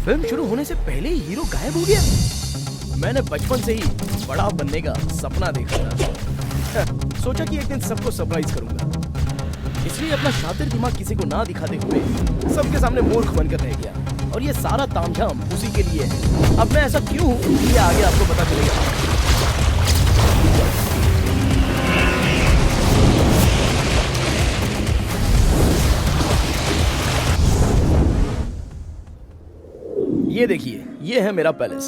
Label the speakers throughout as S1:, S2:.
S1: Film शुरू होने से पहले ही हीरो गायब हो गया। मैंने बचपन से ही बड़ा बनने का सपना देखा था। सोचा कि एक दिन सबको सरप्राइज करूंगा, इसलिए अपना शातिर दिमाग किसी को ना दिखाते हुए सबके सामने मूर्ख बनकर रह गया। और ये सारा तामझाम उसी के लिए है। अब मैं ऐसा क्यों हूँ ये आगे आपको पता चलेगा। ये देखिए, ये है मेरा पैलेस।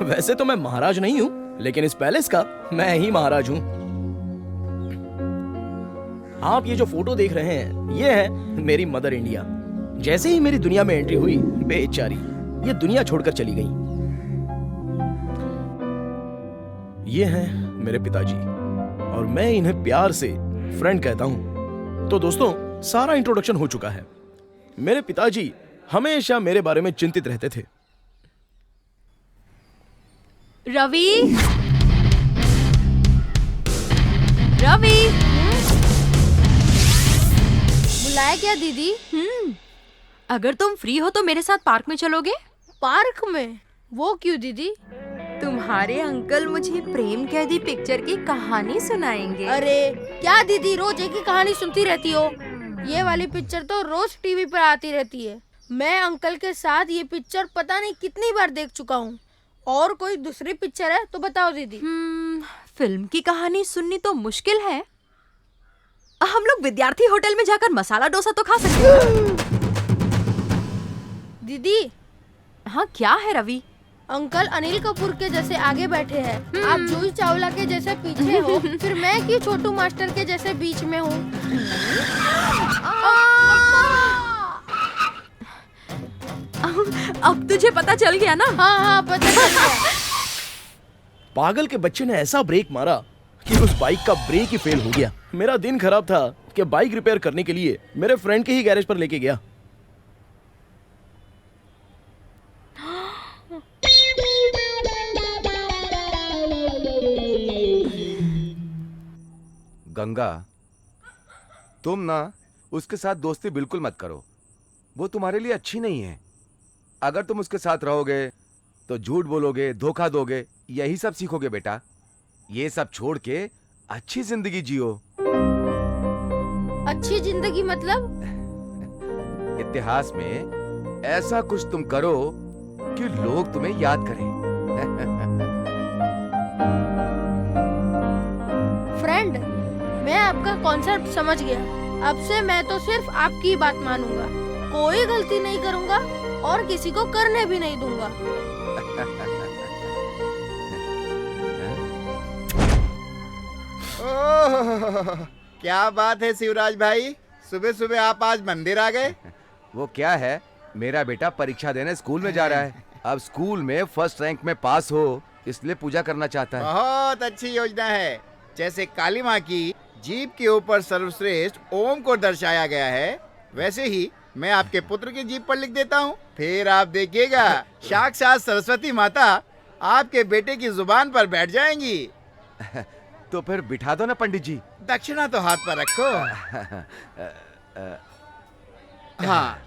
S1: वैसे तो मैं महाराज नहीं हूँ, लेकिन इस पैलेस का मैं ही महाराज हूँ। आप ये जो फोटो देख रहे हैं, ये है मेरी मदर इंडिया। जैसे ही मेरी दुनिया में एंट्री हुई, बेचारी ये दुनिया छोड़कर चली गई। ये हैं मेरे पिताजी, और मैं इन्हें प्यार से फ्रेंड कहता हूं। तो दोस्तों, सारा इंट्रोडक्शन हो चुका है। मेरे पिताजी हमेशा मेरे बारे में चिंतित रहते थे।
S2: रवि, रवि,
S3: बुलाया क्या दीदी?
S2: अगर तुम फ्री हो तो मेरे साथ पार्क में चलोगे?
S3: पार्क में? वो क्यों दीदी?
S2: तुम्हारे अंकल मुझे प्रेम कैदी पिक्चर की कहानी सुनाएंगे।
S3: अरे क्या दीदी, रोज एक ही कहानी सुनती रहती हो? ये वाली पिक्चर तो रोज टीवी पर आती रहती है। मैं अंकल के साथ ये पिक्चर पता नहीं कितनी बार देख चुका हूँ। और कोई दूसरी पिक्चर है तो बताओ दीदी।
S2: फिल्म की कहानी सुननी तो मुश्किल है। हम लोग विद्यार्थी होटल में जाकर मसाला डोसा तो खा सकते हैं।
S3: दीदी,
S2: हाँ क्या है रवि?
S3: अंकल अनिल कपूर के जैसे आगे बैठे हैं, आप जूही चावला के जैसे पीछे हो, फिर मैं कि छोटू मास्टर के जैसे बीच में हूँ।
S2: अब तुझे पता चल गया ना?
S3: हाँ पता चल गया।
S1: पागल के बच्चे ने ऐसा ब्रेक मारा कि उस बाइक का ब्रेक ही फेल हो गया। मेरा दिन खराब था कि बाइक रिपेयर करने के लिए मेरे फ्रेंड के ही गैरेज पर लेके गया।
S4: गंगा, तुम ना उसके साथ दोस्ती बिल्कुल मत करो। वो तुम्हारे लिए अच्छी नहीं है। अगर तुम उसके साथ रहोगे तो झूठ बोलोगे, धोखा दोगे, यही सब सीखोगे बेटा। ये सब छोड़ के अच्छी जिंदगी जियो।
S3: अच्छी जिंदगी मतलब?
S4: इतिहास में ऐसा कुछ तुम करो कि लोग तुम्हें याद करें।
S3: फ्रेंड, मैं आपका कॉन्सेप्ट समझ गया। अब से मैं तो सिर्फ आपकी बात मानूंगा, कोई गलती नहीं करूंगा और किसी को करने भी नहीं दूंगा।
S5: ओह, क्या बात है शिवराज भाई, सुबह सुबह आप आज मंदिर आ गए?
S4: वो क्या है, मेरा बेटा परीक्षा देने स्कूल में जा रहा है। अब स्कूल में फर्स्ट रैंक में पास हो, इसलिए पूजा करना चाहता है।
S5: बहुत अच्छी योजना है। जैसे काली माँ की जीभ के ऊपर सर्वश्रेष्ठ ओम को दर्शाया गया है, वैसे ही मैं आपके पुत्र की जीभ पर लिख देता हूँ। फिर आप देखिएगा, साक्षात सरस्वती माता आपके बेटे की जुबान पर बैठ जाएंगी।
S4: तो फिर बिठा दो ना पंडित जी।
S5: दक्षिणा तो हाथ पर रखो। हाँ।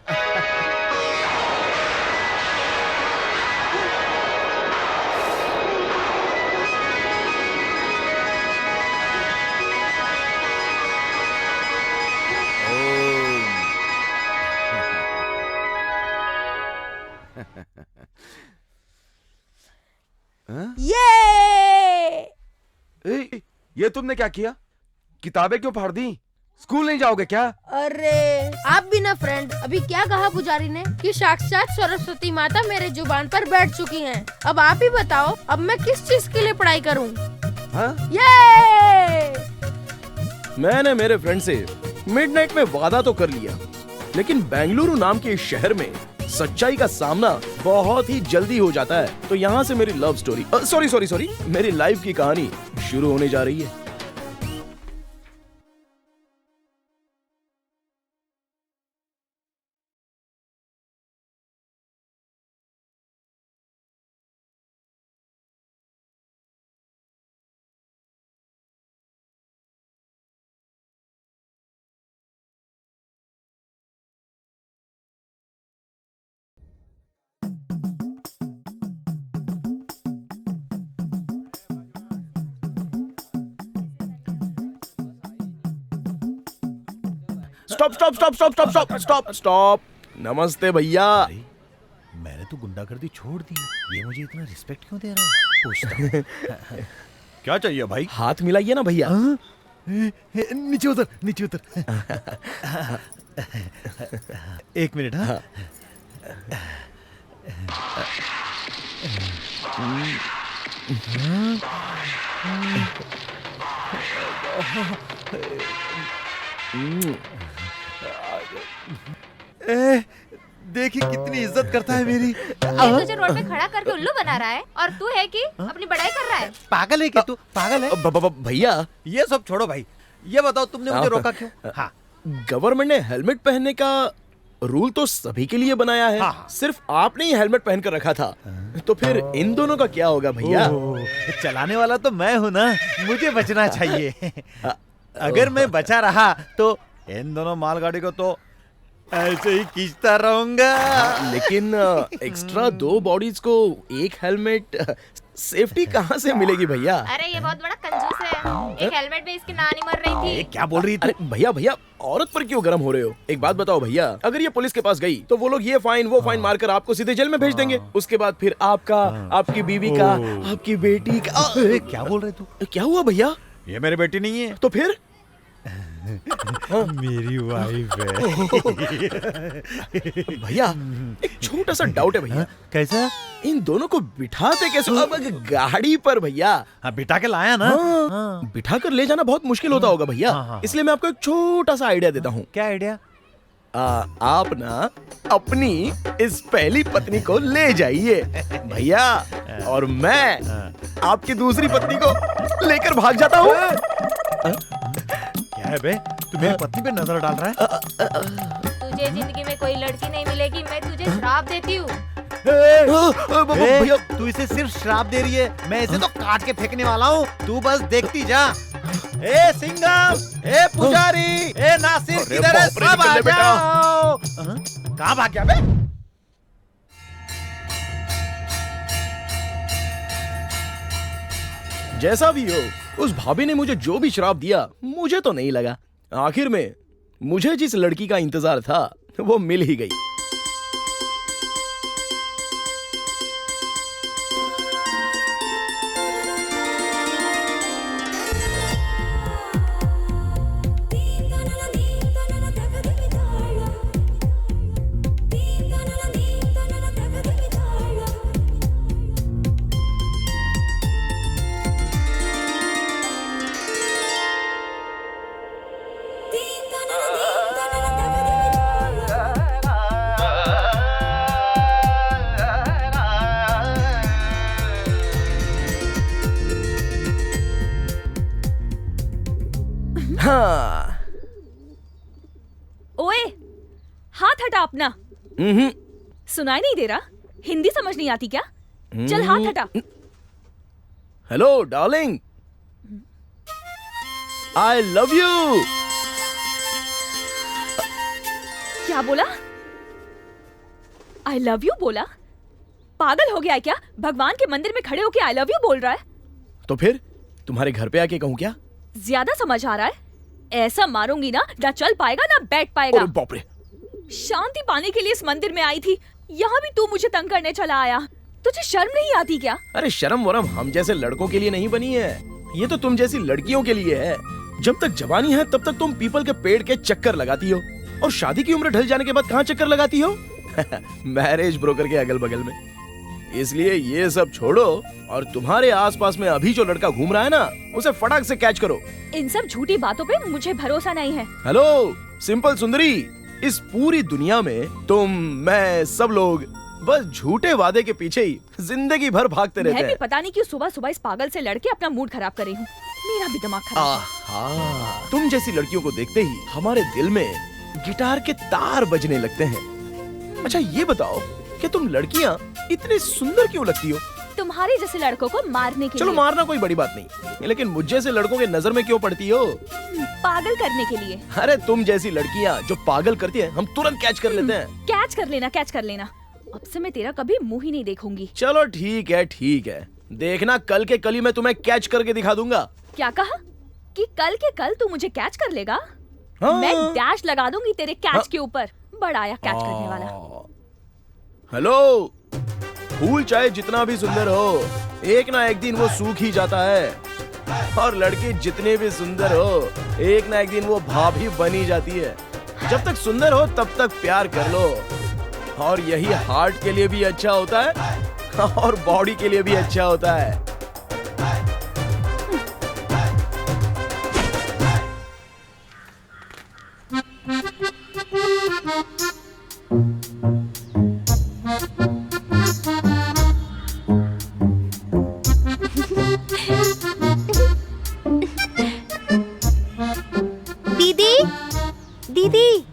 S4: ये तुमने क्या किया? किताबें क्यों फाड़ दी? स्कूल नहीं जाओगे क्या?
S3: अरे आप भी ना फ्रेंड, अभी क्या कहा पुजारी ने कि साक्षात सरस्वती माता मेरे जुबान पर बैठ चुकी हैं। अब आप ही बताओ, अब मैं किस चीज के लिए पढ़ाई करूं?
S4: हाँ?
S3: ये
S1: मैंने मेरे फ्रेंड से मिडनाइट में वादा तो कर लिया, लेकिन बेंगलुरु नाम के इस शहर में सच्चाई का सामना बहुत ही जल्दी हो जाता है। तो यहाँ से मेरी लव स्टोरी, सॉरी, मेरी लाइफ की कहानी शुरू होने जा रही है। Stop stop stop stop stop stop stop stop. नमस्ते भैया।
S6: मैंने तो गुंडागर्दी छोड़ दी, ये मुझे इतना रिस्पेक्ट क्यों दे रहा है? पूछता हूं। क्या चाहिए भाई?
S1: हाथ मिलाइए ना भैया।
S6: नीचे उतर, नीचे उतर। एक मिनट। हाँ, देखिए कितनी इज्जत करता है मेरी।
S7: ये तुझे रोड पे खड़ा करके उल्लू बना रहा है और तू है कि अपनी बड़ाई कर रहा है।
S6: पागल है क्या तू? पागल है?
S1: भैया
S6: ये सब छोड़ो भाई, ये बताओ तुमने मुझे रोका क्यों? हाँ,
S1: गवर्नमेंट ने हेलमेट पहनने का रूल तो सभी के लिए बनाया है।
S6: हाँ।
S1: सिर्फ आपने ही हेलमेट पहन कर रखा था, तो फिर इन दोनों का क्या होगा भैया?
S6: चलाने वाला तो मैं हूँ ना, मुझे बचना चाहिए। अगर मैं बचा रहा तो इन दोनों मालगाड़ी को तो ऐसे ही खींचता रहूंगा।
S1: लेकिन एक्स्ट्रा 2 बॉडीज को एक हेलमेट, सेफ्टी कहाँ से मिलेगी भैया?
S7: अरे ये बहुत बड़ा कंजूस है। एक हेलमेट में इसकी नानी मर रही थी।
S6: क्या बोल रही
S1: अरे
S6: थी?
S1: भैया भैया, औरत पर क्यों गर्म हो रहे हो? एक बात बताओ भैया, अगर ये पुलिस के पास गई तो वो लोग ये फाइन वो फाइन मारकर आपको सीधे जेल में भेज देंगे। उसके बाद फिर आपका, आपकी बीवी का, आपकी बेटी का।
S6: क्या बोल रहे तू?
S1: क्या हुआ भैया?
S6: ये मेरी बेटी नहीं है,
S1: तो फिर?
S6: मेरी वाइफ है।
S1: भैया एक छोटा सा डाउट है भैया।
S6: कैसा?
S1: इन दोनों को बिठाते कैसे? अब गाड़ी पर भैया।
S6: हाँ, बिठा के लाया ना।
S1: हाँ, बिठा कर ले जाना बहुत मुश्किल होता होगा भैया।
S6: हाँ।
S1: इसलिए मैं आपको एक छोटा सा आइडिया देता हूँ।
S6: क्या आइडिया?
S1: आप ना अपनी इस पहली पत्नी को ले जाइए भैया, और मैं आपकी दूसरी पत्नी को लेकर भाग जाता हूँ।
S6: क्या है बे? तू मेरी पत्नी पे नजर डाल रहा है?
S7: तुझे जिंदगी में कोई लड़की नहीं मिलेगी, मैं तुझे श्राप देती हूँ।
S1: भैया
S6: तू इसे सिर्फ श्राप दे रही है, मैं इसे तो काट के फेंकने वाला हूँ। तू बस देखती जा। ए सिंघम, ए पुजारी, ए नासिर,
S1: अरे
S6: किधर है?
S1: बाप रे,
S6: सब आ
S1: निकल ले बेटा।
S6: जाओ। कहाँ भाग गया बे?
S1: जैसा भी हो, उस भाभी ने मुझे जो भी श्राप दिया मुझे तो नहीं लगा। आखिर में मुझे जिस लड़की का इंतजार था वो मिल ही गई। हाँ।
S8: ओए, हाथ हटा अपना।
S1: हम्म।
S8: सुनाई नहीं दे रहा? हिंदी समझ नहीं आती क्या? चल हाथ हटा।
S1: Hello darling, I love you.
S8: क्या बोला? आई लव यू बोला? पागल हो गया है क्या? भगवान के मंदिर में खड़े होके आई लव यू बोल रहा है?
S1: तो फिर तुम्हारे घर पे आके कहूँ क्या?
S8: ज्यादा समझ आ रहा है? ऐसा मारूंगी ना चल पाएगा ना बैठ पाएगा।
S1: अरे बाप रे।
S8: शांति पाने के लिए इस मंदिर में आई थी, यहाँ भी तू मुझे तंग करने चला आया। तुझे शर्म नहीं आती क्या?
S1: अरे शर्म वरम हम जैसे लड़कों के लिए नहीं बनी है, ये तो तुम जैसी लड़कियों के लिए है। जब तक जवानी है तब तक तुम पीपल के पेड़ के चक्कर लगाती हो, और शादी की उम्र ढल जाने के बाद कहाँ चक्कर लगाती हो? मैरिज ब्रोकर के अगल बगल में। इसलिए ये सब छोड़ो और तुम्हारे आसपास में अभी जो लड़का घूम रहा है ना, उसे फटाक से कैच करो।
S8: इन सब झूठी बातों पे मुझे भरोसा नहीं है।
S1: हेलो सिंपल सुंदरी, इस पूरी दुनिया में तुम, मैं, सब लोग बस झूठे वादे के पीछे ही जिंदगी भर भागते रहते
S8: मैं भी
S1: हैं।
S8: पता नहीं क्यों सुबह सुबह इस पागल से लड़के अपना मूड खराब कर रही हूँ। मेरा भी दिमाग खराब है।
S1: आहा, तुम जैसी लड़कियों को देखते ही हमारे दिल में गिटार के तार बजने लगते हैं। अच्छा ये बताओ कि तुम लड़कियाँ इतनी सुंदर क्यों लगती हो?
S8: तुम्हारे जैसे लड़कों को मारने के
S1: चलो
S8: लिए।
S1: मारना कोई बड़ी बात नहीं, लेकिन मुझ जैसे लड़कों के नजर में क्यों पड़ती हो?
S8: पागल करने के लिए।
S1: अरे तुम जैसी लड़कियाँ जो पागल करती हैं, हम तुरंत कैच कर लेते हैं।
S8: कैच कर लेना, कैच कर लेना। अब से मैं तेरा कभी मुंह ही नहीं देखूंगी।
S1: चलो ठीक है, देखना कल के कल ही मैं तुम्हें कैच करके दिखा दूंगा।
S8: क्या कहा? कि कल के कल तू मुझे कैच कर लेगा? मैं डैश लगा दूंगी तेरे कैच के ऊपर। बड़ा आया कैच करने वाला।
S1: हेलो, फूल चाहे जितना भी सुंदर हो, एक ना एक दिन वो सूख ही जाता है। और लड़के जितने भी सुंदर हो, एक ना एक दिन वो भाभी बनी जाती है। जब तक सुंदर हो तब तक प्यार कर लो। और यही हार्ट के लिए भी अच्छा होता है और बॉडी के लिए भी अच्छा होता है।
S7: दीदी, दीदी,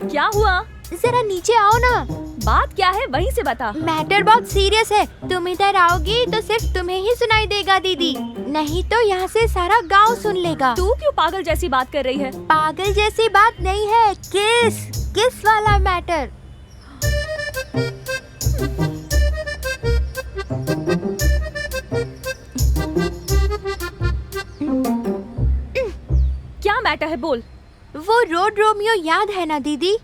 S8: क्या हुआ?
S7: जरा नीचे आओ ना।
S8: बात क्या है वहीं से बता।
S7: मैटर बहुत सीरियस है। तुम इधर आओगी तो सिर्फ तुम्हें ही सुनाई देगा दीदी, नहीं तो यहाँ से सारा गांव सुन लेगा।
S8: तू क्यों पागल जैसी बात कर रही है?
S7: पागल जैसी बात नहीं है, किस वाला मैटर।
S8: क्या मैटर है, बोल।
S7: वो रोड रोमियो याद है ना दीदी?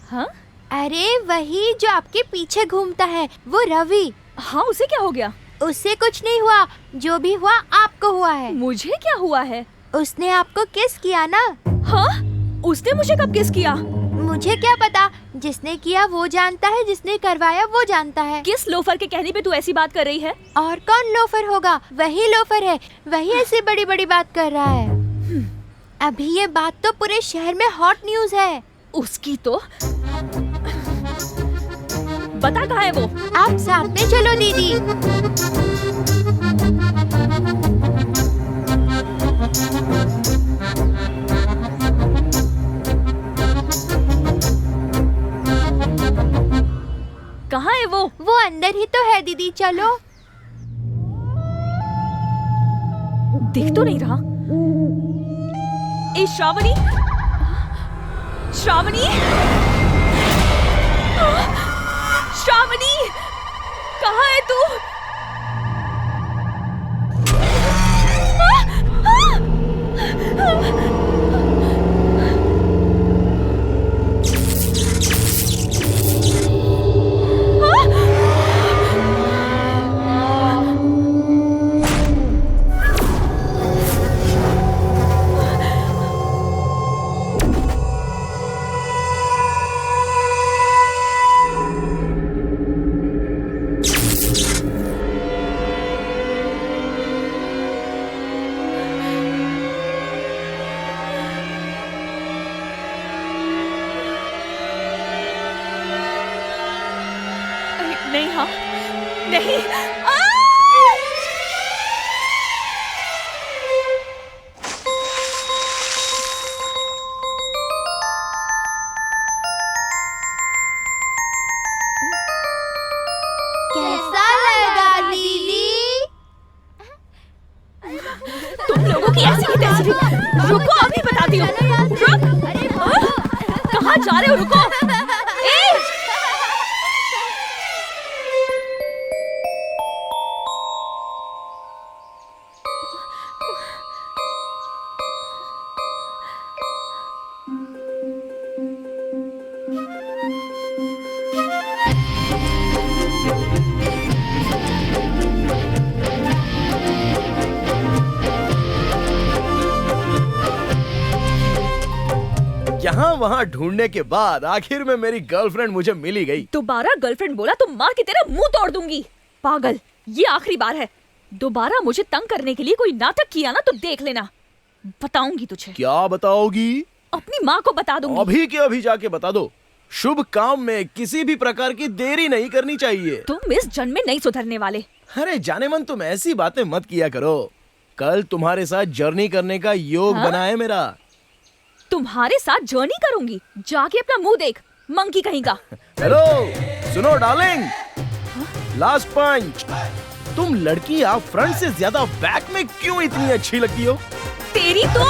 S8: हाँ?
S7: अरे वही जो आपके पीछे घूमता है, वो रवि।
S8: हाँ, उसे क्या हो गया?
S7: उससे कुछ नहीं हुआ, जो भी हुआ आपको हुआ है।
S8: मुझे क्या हुआ है?
S7: उसने आपको किस किया ना।
S8: हाँ? उसने मुझे कब किस किया?
S7: मुझे क्या पता, जिसने किया वो जानता है, जिसने करवाया वो जानता है।
S8: किस लोफर के कहने पे तू ऐसी बात कर रही है?
S7: और कौन लोफर होगा? वही लोफर है, वही ऐसी बड़ी बड़ी बात कर रहा है। अभी ये बात तो पूरे शहर में हॉट न्यूज है।
S8: उसकी तो बता कहाँ है वो?
S7: आप साथ में चलो दीदी।
S8: कहाँ है वो?
S7: वो अंदर ही तो है दीदी, चलो।
S8: दिख तो नहीं रहा। ए श्रावणी, श्रावणी, श्रावणी, कहाँ है तू? नहीं, हाँ, नहीं।
S7: कैसा लगा दीदी?
S8: तुम लोगों की ऐसी की तैसी। रुको, अभी बताती हूँ। रुक। कहाँ जा रहे हो? रुको। ए!
S1: यहाँ वहाँ ढूंढने के बाद आखिर में मेरी गर्लफ्रेंड मुझे मिली गई।
S8: दोबारा गर्लफ्रेंड बोला तो मार के तेरा मुंह तोड़ दूंगी। पागल, ये आखिरी बार है। दोबारा मुझे तंग करने के लिए कोई नाटक किया ना तो देख लेना। बताऊंगी तुझे।
S1: क्या बताओगी?
S8: अपनी माँ को बता दूंगी।
S1: अभी के अभी जाके बता दो। शुभ काम में किसी भी प्रकार की देरी नहीं करनी चाहिए।
S8: तुम इस जन्म में नहीं सुधरने वाले।
S1: अरे जाने मन, तुम ऐसी बातें मत किया करो। कल तुम्हारे साथ जर्नी करने का योग बना है मेरा।
S8: तुम्हारे साथ जर्नी करूंगी? जाके अपना मुंह देख, मंकी कहीं का।
S1: हेलो, सुनो डार्लिंग, लास्ट पंच। तुम लड़की आप फ्रंट से ज्यादा बैक में क्यों इतनी अच्छी लगती हो?
S8: तेरी तो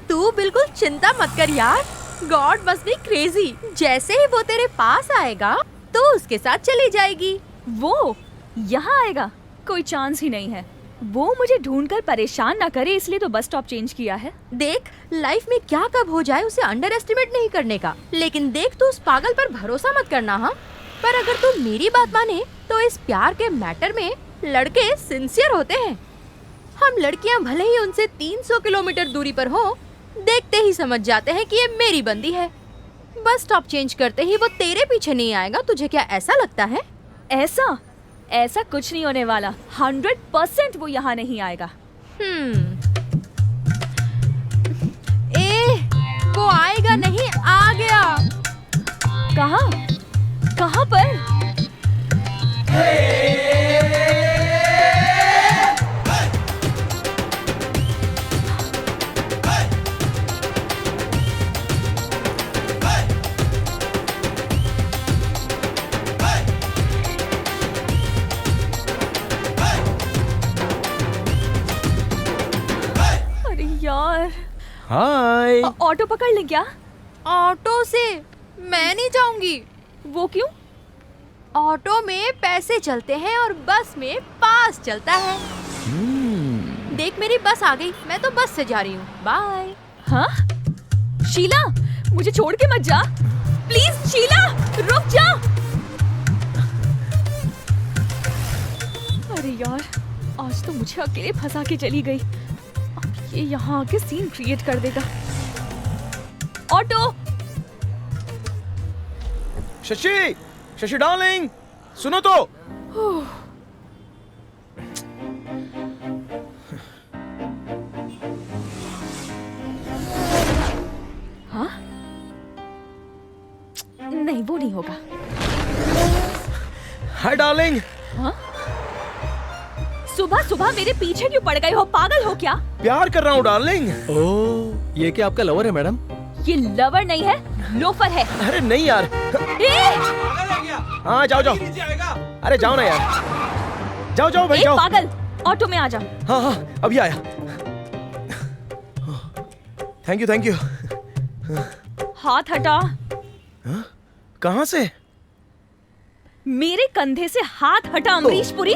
S2: तू तू बिल्कुल चिंता मत कर यार। God must be crazy. जैसे ही वो तेरे पास आएगा तो उसके साथ चली जाएगी।
S8: वो यहाँ आएगा? कोई चांस ही नहीं है। वो मुझे ढूंढकर परेशान ना करे इसलिए तो बस स्टॉप चेंज किया है।
S2: देख, लाइफ में क्या कब हो जाए उसे अंडर एस्टिमेट नहीं करने का। लेकिन देख, तू उस पागल पर भरोसा मत करना। हाँ, पर अगर तू मेरी बात माने तो इस प्यार के मैटर में लड़के सिंसियर होते हैं। हम लड़कियां भले ही उनसे 300 किलोमीटर दूरी पर हो, देखते ही समझ जाते हैं कि ये मेरी बंदी है। बस स्टॉप चेंज करते ही वो तेरे पीछे नहीं आएगा। तुझे क्या ऐसा लगता है?
S8: ऐसा कुछ नहीं होने वाला। 100% वो यहाँ नहीं आएगा।
S2: वो आएगा नहीं, आ गया।
S8: कहाँ पर? यार,
S1: हाय।
S8: ऑटो पकड़ ले क्या?
S2: ऑटो से मैं नहीं जाऊंगी।
S8: वो क्यों?
S2: ऑटो में पैसे चलते हैं और बस में पास चलता है। देख, मेरी बस आ गई। मैं तो बस से जा रही हूँ। बाय।
S8: हाँ? शीला, मुझे छोड़ के मत जा प्लीज। शीला, रुक जा। अरे यार, आज तो मुझे अकेले फंसा के चली गई। ये यहाँ आके सीन क्रिएट कर देगा। ऑटो।
S1: शशि डार्लिंग, सुनो तो।
S8: हाँ? नहीं, वो नहीं होगा।
S1: Hi darling.
S8: हाँ? सुबह सुबह मेरे पीछे क्यों पड़ गए हो? पागल हो क्या?
S1: प्यार कर रहा हूँ डार्लिंग। ओह, ये क्या आपका लवर है मैडम?
S8: ये लवर नहीं है, लोफर है।
S1: अरे नहीं यार। हाँ, जाओ। अरे जाओ ना यार। जाओ भाई, जाओ।
S8: पागल, ऑटो में आ जा।
S1: हाँ, अभी आया। Thank you.
S8: हाथ हटा।
S1: कहाँ से?
S8: मेरे कंधे से हाथ हटा अमरीश पुरी।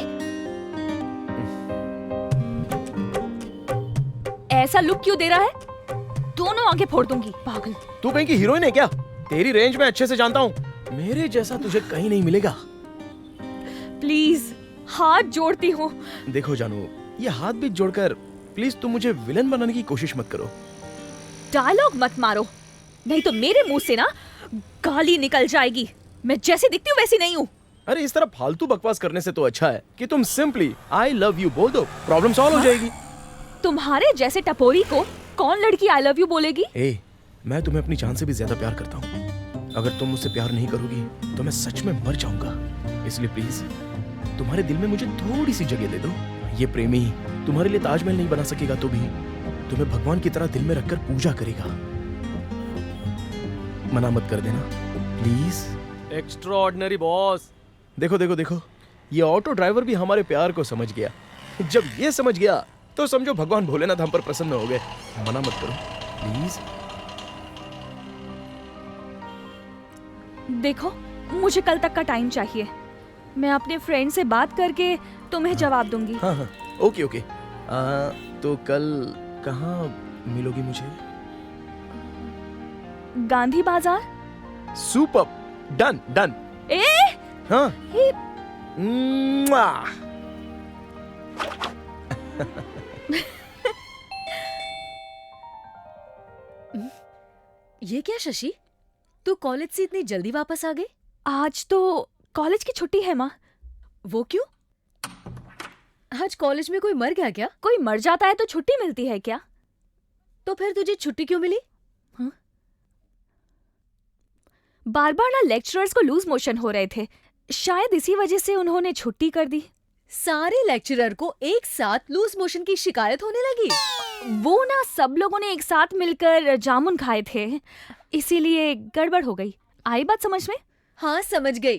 S8: ऐसा लुक क्यों दे रहा है? दोनों आंखें फोड़ दूंगी। पागल।
S1: तू कहीं की हीरोइन है क्या? तेरी रेंज में अच्छे से जानता हूँ। मेरे जैसा तुझे कहीं नहीं मिलेगा।
S8: प्लीज, हाथ जोड़ती हूँ।
S1: देखो जानू, ये हाथ भी जोड़कर प्लीज तुम मुझे विलन बनाने की कोशिश मत करो।
S8: डायलॉग मत मारो, नहीं तो मेरे मुंह से ना गाली निकल जाएगी। मैं जैसी दिखती हूँ वैसी नहीं हूँ।
S1: अरे इस तरह फालतू बकवास करने से तो अच्छा है कि तुम सिंपली आई लव यू बोल दो, प्रॉब्लम सॉल्व हो जाएगी।
S8: तुम्हारे जैसे टपोरी को कौन लड़की आई लव यू बोलेगी?
S1: मैं तुम्हें अपनी जान से भी ज्यादा प्यार करता हूँ। अगर तुम मुझसे प्यार नहीं करोगी तो मैं सच में मर जाऊंगा। इसलिए प्लीज तुम्हारे दिल में मुझे थोड़ी सी जगह दे दो। ये प्रेमी तुम्हारे लिए ताजमहल नहीं बना सकेगा तो भी तुम्हें भगवान की तरह दिल में रखकर पूजा करेगा। मना मत कर देना प्लीज। Extraordinary boss. देखो, ये ऑटो ड्राइवर भी हमारे प्यार को समझ गया। जब ये समझ गया तो समझो भगवान भोलेनाथ हम पर प्रसन्न हो गए। मना मत करो प्लीज।
S8: देखो, मुझे कल तक का टाइम चाहिए। मैं अपने फ्रेंड से बात करके तुम्हें जवाब दूंगी।
S1: हाँ, ओके। तो कल कहाँ मिलोगी मुझे?
S8: गांधी बाजार।
S1: Super, done. हाँ। मुआ।
S9: ये क्या शशि, तू कॉलेज से इतनी जल्दी वापस आ गई?
S8: आज तो कॉलेज की छुट्टी है माँ।
S9: वो क्यों? आज कॉलेज में कोई मर गया क्या?
S8: कोई मर जाता है तो छुट्टी मिलती है क्या?
S9: तो फिर तुझे छुट्टी क्यों मिली?
S8: बार बार ना लेक्चरर्स को लूज मोशन हो रहे थे, शायद इसी वजह से उन्होंने छुट्टी कर दी।
S9: सारे लेक्चरर को एक साथ लूज मोशन की शिकायत होने लगी।
S8: वो ना सब लोगों ने एक साथ मिलकर जामुन खाए थे, इसीलिए गड़बड़ हो गई। आई बात समझ में?
S9: हाँ, समझ गई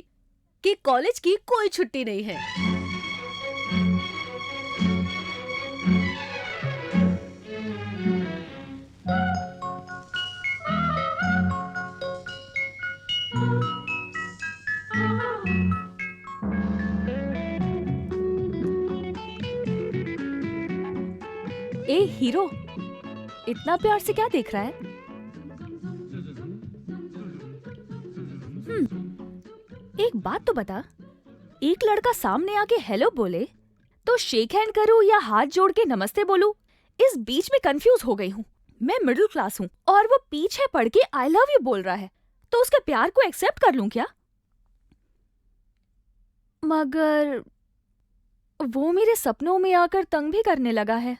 S9: कि कॉलेज की कोई छुट्टी नहीं है।
S8: ए हीरो, इतना प्यार से क्या देख रहा है? एक बात तो बता, एक लड़का सामने आके हेलो बोले तो शेक हैंड करूं या हाथ जोड़ के नमस्ते बोलूं? इस बीच में कंफ्यूज हो गई हूँ। मैं मिडिल क्लास हूँ और वो पीछे पड़ के आई लव यू बोल रहा है, तो उसके प्यार को एक्सेप्ट कर लूं क्या? मगर वो मेरे सपनों में आकर तंग भी करने लगा है।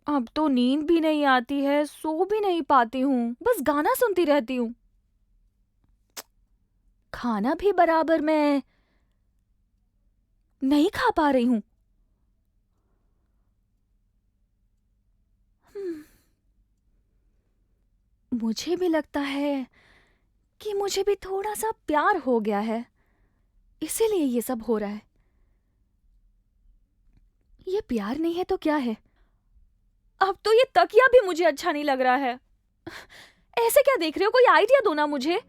S8: अब तो नींद भी नहीं आती है, सो भी नहीं पाती हूँ, बस गाना सुनती रहती हूँ। खाना भी बराबर मैं नहीं खा पा रही हूँ। मुझे भी लगता है कि मुझे भी थोड़ा सा प्यार हो गया है, इसीलिए ये सब हो रहा है। ये प्यार नहीं है तो क्या है? अब तो ये तकिया भी मुझे अच्छा नहीं लग रहा है। ऐसे क्या देख रहे हो? कोई आइडिया दो ना मुझे।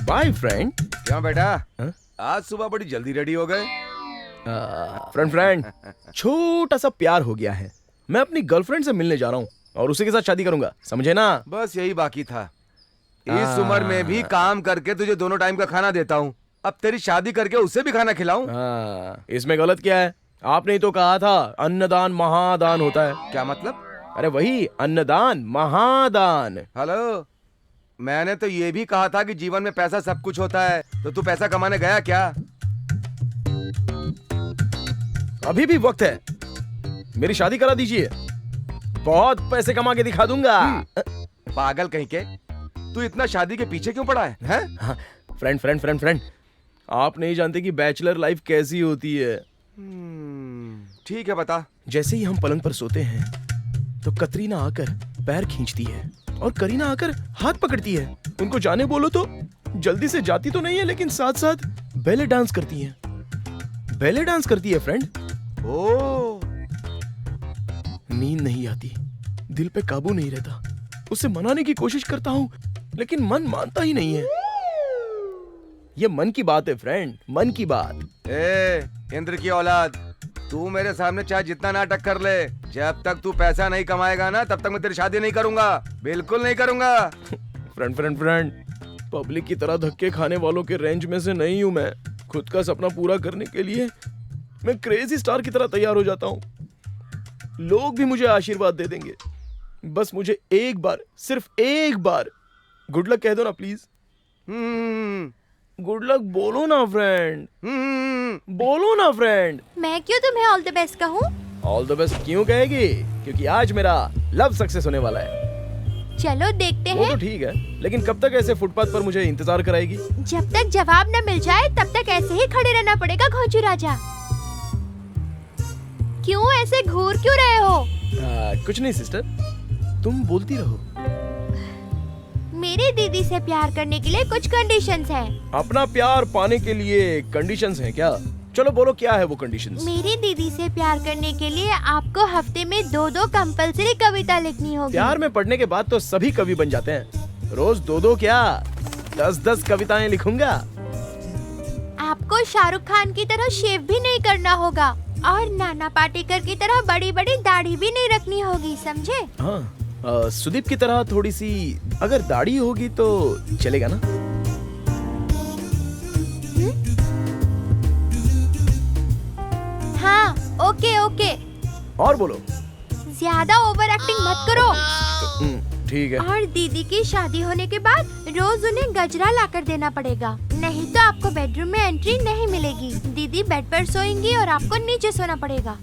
S1: Bye friend.
S4: क्यों बेटा?
S1: हाँ?
S4: आज सुबह बड़ी जल्दी रेडी हो गए?
S1: फ्रेंड छोटा सा प्यार हो गया है। मैं अपनी गर्लफ्रेंड से मिलने जा रहा हूँ और उसी के साथ शादी करूंगा, समझे ना?
S4: बस यही बाकी था। इस उम्र में भी काम करके तुझे दोनों टाइम का खाना देता हूँ, अब तेरी शादी करके उसे भी खाना खिलाऊं?
S1: इसमें गलत क्या है? आपने ही तो कहा था अन्नदान महादान होता है।
S4: क्या मतलब?
S1: अरे वही अन्नदान महादान।
S4: हेलो, मैंने तो ये भी कहा था कि जीवन में पैसा सब कुछ होता है, तो तू पैसा कमाने गया क्या?
S1: अभी भी वक्त है, मेरी शादी करा दीजिए, बहुत पैसे कमा के दिखा दूंगा।
S4: पागल कहीं के, तू इतना शादी के पीछे क्यों पड़ा है? हैं?
S1: फ्रेंड आप नहीं जानते कि बैचलर लाइफ कैसी होती है।
S4: ठीक है, बता।
S1: जैसे ही हम पलंग पर सोते हैं तो कतरीना आकर पैर खींचती है और करीना आकर हाथ पकड़ती है। उनको जाने बोलो तो जल्दी से जाती तो नहीं है, लेकिन साथ साथ बैले डांस करती है। बैले डांस करती है फ्रेंड।
S4: ओ,
S1: नींद नहीं आती, दिल पे काबू नहीं रहता। उसे मनाने की कोशिश करता हूँ लेकिन मन मानता ही नहीं है। ये मन की बात है फ्रेंड, मन की बात।
S4: इंद्र की औलाद, तू मेरे सामने चाहे जितना नाटक कर ले, जब तक तू पैसा नहीं कमाएगा ना, तब तक मैं तेरी शादी नहीं करूंगा, बिल्कुल नहीं करूंगा।
S1: फ्रेंड पब्लिक की तरह धक्के खाने वालों के रेंज में से नहीं हूं मैं। खुद का सपना पूरा करने के लिए मैं क्रेजी स्टार की तरह तैयार हो जाता हूं। लोग भी मुझे आशीर्वाद दे देंगे, बस मुझे एक बार, सिर्फ एक बार गुड लक कह दो ना प्लीज। गुड लक बोलो ना फ्रेंड, बोलो ना फ्रेंड।
S7: मैं क्यों तुम्हें ऑल द बेस्ट कहूँ?
S1: ऑल द बेस्ट क्यों कहेगी? क्योंकि आज मेरा लव सक्सेस होने वाला है।
S7: चलो देखते
S1: वो
S7: हैं।
S1: तो ठीक है, लेकिन कब तक ऐसे फुटपाथ पर मुझे इंतजार कराएगी?
S7: जब तक जवाब न मिल जाए तब तक ऐसे ही खड़े रहना पड़ेगा घोंचू राजा। क्यों ऐसे घूर क्यों रहे हो?
S1: कुछ नहीं सिस्टर, तुम बोलती रहो।
S7: मेरी दीदी से प्यार करने के लिए कुछ कंडीशंस हैं।
S1: अपना प्यार पाने के लिए कंडीशंस हैं क्या? चलो बोलो क्या है वो कंडीशंस?
S7: मेरी दीदी से प्यार करने के लिए आपको हफ्ते में 2 कंपल्सरी कविता लिखनी होगी।
S1: प्यार में पढ़ने के बाद तो सभी कवि बन जाते हैं। रोज 2 क्या 10 कविताएं लिखूंगा।
S7: आपको शाहरुख खान की तरह शेव भी नहीं करना होगा और नाना पाटेकर की तरह बड़ी बड़ी दाढ़ी भी नहीं रखनी होगी, समझे?
S1: हाँ, सुदीप की तरह थोड़ी सी अगर दाढ़ी होगी तो चलेगा ना?
S7: हाँ, ओके।
S1: और बोलो।
S7: ज्यादा ओवर एक्टिंग मत करो।
S1: ठीक है।
S7: और दीदी की शादी होने के बाद रोज उन्हें गजरा लाकर देना पड़ेगा, नहीं तो आपको बेडरूम में एंट्री नहीं मिलेगी। दीदी बेड पर सोएंगी और आपको नीचे सोना पड़ेगा।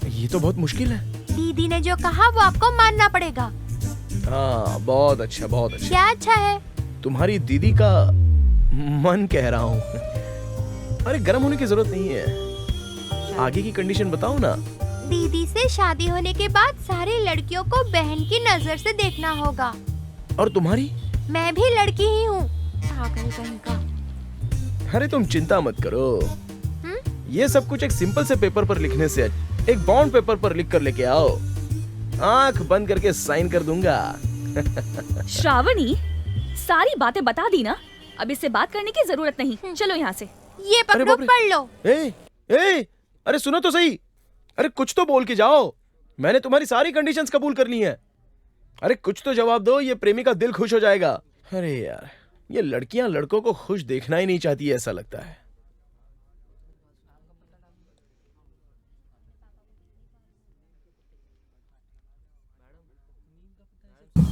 S1: ये तो बहुत मुश्किल है।
S7: दीदी ने जो कहा वो आपको मानना पड़ेगा।
S1: हाँ, बहुत अच्छा, बहुत अच्छा।
S7: क्या अच्छा है?
S1: तुम्हारी दीदी का मन कह रहा हूँ। अरे गर्म होने की जरूरत नहीं है, आगे की कंडीशन बताओ ना।
S7: दीदी से शादी होने के बाद सारी लड़कियों को बहन की नजर से देखना होगा।
S1: और तुम्हारी?
S7: मैं भी लड़की ही हूँ। पागल कहीं का।
S1: अरे तुम चिंता मत करो, ये सब कुछ एक सिंपल से पेपर पर लिखने से एक बॉन्ड पेपर पर लिख कर लेके आओ, आंख बंद करके साइन कर दूंगा।
S8: श्रावणी, सारी बातें बता दी ना, अब इससे बात करने की जरूरत नहीं। चलो यहाँ से।
S7: ये पकड़ो,
S1: बाप रे।
S7: पढ़ लो।
S1: ए, अरे सुनो तो सही, अरे कुछ तो बोल के जाओ। मैंने तुम्हारी सारी कंडीशंस कबूल कर ली हैं। अरे कुछ तो जवाब दो, ये प्रेमी का दिल खुश हो जाएगा। अरे यार, ये लड़कियां लड़कों को खुश देखना ही नहीं चाहती, ऐसा लगता है।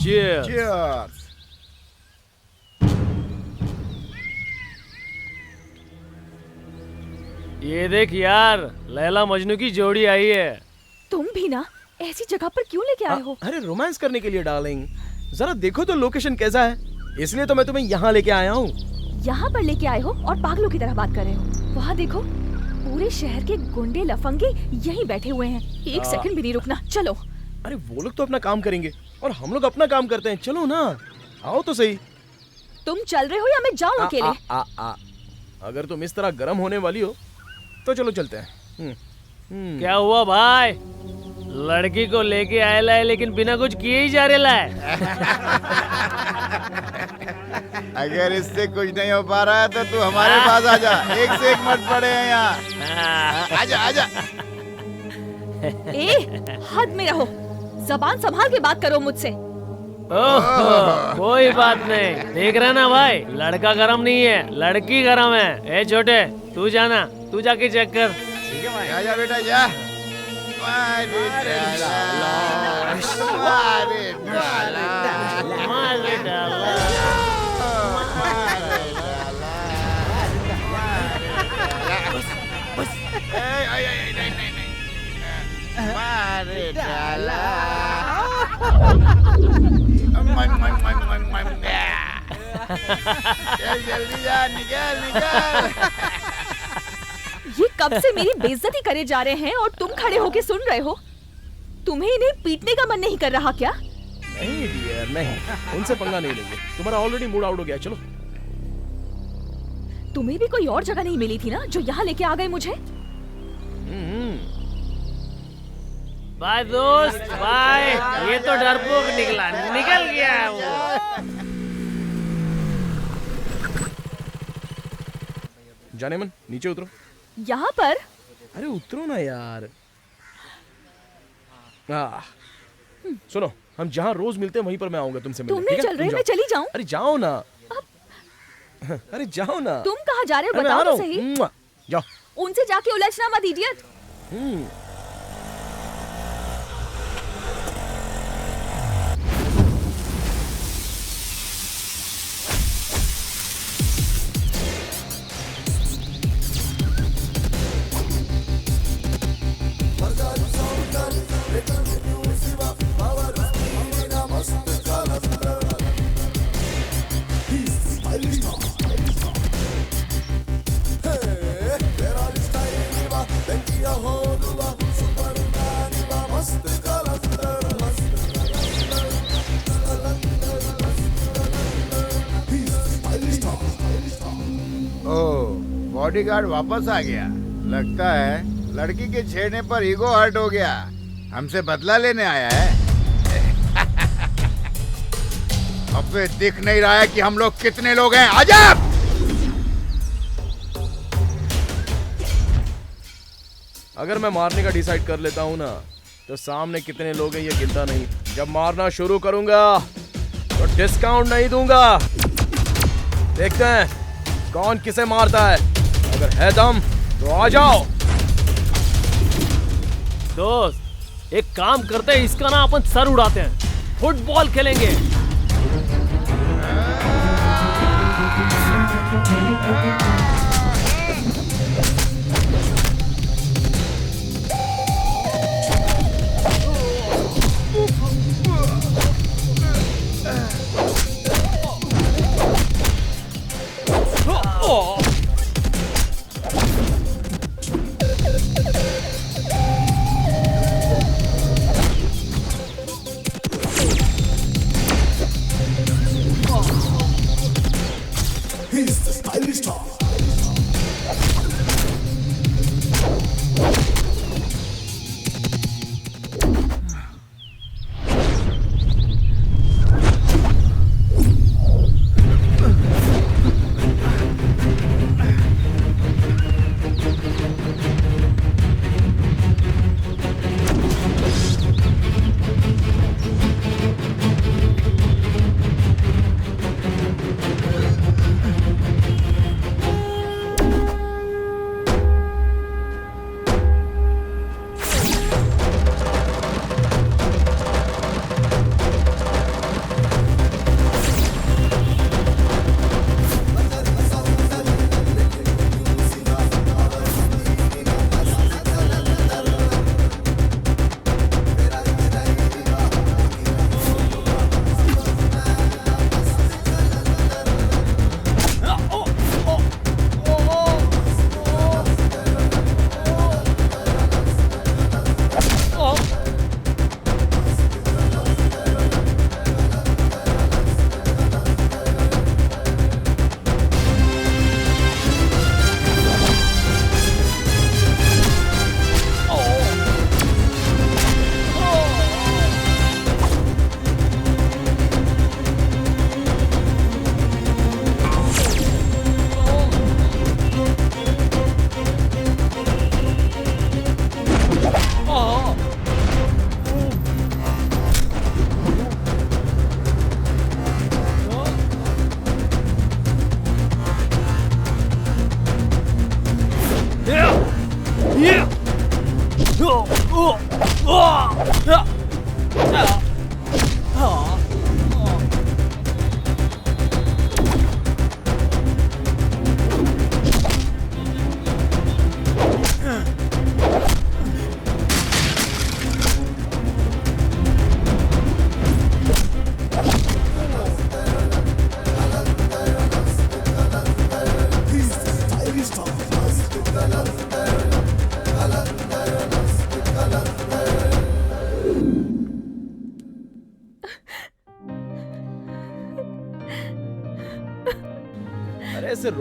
S5: Cheers.
S10: ये देख यार, लैला मजनू की जोड़ी आई है।
S8: तुम भी ना ऐसी जगह पर क्यों लेके आए हो?
S1: अरे रोमांस करने के लिए डार्लिंग, जरा देखो तो लोकेशन कैसा है, इसलिए तो मैं तुम्हें यहाँ लेके आया हूँ।
S8: यहाँ पर लेके आए हो और पागलों की तरह बात कर रहे हो। वहाँ देखो, पूरे शहर के गुंडे लफंगे यहीं बैठे हुए हैं। एक सेकंड भी नहीं रुकना, चलो।
S1: अरे वो लोग तो अपना काम करेंगे और हम लोग अपना काम करते हैं, चलो ना, आओ तो सही।
S8: तुम चल रहे हो या मैं जाऊँ अकेले?
S1: अगर तुम इस तरह गर्म होने वाली हो तो चलो चलते हैं।
S10: क्या हुआ भाई, लड़की को लेके आए लाए लेकिन बिना कुछ किए ही जा रहे लाए।
S5: अगर इससे कुछ नहीं हो पा रहा है तो तू हमारे पास आ जा, एक से एक मत पड़े हैं यहाँ। आजा आजा।
S8: ए, हद में रहो, जबान संभाल के बात करो मुझसे।
S10: ओह, कोई बात नहीं, देख रहा ना भाई, लड़का गरम नहीं है, लड़की गरम है। ए छोटे, तू जाना, तू जाके चेक कर।
S5: ठीक है भाई, आजा बेटा जा। मारे डाला, मारे डाला,
S10: मारे डाला।
S5: मारे डाला। चल जल्दी जा, निकल निकल।
S8: ये कब से मेरी बेइज्जती करे जा रहे हैं और तुम खड़े होके सुन रहे हो? तुम्हें इन्हें पीटने का मन नहीं कर रहा क्या?
S1: नहीं डियर, नहीं, उनसे पंगा नहीं लेंगे, तुम्हारा ऑलरेडी मूड आउट हो गया। चलो।
S8: तुम्हें भी कोई और जगह नहीं मिली थी ना जो यहाँ लेके आ गए मुझे?
S10: बाय दोस्त, बाय। ये तो डरपोक निकला, निकल गया है वो।
S1: जाने मन, नीचे उतरो।
S8: यहाँ पर?
S1: अरे उतरो ना यार। सुनो, हम जहाँ रोज मिलते हैं वहीं पर मैं आऊंगा तुमसे मिलने।
S8: तुम नहीं चल रहे, मैं चली जाऊँ?
S1: अरे जाओ ना। अरे जाओ ना।
S8: तुम कहाँ जा रहे हो,
S1: अरे मैं आ
S8: बताओ
S1: रहा
S8: तो
S1: हूँ।
S8: सही।
S1: जाओ।
S8: उनसे जाके उलझना मत, इडियट।
S5: बॉडीगार्ड वापस आ गया। लगता है लड़की के छेड़ने पर ईगो हर्ट हो गया, हमसे बदला लेने आया है। अबे दिख नहीं रहा है कि हम लोग कितने लोग हैं? आजा।
S1: अगर मैं मारने का डिसाइड कर लेता हूँ ना, तो सामने कितने लोग हैं ये गिनता नहीं। जब मारना शुरू करूंगा तो डिस्काउंट नहीं दूंगा। देखते हैं कौन किसे मारता है। अगर है दम तो आ जाओ।
S10: दोस्त, एक काम करते हैं, इसका ना अपन सर उड़ाते हैं, फुटबॉल खेलेंगे।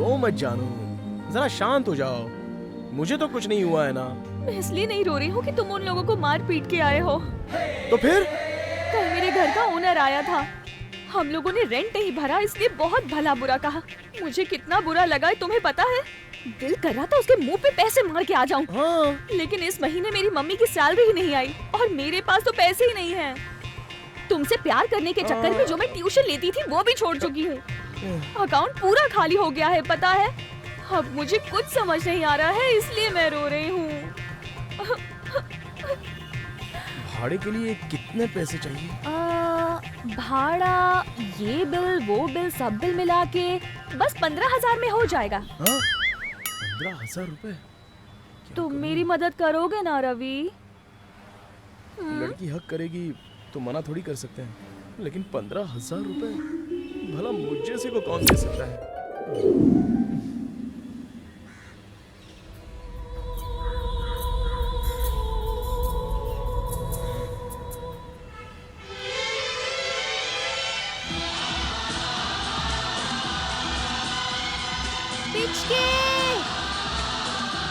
S1: रो मत जानू, जरा शांत हो जाओ। मुझे तो कुछ नहीं हुआ है ना।
S8: मैं इसलिए नहीं रो रही हूँ कि तुम उन लोगों को मार पीट के आए हो।
S1: तो फिर?
S8: कल मेरे घर का ओनर आया था, हम लोगों ने रेंट नहीं भरा इसलिए बहुत भला बुरा कहा। मुझे कितना बुरा लगा है तुम्हें पता है? दिल कर रहा था उसके मुंह पे पैसे मार के आ जाऊं।
S1: हाँ।
S8: लेकिन इस महीने मेरी मम्मी की सैलरी ही नहीं आई और मेरे पास तो पैसे ही नहीं हैं। तुमसे प्यार करने के चक्कर में जो मैं ट्यूशन लेती थी वो भी छोड़ चुकी हूँ। अकाउंट पूरा खाली हो गया है पता है। अब मुझे कुछ समझ नहीं आ रहा है इसलिए मैं रो रही हूँ।
S1: भाड़े के लिए कितने पैसे चाहिए?
S8: भाड़ा, ये बिल, वो बिल, सब बिल मिला के बस 15,000 में हो जाएगा।
S1: 15,000 रुपए?
S8: तुम मेरी मदद करोगे ना रवि?
S1: लड़की हक करेगी तो मना थोड़ी कर सकते हैं, लेकिन 15,000 रुपए भला मुझ जैसे को कौन दे सकता है?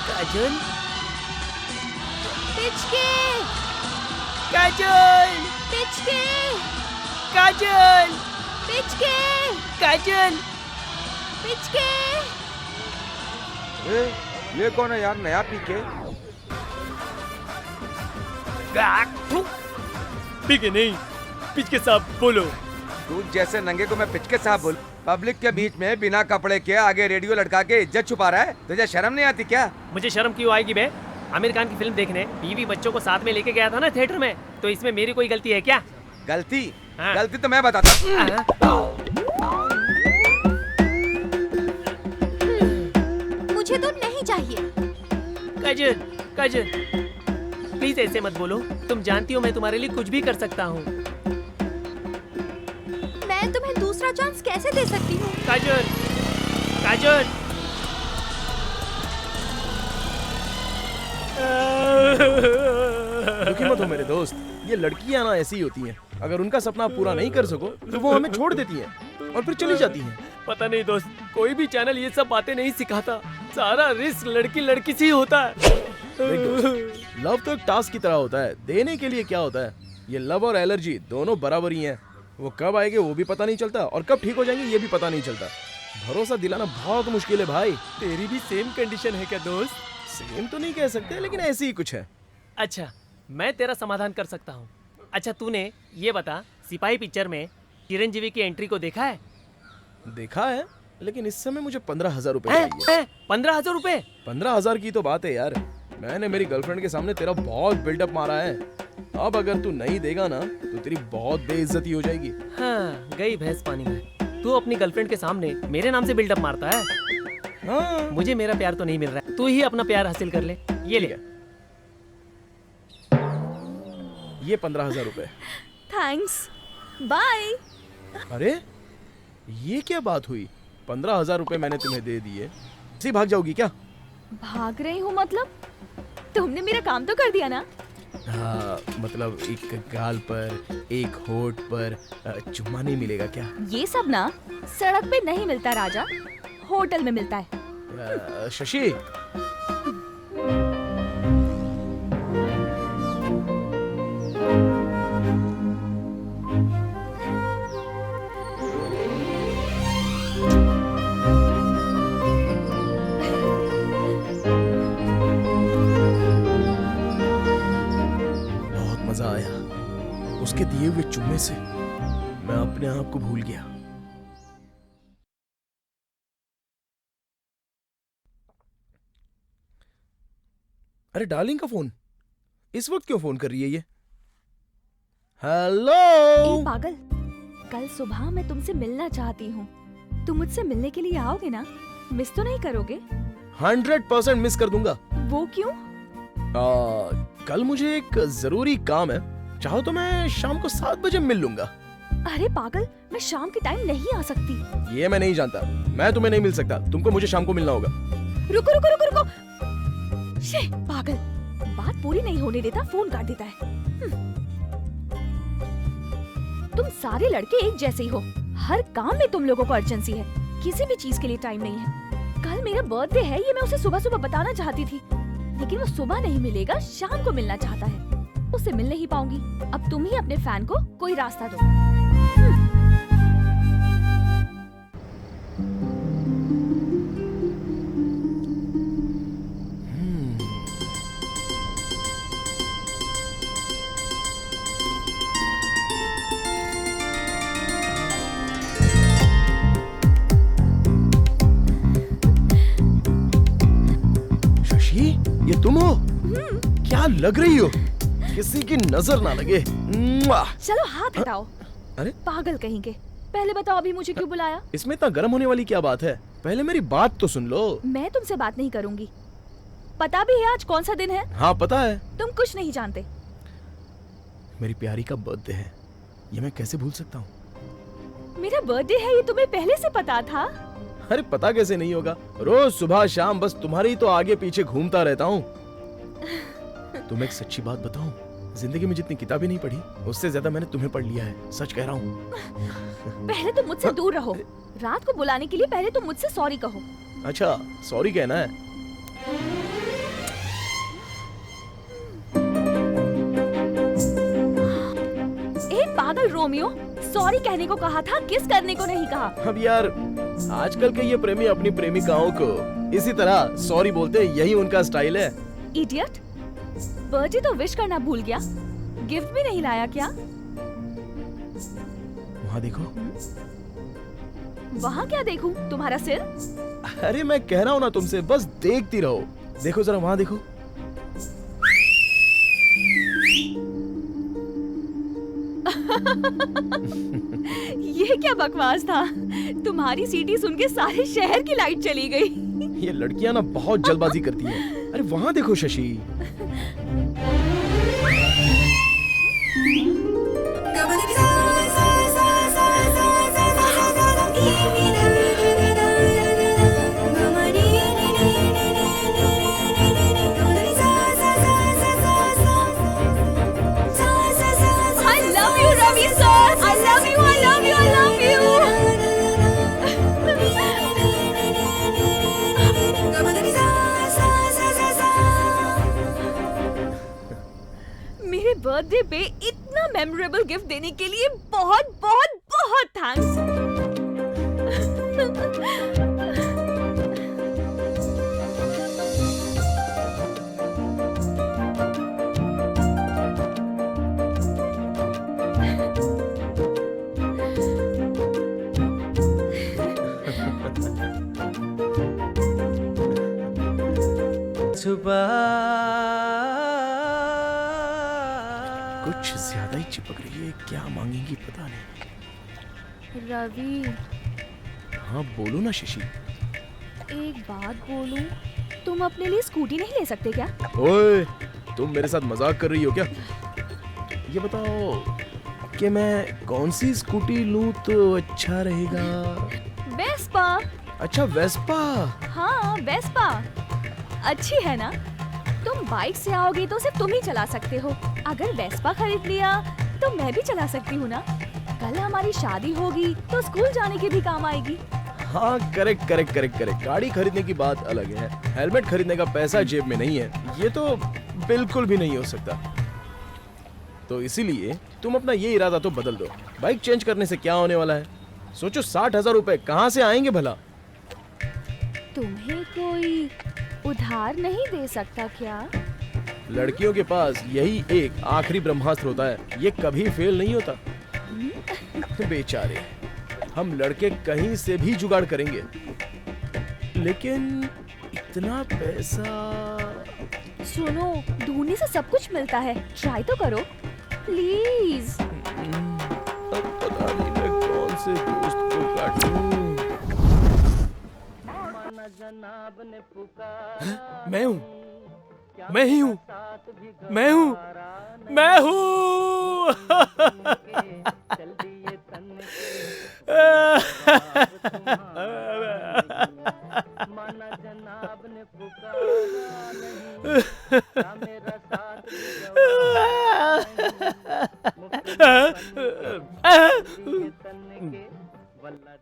S10: काजल,
S7: पिचके,
S10: काजल,
S7: पिचके,
S10: काजल,
S7: पिचके,
S10: काजल।
S7: पिचके।
S4: ये कौन है यार, नया पीके?
S10: पीके नहीं, पिचके साहब बोलो।
S4: तू जैसे नंगे को मैं पिचके साहब बोल? पब्लिक के बीच में बिना कपड़े के आगे रेडियो लटका के इज्जत छुपा रहा है, तुझे शर्म नहीं आती क्या?
S10: मुझे शर्म क्यों आएगी बे? आमिर खान की फिल्म देखने बीवी बच्चों को साथ में लेके गया था ना थिएटर में, तो इसमें मेरी कोई गलती है क्या?
S4: गलती?
S10: हाँ।
S4: गलती तो मैं बताता हूँ।
S7: मुझे तो नहीं चाहिए।
S10: काजल, काजल, प्लीज ऐसे मत बोलो। तुम जानती हो मैं तुम्हारे लिए कुछ भी कर सकता हूँ।
S7: मैं तुम्हें दूसरा चांस कैसे दे सकती हूँ?
S10: काजल, काजल।
S1: दुखी मत हो मेरे दोस्त, ये लड़कियां ना ऐसी ही होती हैं। अगर उनका सपना पूरा नहीं कर सको तो वो हमें छोड़ देती हैं और फिर चली जाती हैं।
S10: पता नहीं दोस्त, कोई भी चैनल ये सब बातें नहीं सिखाता। सारा रिस्क लड़की लड़की से ही होता है।
S1: देख दोस्त, लव तो एक टास्क की तरह होता है, देने के लिए क्या होता है। ये लव और एलर्जी दोनों बराबर ही हैं। वो कब आएंगे वो भी पता नहीं चलता और कब ठीक हो जाएंगे ये भी पता नहीं चलता। भरोसा दिलाना बहुत मुश्किल है भाई।
S10: तेरी भी सेम कंडीशन है क्या दोस्त?
S1: सेम तो नहीं कह सकते, लेकिन ऐसी ही कुछ है।
S10: अच्छा, मैं तेरा समाधान कर सकता हूँ। अच्छा तूने ये बता, सिपाही पिक्चर में चिरंजीवी की एंट्री को देखा है?
S1: देखा है, लेकिन इस समय मुझे 15,000 रुपए चाहिए।
S10: 15,000 रुपए?
S1: 15,000 की तो बात है यार। मैंने मेरी गर्लफ्रेंड के सामने तेरा बहुत बिल्डअप मारा है। अब अगर तू नहीं देगा ना तो तेरी बहुत बेइज्जती हो जाएगी।
S10: हाँ, गई भैंस पानी में। तू अपनी गर्लफ्रेंड के सामने मेरे नाम से बिल्डअप मारता है।
S1: हाँ।
S10: मुझे मेरा प्यार तो नहीं मिल रहा है, तू ही अपना प्यार हासिल कर ले। ये ले।
S1: ये 15,000 रुपए।
S8: Thanks, bye.
S1: अरे ये क्या बात हुई? 15,000 रुपए मैंने तुम्हें दे दिए, ऐसे ही भाग जाओगी क्या?
S8: भाग रही हूँ मतलब? तुमने मेरा काम तो कर दिया ना?
S1: हाँ, मतलब एक गाल पर, एक होठ पर चुम्मा नहीं मिलेगा क्या?
S8: ये सब ना सड़क पे नहीं मिलता राजा, होटल में मिलता है।
S1: शशि, बहुत मजा आया। उसके दिए हुए चुम्मे से मैं अपने आप को भूल गया। अरे डार्लिंग का फोन, इस वक्त क्यों फोन कर रही है ये? हेलो।
S8: ए पागल, कल सुबह मैं तुमसे मिलना चाहती हूँ। तुम मुझसे मिलने के लिए आओगे ना? मिस तो नहीं करोगे?
S1: 100% मिस कर दूंगा।
S8: वो क्यों?
S1: कल मुझे एक जरूरी काम है, चाहो तो मैं शाम को 7 बजे मिल लूंगा।
S8: अरे पागल, मैं शाम के टाइम नहीं आ सकती।
S1: ये मैं नहीं जानता, मैं तुम्हें नहीं मिल सकता। तुमको मुझे शाम को मिलना होगा।
S8: रुको रुको रुको रुको। शे, पागल, बात पूरी नहीं होने देता, फोन काट देता है। तुम सारे लड़के एक जैसे ही हो। हर काम में तुम लोगों को अर्जेंसी है, किसी भी चीज के लिए टाइम नहीं है। मेरा बर्थडे है, ये मैं उसे सुबह सुबह बताना चाहती थी, लेकिन वो सुबह नहीं मिलेगा, शाम को मिलना चाहता है। उससे मिल नहीं पाऊंगी। अब तुम ही अपने फैन को कोई रास्ता दो।
S1: शशि, ये तुम हो? क्या लग रही हो, किसी की नजर ना लगे। मुआ।
S8: चलो हाथ हटाओ।
S1: अरे
S8: पागल कहेंगे। पहले बताओ अभी मुझे क्यों बुलाया?
S1: इसमें इतना गर्म होने वाली क्या बात है? पहले मेरी बात तो सुन लो।
S8: मैं तुमसे बात नहीं करूंगी। पता भी है आज कौन सा दिन है?
S1: हाँ पता है।
S8: तुम कुछ नहीं जानते।
S1: मेरी प्यारी का बर्थडे है, ये मैं कैसे भूल सकता हूँ?
S8: मेरा बर्थडे है, ये तुम्हें पहले से पता था?
S1: अरे पता कैसे नहीं होगा, रोज सुबह शाम बस तुम्हारे ही तो आगे पीछे घूमता रहता हूँ। तुम एक सच्ची बात बताऊं, जिंदगी में जितनी किताबें नहीं पढ़ी उससे ज्यादा मैंने तुम्हें पढ़ लिया है, सच कह रहा हूँ।
S8: पहले तुम मुझसे दूर रहो। रात को बुलाने के लिए पहले तुम मुझसे सॉरी कहो।
S1: अच्छा सॉरी कहना है?
S8: पागल रोमियो, सॉरी कहने को कहा था, किस करने को नहीं कहा।
S1: अब यार आजकल के ये प्रेमी अपनी प्रेमिकाओं को इसी तरह सॉरी बोलते, यही उनका स्टाइल है।
S8: इडियट, बर्थडे तो विश करना भूल गया, गिफ्ट भी नहीं लाया क्या?
S1: वहाँ देखो।
S8: वहाँ क्या देखूं? तुम्हारा सिर?
S1: अरे मैं कह रहा हूँ ना तुमसे, बस देखती रहो। देखो जरा वहाँ देखो।
S8: ये क्या बकवास था? तुम्हारी सीटी सुन के सारे शहर की लाइट चली गई।
S1: ये लड़कियां ना बहुत जल्दबाजी करती हैं। अरे वहाँ देखो शशि।
S8: बर्थडे पे इतना मेमोरेबल गिफ्ट देने के लिए बहुत बहुत बहुत थैंक्स। कुछ ज्यादा ही चिपक रही है, क्या मांगेंगी पता नहीं। रवि,
S1: हाँ बोलो ना शशि।
S8: एक बात बोलूं, तुम अपने लिए स्कूटी नहीं ले सकते क्या?
S1: ओए, तुम मेरे साथ मजाक कर रही हो क्या? ये बताओ कि मैं कौन सी स्कूटी लूं तो अच्छा रहेगा?
S8: वेस्पा।
S1: अच्छा वेस्पा।
S8: हाँ वेस्पा अच्छी है ना? तुम बाइक से आओगे तो सिर्फ तुम ही चला सकते हो। अगर वेस्पा खरीद लिया तो मैं भी चला सकती हूँ ना। कल हमारी शादी होगी तो स्कूल जाने के भी काम आएगी।
S1: हाँ करेक्ट करेक्ट करेक्ट करेक्ट। गाड़ी खरीदने की बात अलग है, हेलमेट खरीदने का पैसा जेब में नहीं है, ये तो बिल्कुल भी नहीं हो सकता। तो इसीलिए तुम अपना ये इरादा तो बदल दो। बाइक चेंज करने से क्या होने वाला है? सोचो 60,000 रुपए कहाँ से आएंगे भला?
S8: तुम्हें कोई उधार नहीं दे सकता क्या?
S1: लड़कियों के पास यही एक आखिरी ब्रह्मास्त्र होता है, ये कभी फेल नहीं होता। बेचारे, हम लड़के कहीं से भी जुगाड़ करेंगे, लेकिन इतना पैसा।
S8: सुनो, ढूंढने से सब कुछ मिलता है, ट्राई तो करो प्लीज।
S1: अब पता नहीं मैं कौन से दोस्त को काटूं। मैं हूँ, मैं ही हूँ, मैं हूँ, मैं हूँ।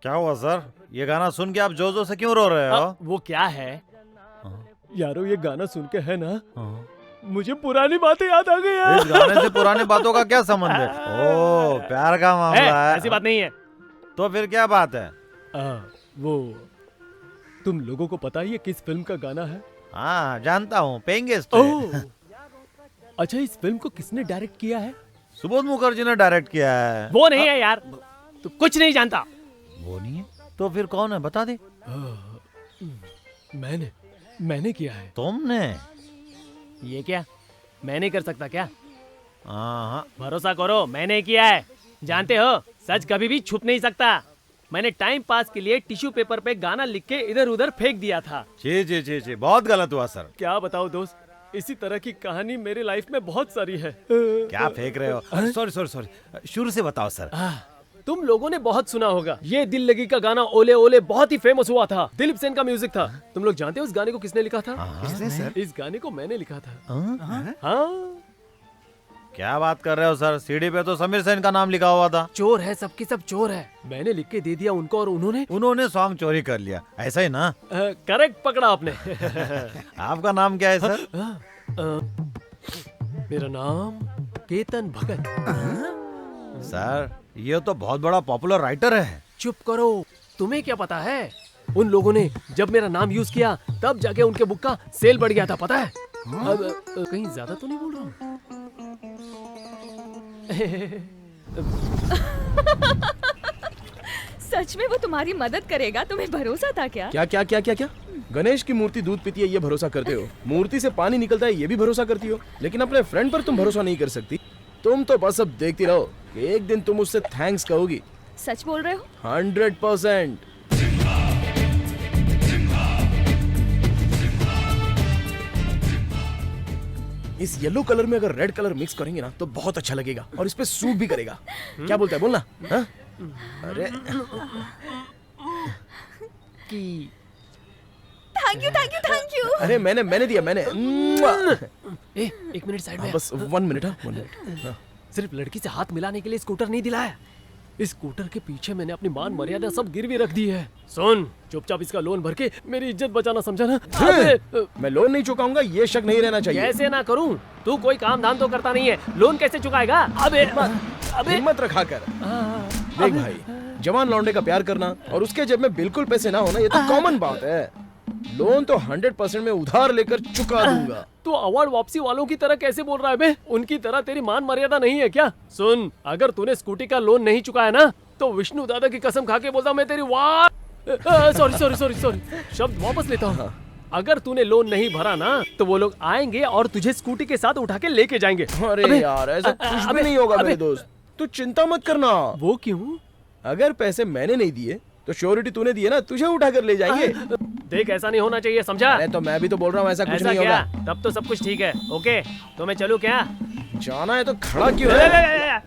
S6: क्या हुआ सर, ये गाना सुन के आप जोजो से क्यों रो रहे हो?
S10: वो क्या है
S1: यारो ये गाना सुन के है ना,
S6: हाँ।
S1: मुझे पुरानी बातें याद आ गई यार।
S6: इस गाने से पुरानी बातों का क्या संबंध है? ओ, प्यार का मामला है।
S10: ऐसी बात नहीं है।
S6: तो फिर क्या बात है?
S1: वो तुम लोगों को पता है ये किस फिल्म का गाना है?
S6: हाँ जानता हूँ, पेंगेस्ट।
S1: ओह, अच्छा इस फिल्म को किसने डायरेक्ट किया है?
S6: सुबोध मुखर्जी ने डायरेक्ट किया है।
S10: वो नहीं है यार, तू कुछ नहीं जानता।
S6: वो नहीं है तो फिर कौन है, बता दे।
S1: मैंने किया है।
S6: तुमने?
S10: ये क्या मैं नहीं कर सकता क्या?
S6: हाँ।
S10: भरोसा करो मैंने किया है। जानते हो सच कभी भी छुप नहीं सकता। मैंने टाइम पास के लिए टिश्यू पेपर पे गाना लिख के इधर उधर फेंक दिया था।
S6: जी बहुत गलत हुआ सर।
S1: क्या बताओ दोस्त, इसी तरह की कहानी मेरी लाइफ में बहुत सारी है।
S6: क्या फेंक रहे हो? सॉरी, शुरू से बताओ सर।
S1: तुम लोगों ने बहुत सुना होगा, ये दिल लगी का गाना ओले ओले बहुत ही फेमस हुआ था। दिलीप सेन का म्यूजिक था। तुम लोग जानते हो उस गाने को किसने लिखा था?
S6: किसने सर?
S1: इस गाने को मैंने लिखा था।
S6: हाँ? क्या बात कर रहे हो सर? सीडी पे तो समीर सेन का नाम लिखा हुआ था।
S1: चोर है, सबके सब चोर है। मैंने लिख के दे दिया उनको और उन्होंने
S6: सॉन्ग चोरी कर लिया, ऐसा ही ना?
S1: करेक्ट पकड़ा आपने।
S6: आपका नाम क्या है सर?
S1: मेरा नाम केतन भगत।
S6: सर ये तो बहुत बड़ा पॉपुलर राइटर है।
S1: चुप करो, तुम्हें क्या पता है? उन लोगों ने जब मेरा नाम यूज किया तब जाके उनके बुक का सेल बढ़ गया था, पता है? अब कहीं ज्यादा तो नहीं बोल रहा हूँ?
S8: सच में वो तुम्हारी मदद करेगा? तुम्हें भरोसा था क्या?
S1: क्या? गणेश की मूर्ति दूध पीती है ये भरोसा करते हो, मूर्ति से पानी निकलता है ये भी भरोसा करती हो, लेकिन अपने फ्रेंड पर तुम भरोसा नहीं कर सकती। तुम तो बस अब देखती रहो कि एक दिन तुम उससे थैंक्स कहोगी।
S8: सच बोल रहे हो?
S1: 100%। इस येलो कलर में अगर रेड कलर मिक्स करेंगे ना तो बहुत अच्छा लगेगा और इस पे सूट भी करेगा। क्या बोलता है, बोलना। हाँ? अरे
S8: थैंक यू।
S1: अरे मैंने दिया। एक मिनट साइड में। बस 1 मिनट। सिर्फ लड़की से हाथ मिलाने के लिए स्कूटर नहीं दिलाया। इस स्कूटर के पीछे मैंने अपनी मान मर्यादा सब गिरवी रख दी है। सुन, चुपचाप इसका लोन भर के मेरी इज्जत बचाना, समझा ना? मैं लोन नहीं चुकाऊंगा, ये शक नहीं रहना चाहिए।
S10: कैसे ना करूं? तू कोई काम धाम तो करता नहीं है, लोन कैसे चुकाएगा? अबे
S1: हिम्मत रखा कर। देख भाई, जवान लौंडे का प्यार करना और उसके जेब में बिल्कुल पैसे ना होना ये तो कॉमन बात है। लोन तो 100% में उधार लेकर चुका दूंगा। तू अवार्ड वापसी वालों की तरह कैसे बोल रहा है बे? उनकी तरह तेरी मान मर्यादा नहीं है क्या? सुन, अगर तूने स्कूटी का लोन नहीं चुकाया ना तो विष्णु दादा की कसम खा के बोलता मैं तेरी सॉरी शब्द वापस लेता हूँ। अगर तूने लोन नहीं भरा ना तो वो लोग आएंगे और तुझे स्कूटी के साथ उठा के लेके जाएंगे। अरे यार ऐसा कुछ भी नहीं होगा मेरे दोस्त, तू चिंता मत करना। वो क्यों? अगर पैसे मैंने नहीं दिए तो श्योरिटी तूने दी है ना, तुझे उठा कर ले जाएंगे। देख ऐसा नहीं होना चाहिए, समझा? अरे तो मैं भी तो बोल रहा हूँ ऐसा कुछ नहीं होगा। तब तो सब कुछ ठीक है। ओके तो मैं चलूं क्या? जाना है तो खड़ा क्यों है?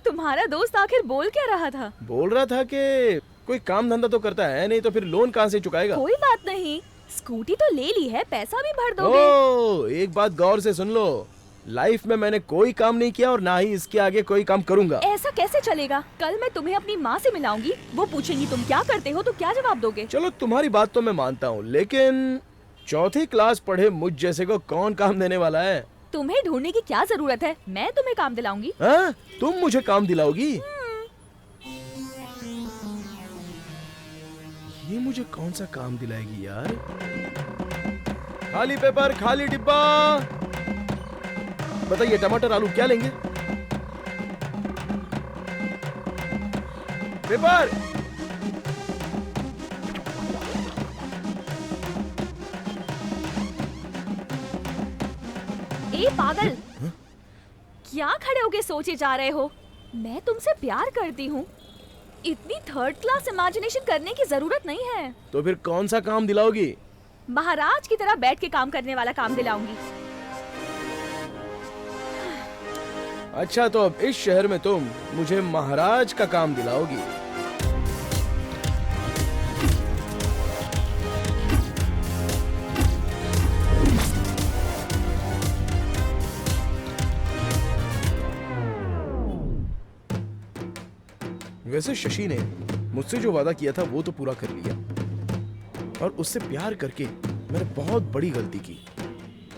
S8: तुम्हारा दोस्त आखिर बोल क्या रहा था?
S1: बोल रहा था कि कोई काम धंधा तो करता है नहीं तो फिर लोन कहाँ से चुकाएगा।
S8: कोई बात नहीं, स्कूटी तो ले ली है, पैसा भी भर दोगे।
S1: ओ, एक बात गौर से सुन लो, लाइफ में मैंने कोई काम नहीं किया और ना ही इसके आगे कोई काम करूंगा।
S8: ऐसा कैसे चलेगा? कल मैं तुम्हें अपनी माँ से मिलाऊंगी, वो पूछेंगी तुम क्या करते हो तो क्या जवाब दोगे?
S1: चलो तुम्हारी बात तो मैं मानता हूँ, लेकिन 4th क्लास पढ़े मुझ जैसे को कौन काम देने वाला है?
S8: तुम्हें ढूंढने की क्या जरूरत है, मैं तुम्हें काम दिलाऊंगी।
S1: हाँ? तुम मुझे काम दिलाओगी? ये मुझे कौन सा काम दिलाएगी यार? खाली पेपर, खाली डिब्बा। बताइए टमाटर आलू क्या लेंगे? पेपर।
S8: ए पागल, क्या खड़े होके सोचे जा रहे हो? मैं तुमसे प्यार करती हूँ, इतनी 3rd क्लास इमेजिनेशन करने की जरूरत नहीं है।
S1: तो फिर कौन सा काम दिलाओगी?
S8: महाराज की तरह बैठ के काम करने वाला काम दिलाऊंगी।
S1: अच्छा तो अब इस शहर में तुम मुझे महाराज का काम दिलाओगी। वैसे शशि ने मुझसे जो वादा किया था वो तो पूरा कर लिया, और उससे प्यार करके मैंने बहुत बड़ी गलती की,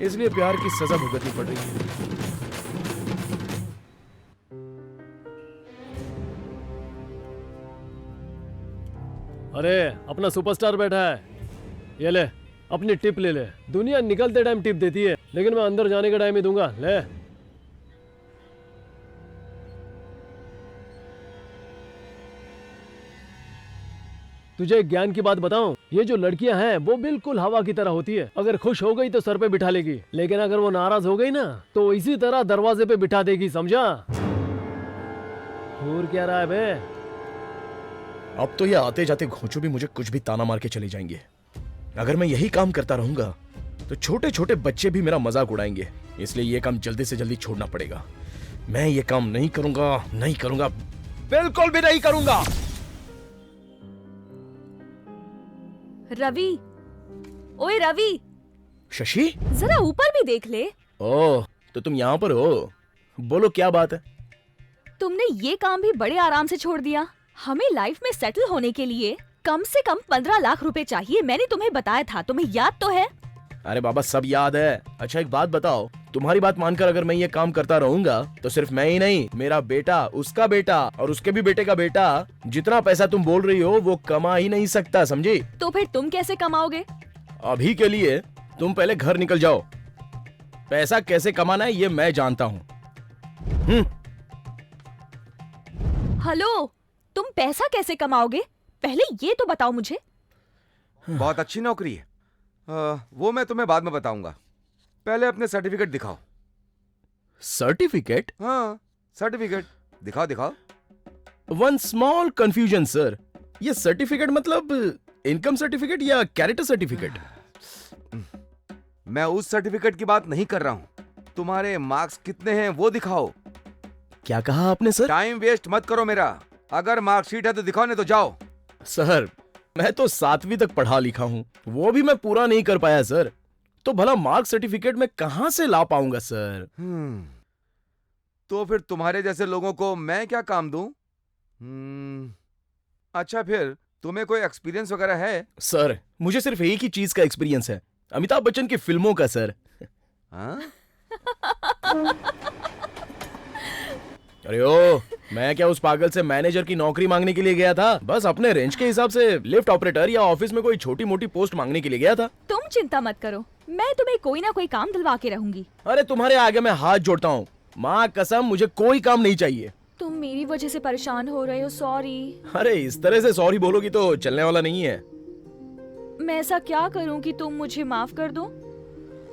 S1: इसलिए प्यार की सजा भुगतनी पड़ रही है।
S10: अरे अपना सुपरस्टार बैठा है, ये ले अपनी टिप ले ले। दुनिया निकलते टाइम टिप देती है, लेकिन मैं अंदर जाने का टाइम ही दूंगा। ले तुझे एक ज्ञान की बात बताऊं, ये जो लड़कियां हैं वो बिल्कुल हवा की तरह होती है। अगर खुश हो गई तो सर पे बिठा लेगी, लेकिन अगर वो नाराज हो गई ना तो इसी तरह दरवाजे पे बिठा देगी, समझा? और क्या रहा है बे?
S1: अब तो ये आते जाते घोंचू भी मुझे कुछ भी ताना मार के चले जाएंगे। अगर मैं यही काम करता रहूंगा तो छोटे छोटे बच्चे भी मेरा मजाक उड़ाएंगे, इसलिए ये काम जल्दी से जल्दी छोड़ना पड़ेगा। मैं ये काम नहीं करूंगा, नहीं करूंगा, बिल्कुल भी नहीं करूंगा।
S8: रवि, ओए रवि,
S1: शशि,
S8: जरा ऊपर भी देख ले।
S1: ओह तो तुम यहाँ पर हो, बोलो क्या बात है?
S8: तुमने ये काम भी बड़े आराम से छोड़ दिया। हमें लाइफ में सेटल होने के लिए कम से कम 15 लाख रुपए चाहिए। मैंने तुम्हें बताया था, तुम्हें याद तो है?
S1: अरे बाबा सब याद है। अच्छा एक बात बताओ, तुम्हारी बात मानकर अगर मैं ये काम करता रहूंगा तो सिर्फ मैं ही नहीं, मेरा बेटा, उसका बेटा और उसके भी बेटे का बेटा, जितना पैसा तुम बोल रही हो वो कमा ही नहीं सकता, समझी?
S8: तो फिर तुम कैसे कमाओगे?
S1: अभी के लिए तुम पहले घर निकल जाओ। पैसा कैसे कमाना है ये मैं जानता हूँ।
S8: हेलो, तुम पैसा कैसे कमाओगे? पहले ये तो बताओ मुझे।
S4: बहुत अच्छी नौकरी है, वो मैं तुम्हें बाद में बताऊंगा। पहले अपने सर्टिफिकेट दिखाओ।
S1: सर्टिफिकेट?
S4: हाँ सर्टिफिकेट दिखाओ दिखाओ।
S1: वन स्मॉल कंफ्यूजन सर, ये सर्टिफिकेट मतलब इनकम सर्टिफिकेट या कैरेक्टर सर्टिफिकेट?
S4: मैं उस सर्टिफिकेट की बात नहीं कर रहा हूँ, तुम्हारे मार्क्स कितने हैं वो दिखाओ।
S1: क्या कहा आपने सर?
S4: टाइम वेस्ट मत करो मेरा। अगर मार्कशीट है तो दिखाओ, नहीं तो जाओ।
S1: सर मैं तो 7वीं तक पढ़ा लिखा हूँ, वो भी मैं पूरा नहीं कर पाया सर, तो भला मार्क सर्टिफिकेट में कहां से ला पाऊंगा सर?
S4: तो फिर तुम्हारे जैसे लोगों को मैं क्या काम दूं? अच्छा फिर तुम्हें कोई एक्सपीरियंस वगैरह है?
S1: सर मुझे सिर्फ एक ही चीज का एक्सपीरियंस है, अमिताभ बच्चन की फिल्मों का सर।
S4: हाँ?
S1: अरे ओ, मैं क्या उस पागल से मैनेजर की नौकरी मांगने के लिए गया था? बस अपने रेंज के हिसाब से लिफ्ट ऑपरेटर या ऑफिस में कोई छोटी मोटी पोस्ट मांगने के लिए गया था।
S8: तुम चिंता मत करो, मैं तुम्हें कोई ना कोई काम दिलवा के रहूंगी।
S1: अरे तुम्हारे आगे मैं हाथ जोड़ता हूँ, माँ कसम मुझे कोई काम नहीं चाहिए।
S8: तुम मेरी वजह से परेशान हो रहे हो, सॉरी।
S1: अरे इस तरह से सॉरी बोलोगी तो चलने वाला नहीं है।
S8: मैं ऐसा क्या करूं कि तुम मुझे माफ कर दो?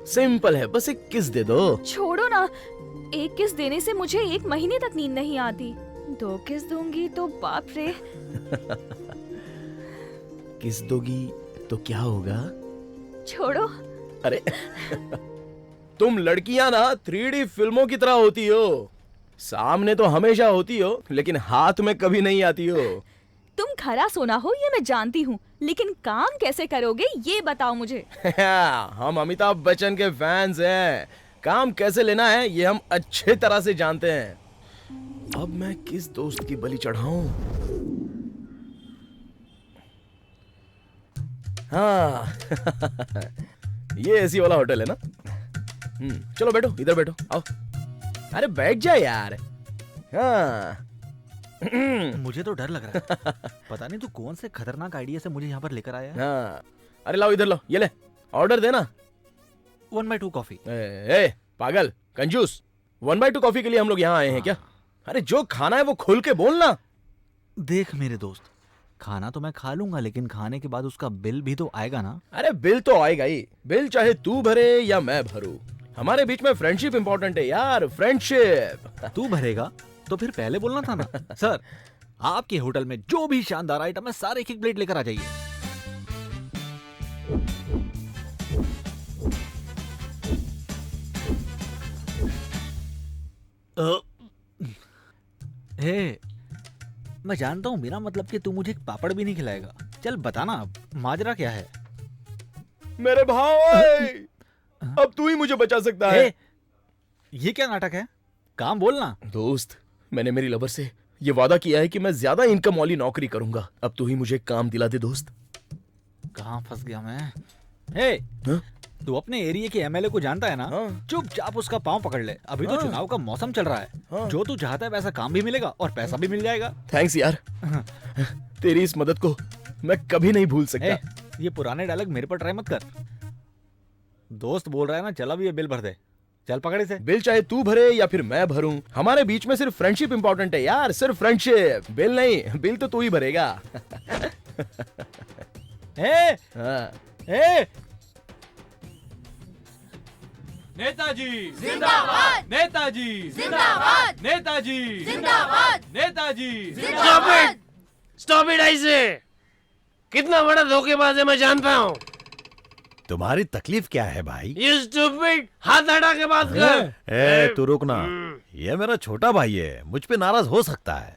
S1: सिंपल है, बस एक किस दे दो।
S8: छोड़ो ना, एक किस देने से मुझे 1 महीने तक नींद नहीं आती। 2 किस दूंगी तो बाप रे।
S1: किस दोगी तो क्या होगा?
S8: छोड़ो।
S1: अरे तुम लड़कियां ना 3D फिल्मों की तरह होती हो, सामने तो हमेशा होती हो लेकिन हाथ में कभी नहीं आती हो।
S8: तुम खरा सोना हो ये मैं जानती हूँ, लेकिन काम कैसे करोगे ये बताओ मुझे।
S1: हम अमिताभ बच्चन के फैंस हैं, काम कैसे लेना है ये हम अच्छे तरह से जानते हैं। अब मैं किस दोस्त की बलि चढ़ाऊं? हाँ ये एसी वाला होटल है ना? चलो बैठो, इधर बैठो, आओ। अरे बैठ जा यार। हाँ
S6: मुझे तो डर लग रहा है। पता नहीं तू कौन से खतरनाक आइडिया से मुझे यहाँ पर लेकर आया है।
S1: हाँ अरे लाओ इधर लो, ये ले ऑर्डर देना।
S6: 1/2 कॉफी।
S1: ए पागल कंजूस, 1/2 कॉफी के लिए हम लोग यहाँ आए हैं क्या? अरे जो खाना है वो खुल के बोलना।
S6: देख मेरे दोस्त, खाना तो मैं खा लूंगा लेकिन खाने के बाद उसका बिल भी तो आएगा ना।
S1: अरे बिल तो आएगा ही, बिल चाहे तू भरे या मैं भरूं, हमारे बीच में फ्रेंडशिप इंपॉर्टेंट है यार, फ्रेंडशिप।
S6: तू भरेगा तो फिर पहले बोलना था ना। सर आपके होटल में जो भी शानदार आइटम है सारे एक प्लेट लेकर आ जाइए। हे, मैं जानता हूँ मेरा मतलब कि तू मुझे एक पापड़ भी नहीं खिलाएगा। चल बताना अब माजरा क्या है।
S1: मेरे भाई अब तू ही मुझे बचा सकता है।
S6: ये क्या नाटक है? काम बोलना।
S1: दोस्त मैंने मेरी लवर से ये वादा किया है कि मैं ज्यादा इनकम वाली नौकरी करूंगा। अब तू ही मुझे काम दिला दे दोस्त।
S6: कहाँ फंस गया मैं? हे, तू अपने एरिया के एमएलए को जानता है ना? चुपचाप उसका पाँव पकड़ ले। अभी तो चुनाव का मौसम चल रहा है। जो तू चाहता है वैसा काम भी मिलेगा और पैसा भी मिल जाएगा।
S1: थैंक्स यार, तेरी इस मदद को मैं कभी नहीं भूल सकता।
S6: ये पुराने डायलॉग मेरे पर ट्राई मत कर। दोस्त बोल रहा है ना, चला भी ये बिल भर दे। चल पकड़ इसे।
S1: बिल चाहे तू भरे या फिर मैं भरूं, हमारे बीच में सिर्फ फ्रेंडशिप इंपॉर्टेंट है यार, सिर्फ फ्रेंडशिप। बिल नहीं, बिल तो तू ही भरेगा।
S11: नेताजी जिंदाबाद, नेताजी जिंदाबाद, नेताजी जिंदाबाद, नेताजी जिंदाबाद।
S12: स्टॉप इट ऐसे। कितना बड़ा धोखेबाज है मैं जानता हूँ।
S6: तुम्हारी तकलीफ क्या है भाई?
S12: ये स्टूपिड, हाथ हटा के बात कर।
S6: तू रुकना, ये मेरा छोटा भाई है, मुझ पे नाराज हो सकता है।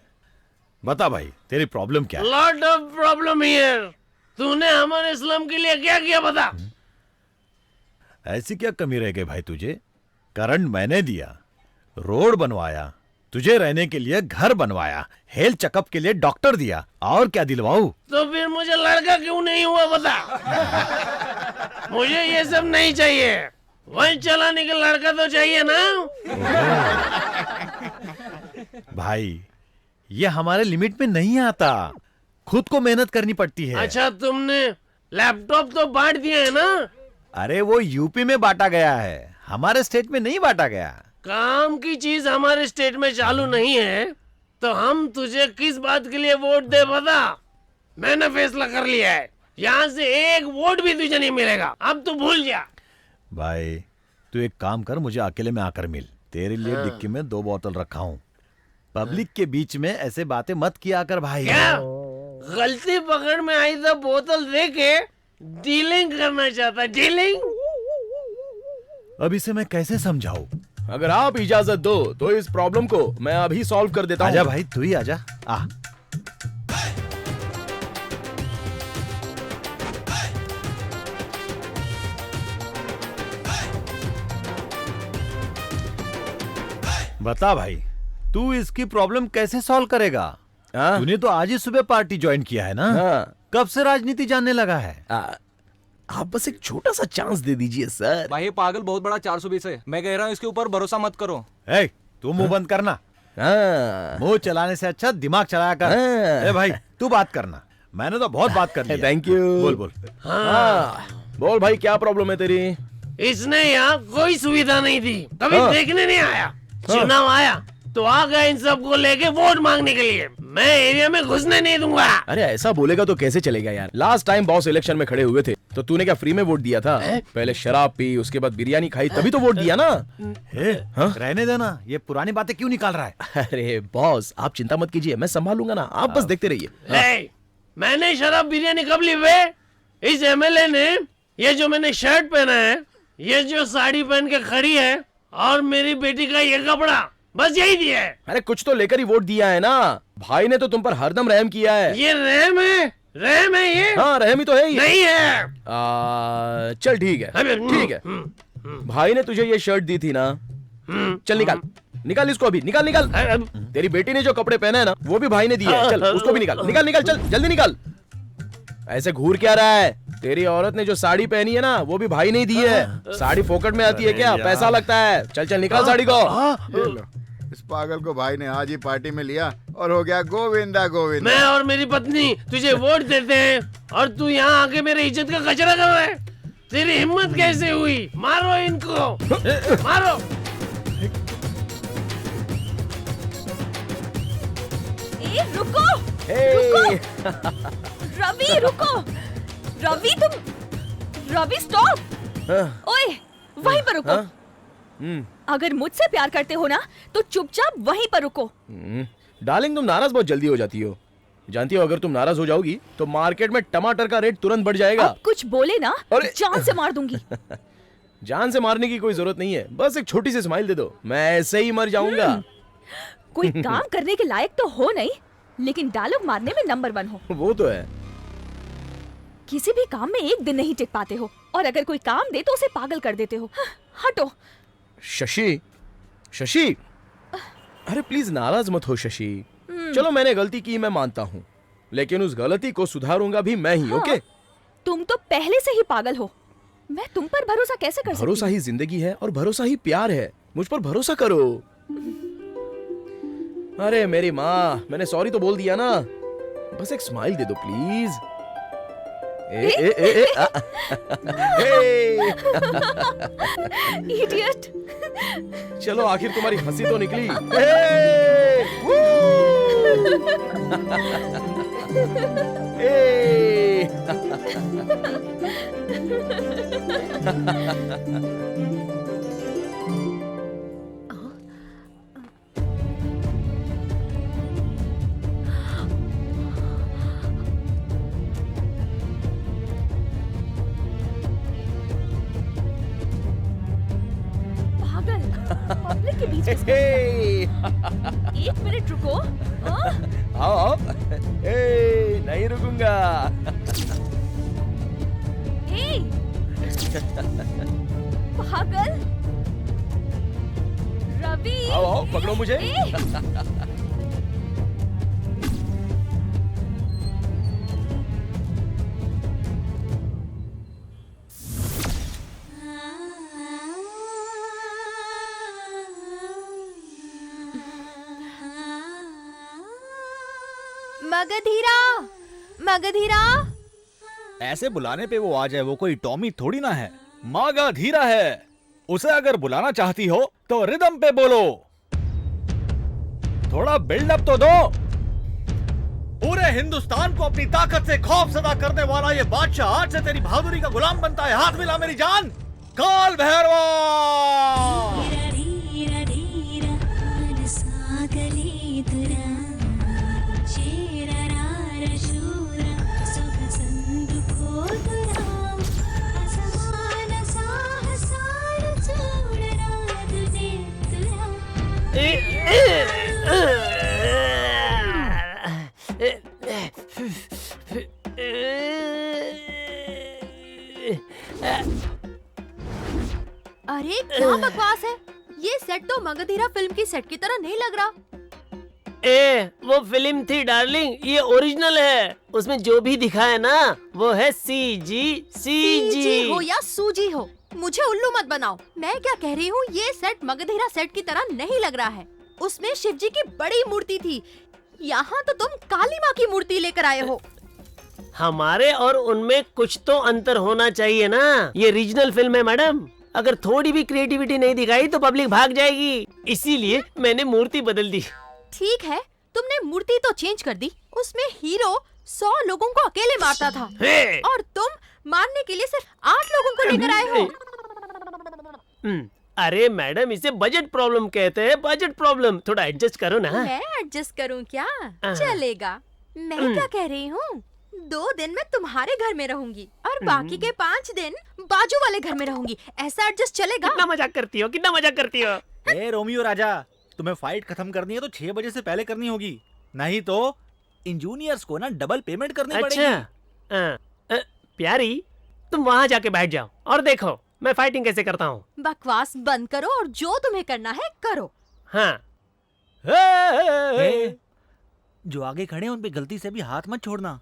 S6: बता भाई, तेरी प्रॉब्लम क्या है?
S12: Lot of problem here. तूने हमारे इस्लाम के लिए क्या किया बता।
S6: ऐसी क्या कमी रह गई भाई तुझे? करंट मैंने दिया, रोड बनवाया, तुझे रहने के लिए घर बनवाया, हेल्थ चेकअप के लिए डॉक्टर दिया, और क्या दिलवाऊं?
S12: तो फिर मुझे लड़का क्यों नहीं हुआ बता। मुझे ये सब नहीं चाहिए, वही चलाने का लड़का तो चाहिए ना।
S6: भाई ये हमारे लिमिट में नहीं आता, खुद को मेहनत करनी पड़ती है।
S12: अच्छा, तुमने लैपटॉप तो बांट दिया है ना?
S6: अरे वो यूपी में बांटा गया है, हमारे स्टेट में नहीं बांटा गया।
S12: काम की चीज हमारे स्टेट में चालू नहीं है तो हम तुझे किस बात के लिए वोट दे बता। मैंने फैसला कर लिया है, यहाँ से एक वोट भी तुझे नहीं मिलेगा। अब तू भूल जा।
S6: भाई तू एक काम कर, मुझे अकेले में आकर मिल। तेरे लिए डिक्की में 2 बोतल रखा हूँ। पब्लिक के बीच में ऐसे बातें मत किया कर भाई।
S12: क्या गलती पकड़ में आई तो बोतल दे के डीलिंग करना चाहता? डीलिंग?
S6: अब इसे मैं कैसे समझाऊं?
S1: अगर आप इजाजत दो तो इस प्रॉब्लम को मैं अभी सॉल्व कर देता हूँ।
S6: आजा भाई, तू ही आजा। आ बता भाई, तू इसकी प्रॉब्लम कैसे सॉल्व करेगा? तूने तो आज ही सुबह पार्टी ज्वाइन किया है ना? कब से राजनीति जानने लगा है?
S1: आप बस एक छोटा सा चांस दे दीजिए सर।
S11: भाई ये पागल बहुत बड़ा 420 है, मैं कह रहा हूँ इसके ऊपर भरोसा मत करो।
S6: तू मुंह बंद करना। मुंह चलाने से अच्छा दिमाग चलाया कर। भाई तू बात करना, मैंने तो बहुत बात कर ली।
S1: Thank you.
S6: बोल बोल।
S1: बोल भाई, क्या प्रॉब्लम है तेरी?
S12: इसने यहाँ कोई सुविधा नहीं दी, कभी देखने नहीं आया। चुनाव आया तो आ गया इन सबको लेके वोट मांगने के लिए। मैं एरिया में घुसने नहीं दूंगा।
S1: अरे ऐसा बोलेगा तो कैसे चलेगा यार। लास्ट टाइम बॉस इलेक्शन में खड़े हुए थे तो तूने क्या फ्री में वोट दिया था? पहले शराब पी, उसके बाद बिरयानी खाई, तभी तो वोट दिया ना।
S6: रहने देना, ये पुरानी बातें क्यों निकाल रहा है?
S1: अरे बॉस आप चिंता मत कीजिए, मैं संभालूंगा ना, आप बस देखते रहिए।
S12: मैंने शराब बिरयानी कब ली वे? इस एमएलए ने ये जो मैंने शर्ट पहना है, ये जो साड़ी पहन के खड़ी है, और मेरी बेटी का ये कपड़ा, बस यही दिया है।
S1: अरे कुछ तो लेकर ही वोट दिया है ना। भाई ने तो तुम पर हरदम रहम किया है।
S12: ये रहम है? रहम है ये?
S1: हाँ रहम ही तो है ये।
S12: नहीं है।
S1: चल ठीक है, ठीक है। भाई ने तुझे ये शर्ट दी थी ना, चल निकाल निकाल इसको अभी, निकाल निकाल। तेरी बेटी ने जो कपड़े पहने हैं ना, वो भी भाई ने दिए हैं। चल उसको भी निकाल निकाल निकाल, चल जल्दी निकाल। ऐसे घूर क्या रहा है? तेरी औरत ने जो साड़ी पहनी है ना, वो भी भाई ने दी है। साड़ी फोकट में आती है क्या? पैसा लगता है। चल चल निकाल साड़ी को।
S5: इस पागल को भाई ने आज ही पार्टी में लिया और हो गया गोविंदा गोविंदा।
S12: मैं और मेरी पत्नी तुझे वोट देते हैं और तू यहाँ आके मेरे इज्जत का कचरा कर रहा है। तेरी हिम्मत कैसे हुई? मारो इनको, मारो।
S8: रुको, रुको। रवि रुको, रवि तुम, रवि स्टॉप। ओए वहीं पर रुको। अगर मुझसे प्यार करते हो ना तो चुपचाप वहीं पर रुको।
S1: डार्लिंग तुम नाराज बहुत जल्दी हो जाती हो। जानती हो अगर तुम नाराज हो जाओगी तो मार्केट में टमाटर का रेट तुरंत बढ़ जाएगा।
S8: अब कुछ बोले ना जान से मार दूंगी।
S1: जान से मारने की कोई जरूरत नहीं है, बस एक छोटी सी स्माइल दे दो, मैं ऐसे ही मर जाऊंगा।
S8: कोई काम करने के लायक तो हो नहीं, लेकिन डायलॉग मारने में नंबर 1 हो।
S1: वो तो है।
S8: किसी भी काम में एक दिन नहीं टिक पाते हो, और अगर कोई काम दे तो उसे पागल कर देते हो। हटो।
S1: शशि, शशि, अरे प्लीज नाराज मत हो शशि। चलो मैंने गलती की, मैं मानता हूँ, लेकिन उस गलती को सुधारूंगा भी मैं ही। ओके?
S8: तुम तो पहले से ही पागल हो। मैं तुम पर भरोसा कैसे कर सकती
S1: भरोसा
S8: हूँ?
S1: ही जिंदगी है और भरोसा ही प्यार है। मुझ पर भरोसा करो। अरे मेरी माँ, मैंने सॉरी तो बोल दिया ना, बस एक स्माइल दे दो प्लीज।
S8: इडियट।
S1: चलो आखिर तुम्हारी हंसी तो निकली।
S8: पागल, पब्लिक के बीच में। एक मिनट रुको।
S1: आओ, नहीं रुकूंगा।
S8: पागल रवि।
S1: आओ पकड़ो मुझे।
S2: मगधीरा, मगधीरा।
S6: ऐसे बुलाने पे वो आ जाए, वो कोई टॉमी थोड़ी ना है, मगधीरा है। उसे अगर बुलाना चाहती हो तो रिदम पे बोलो, थोड़ा बिल्डअप तो दो। पूरे हिंदुस्तान को अपनी ताकत से खौफ सदा करने वाला ये बादशाह आज से तेरी बहादुरी का गुलाम बनता है। हाथ मिला मेरी जान। काल भैरवा।
S2: अरे क्या बकवास है, ये सेट तो मगधीरा फिल्म की सेट की तरह नहीं लग रहा।
S12: वो फिल्म थी डार्लिंग, ये ओरिजिनल है। उसमें जो भी दिखा है ना वो है सीजी।
S2: सीजी हो या सूजी हो, मुझे उल्लू मत बनाओ। मैं क्या कह रही हूँ, ये सेट मगधीरा सेट की तरह नहीं लग रहा है। उसमें शिव जी की बड़ी मूर्ति थी, यहाँ तो तुम काली माँ की मूर्ति लेकर आए हो।
S12: हमारे और उनमें कुछ तो अंतर होना चाहिए ना। ये रीजनल फिल्म है मैडम, अगर थोड़ी भी क्रिएटिविटी नहीं दिखाई तो पब्लिक भाग जाएगी, इसीलिए मैंने मूर्ति बदल दी।
S2: ठीक है, तुमने मूर्ति तो चेंज कर दी। उसमें हीरो 100 लोगों को अकेले मारता था और तुम मारने के लिए सिर्फ 8 लोगों को लेकर आए हो।
S12: अरे मैडम, इसे बजट प्रॉब्लम कहते हैं, बजट प्रॉब्लम। थोड़ा एडजस्ट करो ना।
S2: मैं एडजस्ट करूं क्या? चलेगा। मैं क्या कह रही हूँ, 2 दिन मैं तुम्हारे घर में रहूंगी और बाकी के 5 दिन बाजू वाले घर में रहूंगी। ऐसा एडजस्ट चलेगा?
S12: कितना मजाक करती हो, कितना मजाक करती हो।
S6: ए रोमियो राजा, तुम्हें फाइट खत्म करनी है तो 6 बजे से पहले करनी होगी, नहीं तो इंजीनियर्स को ना डबल पेमेंट करनी पड़ेगी।
S12: अच्छा प्यारी, तुम वहाँ जाके बैठ जाओ और देखो मैं फाइटिंग कैसे करता हूँ।
S2: बकवास बंद करो और जो तुम्हें करना है करो।
S12: हाँ।
S6: जो आगे खड़े हैं उन पे गलती से भी हाथ मत छोड़ना।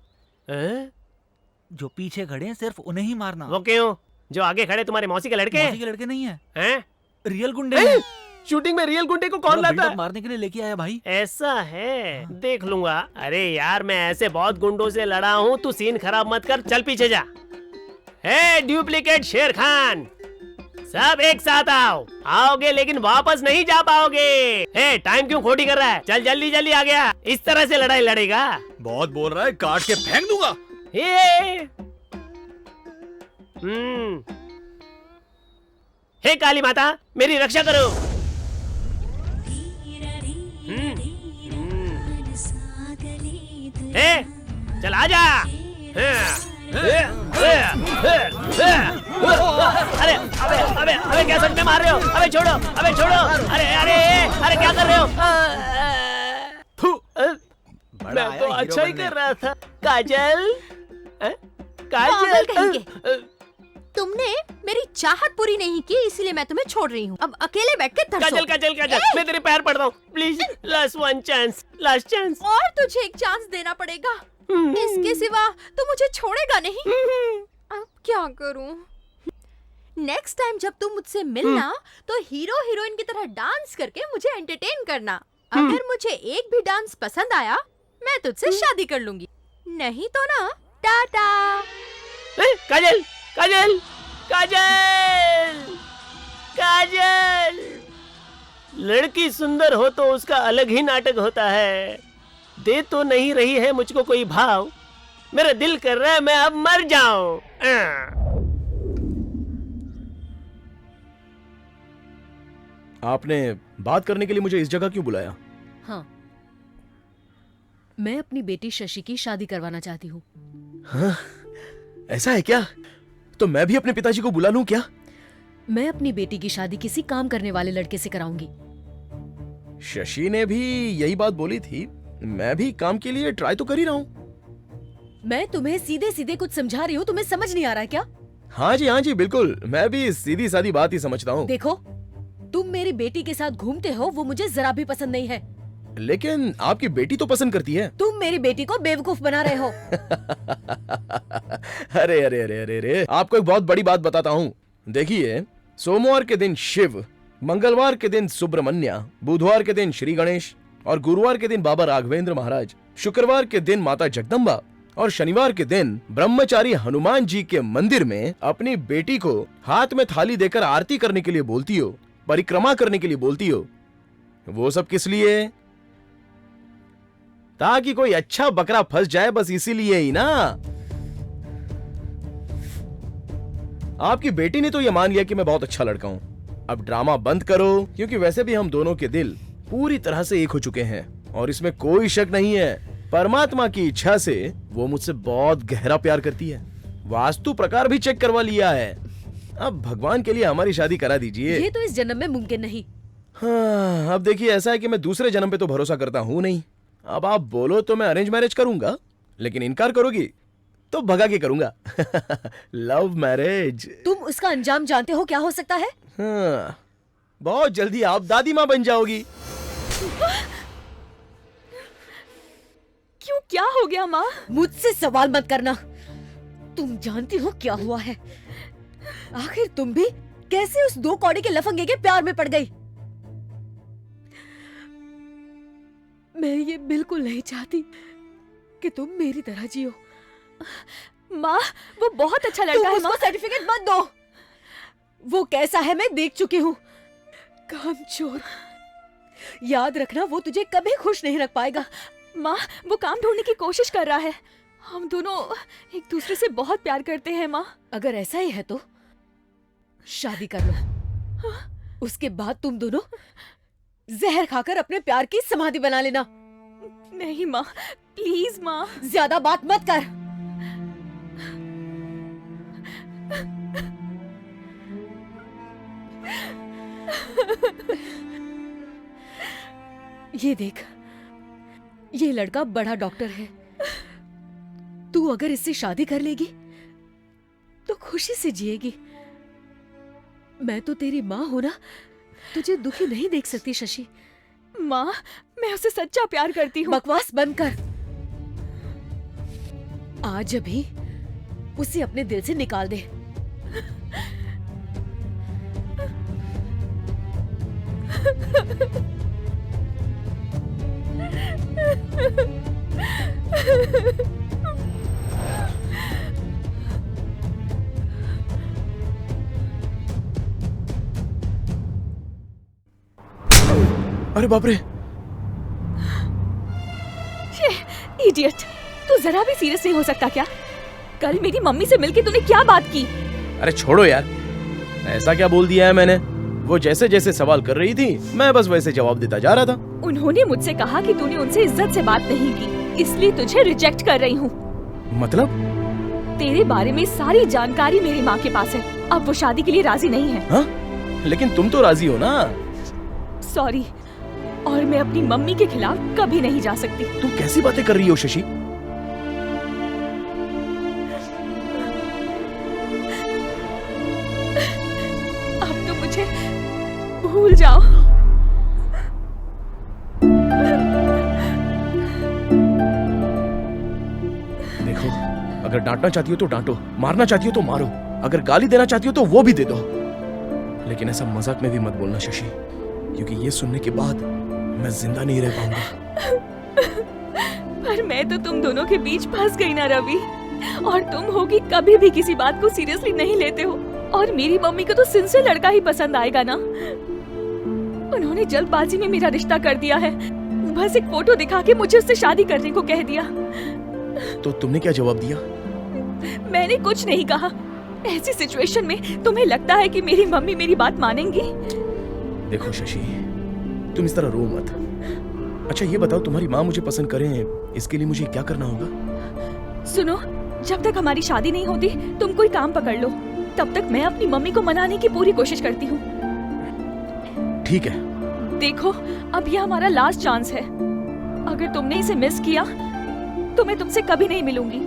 S6: जो पीछे खड़े हैं सिर्फ उन्हें ही मारना।
S12: वो क्यों? जो आगे खड़े तुम्हारे मौसी के लड़के?
S6: मौसी के लड़के नहीं है,
S12: हैं?
S6: रियल गुंडे हैं।
S12: शूटिंग में रियल गुंडे को कौन लाता है?
S6: मारने के लिए लेके आया भाई।
S12: ऐसा है, देख लूंगा। अरे यार, मैं ऐसे बहुत गुंडों से लड़ा हूँ, तू सीन खराब मत कर, चल पीछे जा। हे डुप्लीकेट शेर खान, सब एक साथ आओ। आओगे लेकिन वापस नहीं जा पाओगे। हे टाइम क्यों खोटी कर रहा है? चल जल्दी जल्दी आ गया। इस तरह से लड़ाई लड़ेगा?
S6: बहुत बोल रहा है, काट के फेंक दूंगा।
S12: हे काली माता, मेरी रक्षा करो। हे चल आजा। अरे अबे अबे अबे क्या सच में मार रहे हो? अबे छोड़ो, अबे छोड़ो। अरे अरे अरे क्या कर रहे हो? मैं तो अच्छा ही कर रहा था। काजल,
S2: पागल कहेंगे। तुमने मेरी चाहत पूरी नहीं की, इसलिए मैं तुम्हें छोड़ रही हूँ। अब अकेले बैठ के तरसो।
S12: काजल काजल काजल, मैं तेरे पैर पड़ता हूँ, please last one chance, last chance.
S2: और तुझे एक चांस देना पड़ेगा, इसके सिवा तू मुझे छोड़ेगा नहीं। अब क्या करूँ? नेक्स्ट टाइम जब तुम मुझसे मिलना तो हीरो हीरोइन की तरह डांस करके मुझे एंटरटेन करना। अगर मुझे एक भी डांस पसंद आया मैं तुझसे शादी कर लूंगी, नहीं तो ना टाटा।
S12: काजल काजल काजल काजल, लड़की सुंदर हो तो उसका अलग ही नाटक होता है। दे तो नहीं रही है मुझको कोई भाव, मेरा दिल कर रहा है मैं अब मर जाऊं।
S1: आपने बात करने के लिए मुझे इस जगह क्यों बुलाया?
S9: हाँ, मैं अपनी बेटी शशि की शादी करवाना चाहती हूँ।
S1: हाँ, ऐसा है क्या? तो मैं भी अपने पिताजी को बुला लूं क्या?
S9: मैं अपनी बेटी की शादी किसी काम करने वाले लड़के से कराऊंगी।
S1: शशि ने भी यही बात बोली थी, मैं भी काम के लिए ट्राई तो कर ही रहा हूँ।
S9: मैं तुम्हें सीधे सीधे कुछ समझा रही हूँ, तुम्हें समझ नहीं आ रहा है क्या?
S1: हाँ जी बिल्कुल, मैं भी सीधी सादी बात ही समझता हूँ।
S9: देखो, तुम मेरी बेटी के साथ घूमते हो, वो मुझे जरा भी पसंद नहीं है।
S1: लेकिन आपकी बेटी तो पसंद करती है।
S9: तुम मेरी बेटी को बेवकूफ बना रहे हो।
S1: अरे अरे अरे अरे अरे, आपको एक बहुत बड़ी बात बताता हूँ। देखिए, सोमवार के दिन शिव, मंगलवार के दिन सुब्रमण्या, बुधवार के दिन श्री गणेश और गुरुवार के दिन बाबा राघवेंद्र महाराज, शुक्रवार के दिन माता जगदम्बा और शनिवार के दिन ब्रह्मचारी हनुमान जी के मंदिर में अपनी बेटी को हाथ में थाली देकर आरती करने के लिए बोलती हो, परिक्रमा करने के लिए बोलती हो। वो सब किस लिए? ताकि कोई अच्छा बकरा फंस जाए, बस इसीलिए ही ना। आपकी बेटी ने तो यह मान लिया कि मैं बहुत अच्छा लड़का हूं। अब ड्रामा बंद करो, क्योंकि वैसे भी हम दोनों के दिल पूरी तरह से एक हो चुके हैं और इसमें कोई शक नहीं है। परमात्मा की इच्छा से वो मुझसे बहुत गहरा प्यार करती है। वास्तु प्रकार भी चेक करवा लिया है। अब भगवान के लिए हमारी शादी करा दीजिए।
S9: ये तो इस जन्म में मुमकिन नहीं।
S1: हाँ, अब देखिए, ऐसा है कि मैं दूसरे जन्म पे तो भरोसा करता हूँ नहीं। अब आप बोलो तो मैं अरेंज मैरिज करूंगा, लेकिन इनकार करोगी तो भगा के करूंगा। Love marriage.
S9: तुम उसका अंजाम जानते हो क्या हो सकता है?
S1: हाँ, बहुत जल्दी आप दादी माँ बन जाओगी।
S9: क्यों, क्या हो गया माँ? मुझसे सवाल मत करना। तुम जानती हो क्या हुआ है? आखिर तुम भी कैसे उस 2 कौड़ी के लफंगे के प्यार में पड़ गई? मैं ये बिल्कुल नहीं चाहती कि तुम मेरी तरह जियो।
S8: माँ, वो बहुत अच्छा लड़का है।
S9: माँ, सर्टिफिकेट मत दो। वो कैसा है मैं देख चुकी हूँ। कामचोर। याद रखना, वो तुझे कभी खुश नहीं रख पाएगा।
S8: माँ, वो काम ढूंढने की कोशिश कर रहा है। हम दोनों एक दूसरे से बहुत प्यार करते हैं माँ।
S9: अगर ऐसा ही है तो शादी कर लो। उसके बाद तुम दोनों जहर खाकर अपने प्यार की समाधि बना लेना।
S8: नहीं माँ, प्लीज माँ।
S9: ज्यादा बात मत कर। ये देख, ये लड़का बड़ा डॉक्टर है। तू अगर इससे शादी कर लेगी तो खुशी से जिएगी। मैं तो तेरी माँ हूं ना, तुझे दुखी नहीं देख सकती शशि।
S8: माँ, मैं उसे सच्चा प्यार करती हूँ।
S9: बकवास बंद कर। आज अभी उसे अपने दिल से निकाल दे।
S1: अरे बाप रे!
S8: ये इडियट, तू जरा भी सीरियस नहीं हो सकता क्या? कल मेरी मम्मी से मिलके तूने क्या बात की?
S1: अरे छोड़ो यार, ऐसा क्या बोल दिया है मैंने? वो जैसे जैसे सवाल कर रही थी मैं बस वैसे जवाब देता जा रहा था।
S8: उन्होंने मुझसे कहा कि तूने उनसे इज्जत से बात नहीं की, इसलिए तुझे रिजेक्ट कर रही हूँ।
S1: मतलब?
S8: तेरे बारे में सारी जानकारी मेरी माँ के पास है। अब वो शादी के लिए राजी नहीं है।
S1: हाँ? लेकिन तुम तो राजी हो ना?
S8: सॉरी, और मैं अपनी मम्मी के खिलाफ कभी नहीं जा सकती।
S1: तुम कैसी बातें कर रही हो शशि?
S8: भूल जाओ।
S1: देखो, अगर डांटना चाहती हो तो डांटो, मारना चाहती हो तो मारो, अगर गाली देना चाहती हो तो वो भी दे दो, लेकिन ऐसा मजाक में भी मत बोलना शशि, क्योंकि ये सुनने के बाद मैं जिंदा नहीं रह पाऊंगा।
S8: पर मैं तो तुम दोनों के बीच फंस गई ना रवि, और तुम हो कि कभी भी किसी बात को सीरियसली नहीं लेते हो, और मेरी मम्मी को तो सिंसियर लड़का ही पसंद आएगा ना। उन्होंने जल्दबाजी में मेरा रिश्ता कर दिया है, बस एक फोटो दिखा के मुझे उससे शादी करने को कह दिया।
S1: तो तुमने क्या जवाब दिया?
S8: मैंने कुछ नहीं कहा। ऐसी सिचुएशन में तुम्हें लगता है कि मेरी मम्मी मेरी बात मानेंगी?
S1: देखो शशि, तुम इस तरह रो मत। अच्छा ये बताओ, तुम्हारी माँ मुझे पसंद करें, इसके लिए मुझे क्या करना होगा?
S8: सुनो, जब तक हमारी शादी नहीं होती तुम कोई काम पकड़ लो, तब तक मैं अपनी मम्मी को मनाने की पूरी कोशिश करती हूँ।
S1: ठीक है।
S8: देखो, अब यह हमारा लास्ट चांस है। अगर तुमने इसे मिस किया तो मैं तुमसे कभी नहीं मिलूंगी।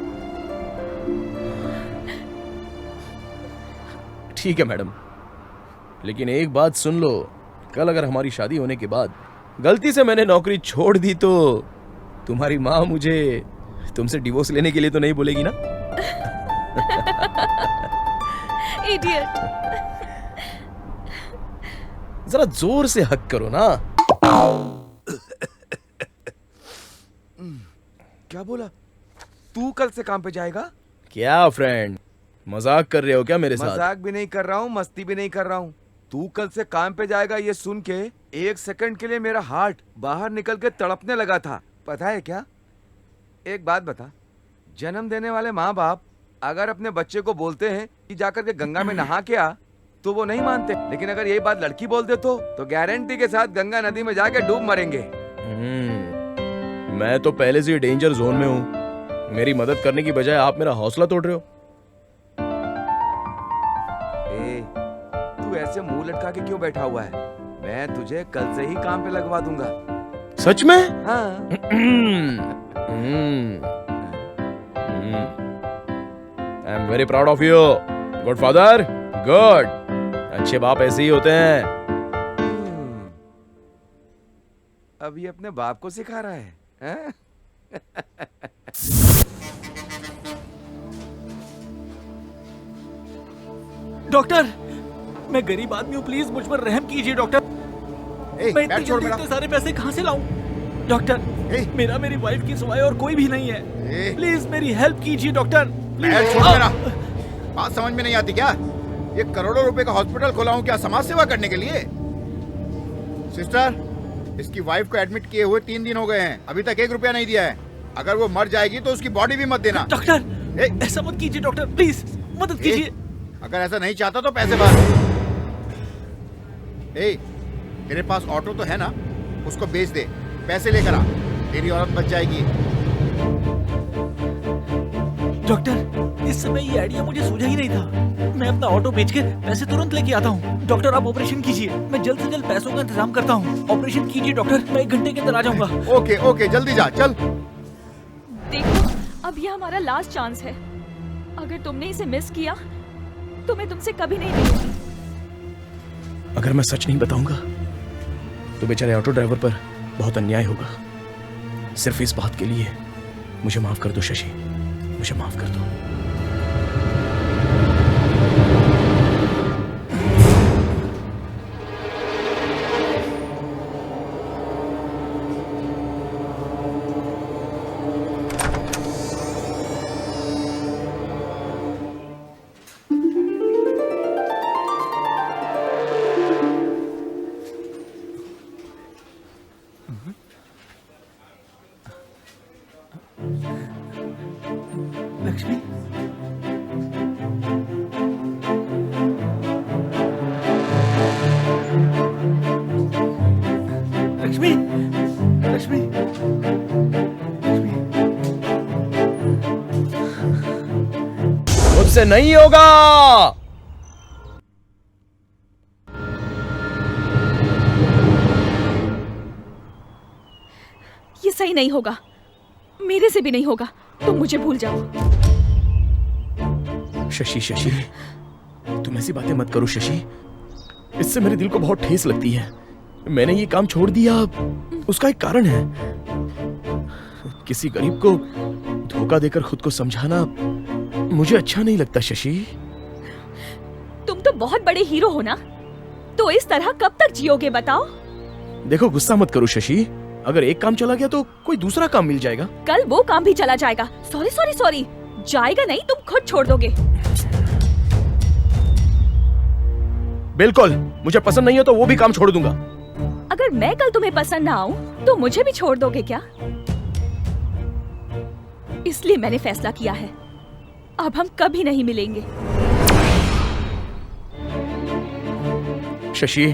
S1: ठीक है मैडम, लेकिन एक बात सुन लो, कल अगर हमारी शादी होने के बाद गलती से मैंने नौकरी छोड़ दी तो तुम्हारी माँ मुझे तुमसे डिवोर्स लेने के लिए तो नहीं बोलेगी ना?
S8: इडियट।
S1: जरा जोर से हक करो ना।
S4: क्या बोला? तू कल से काम पे जाएगा?
S1: क्या फ्रेंड, मजाक कर रहे हो क्या मेरे साथ?
S4: मजाक भी नहीं कर रहा हूँ, मस्ती भी नहीं कर रहा हूँ। तू कल से काम पे जाएगा ये सुन के एक सेकंड के लिए मेरा हार्ट बाहर निकल के तड़पने लगा था। पता है क्या? एक बात बता, जन्म देने वाले माँ बाप अगर अपने बच्चे को बोलते हैं कि जाकर के गंगा में नहा के आ, तो वो नहीं मानते, लेकिन अगर यही बात लड़की बोल दे तो गारंटी के साथ गंगा नदी में जाके डूब मरेंगे।
S1: मैं तो पहले से ही डेंजर जोन में हूँ। मेरी मदद करने की बजाय आप मेरा हौसला तोड़ रहे हो।
S4: तू ऐसे मुंह लटका के क्यों बैठा हुआ है? मैं तुझे कल से ही काम पे लगवा दूंगा।
S1: सच में?
S4: हाँ।
S1: I am very proud of you, good father, good. अच्छे बाप ऐसे ही होते हैं।
S4: अब ये अपने बाप को सिखा रहा है, हैं?
S13: डॉक्टर, मैं गरीब आदमी हूँ, प्लीज मुझ पर रहम कीजिए डॉक्टर। मैं इतने जल्दी इतने सारे पैसे कहाँ से लाऊं? डॉक्टर, मेरा मेरी वाइफ की सिवाय और कोई भी नहीं है। प्लीज मेरी हेल्प कीजिए डॉक्टर।
S5: बात समझ में नहीं आती क्या? ये करोड़ों रुपए का हॉस्पिटल खोला हूँ क्या समाज सेवा करने के लिए? सिस्टर, इसकी वाइफ को एडमिट किए हुए 3 दिन हो गए हैं, अभी तक 1 रुपया नहीं दिया है। अगर वो मर जाएगी तो उसकी बॉडी भी मत देना।
S13: डॉक्टर, ऐसा मत कीजिए डॉक्टर, प्लीज मदद कीजिए।
S5: अगर ऐसा नहीं चाहता तो पैसे भर। तेरे पास ऑटो तो है ना, उसको बेच दे, पैसे लेकर आ, तेरी औरत बच जाएगी।
S13: डॉक्टर, इस समय ये आइडिया मुझे सूझा ही नहीं था। मैं अपना ऑटो बेच के पैसे तुरंत लेके आता हूँ। डॉक्टर, आप ऑपरेशन कीजिए, मैं जल्द से जल्द पैसों का इंतजाम करता हूँ। ऑपरेशन कीजिए डॉक्टर, मैं 1 घंटे के अंदर आ जाऊंगा।
S5: ओके ओके, जल्दी जा, चल।
S8: देखो, अब यह हमारा लास्ट चांस है। अगर तुमने इसे मिस किया तो मैं तुमसे कभी नहीं मिलूंगी।
S1: अगर मैं सच नहीं बताऊंगा तो बेचारे ऑटो ड्राइवर पर बहुत अन्याय होगा। सिर्फ इस बात के लिए मुझे माफ कर दो शशि, मुझे माफ कर दो।
S13: लक्ष्मी, लक्ष्मी, लक्ष्मी,
S1: मुझसे नहीं होगा।
S8: ये सही नहीं होगा, मेरे से भी नहीं होगा। तुम मुझे भूल जाओ।
S1: शशि, शशि, तुम ऐसी बातें मत करो शशि। इससे मेरे दिल को बहुत ठेस लगती है। मैंने ये काम छोड़ दिया, उसका एक कारण है। किसी गरीब को धोखा देकर खुद को समझाना मुझे अच्छा नहीं लगता शशि।
S8: तुम तो बहुत बड़े हीरो हो ना, तो इस तरह कब तक जियोगे बताओ?
S1: देखो गुस्सा मत करो शशि, अगर एक काम चला गया तो कोई दूसरा काम मिल जाएगा।
S8: कल वो काम भी चला जाएगा। सॉरी सॉरी सॉरी, जाएगा नहीं, तुम खुद छोड़ दोगे।
S1: बिल्कुल, मुझे पसंद नहीं है तो वो भी काम छोड़ दूंगा।
S8: अगर मैं कल तुम्हें पसंद ना आऊं तो मुझे भी छोड़ दोगे क्या? इसलिए मैंने फैसला किया है, अब हम कभी नहीं मिलेंगे।
S1: शशि,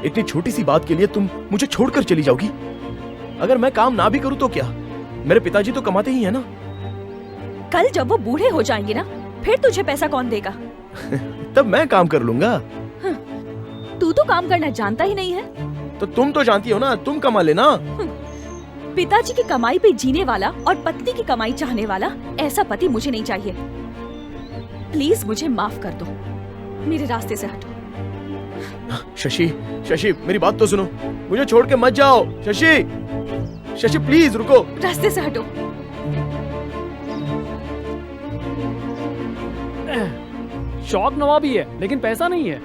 S1: इतनी छोटी सी बात के लिए तुम मुझे छोड़कर चली जाओगी? अगर मैं काम ना भी करूं तो क्या, मेरे पिताजी तो कमाते ही हैं ना।
S8: कल जब वो बूढ़े हो जाएंगे ना, फिर तुझे पैसा कौन देगा?
S1: तब मैं काम कर लूंगा।
S8: तू तो काम करना जानता ही नहीं है।
S1: तो तुम तो जानती हो ना, तुम कमा लेना।
S8: पिताजी की कमाई पे जीने वाला और पत्नी की कमाई चाहने वाला ऐसा पति मुझे नहीं चाहिए। प्लीज मुझे माफ कर दो, मेरे रास्ते से हटो।
S1: शशि, शशि मेरी बात तो सुनो, मुझे छोड़ के मत जाओ। शशि, शशि प्लीज रुको।
S8: रास्ते से हटो।
S10: शौक नवाबी है लेकिन पैसा नहीं है।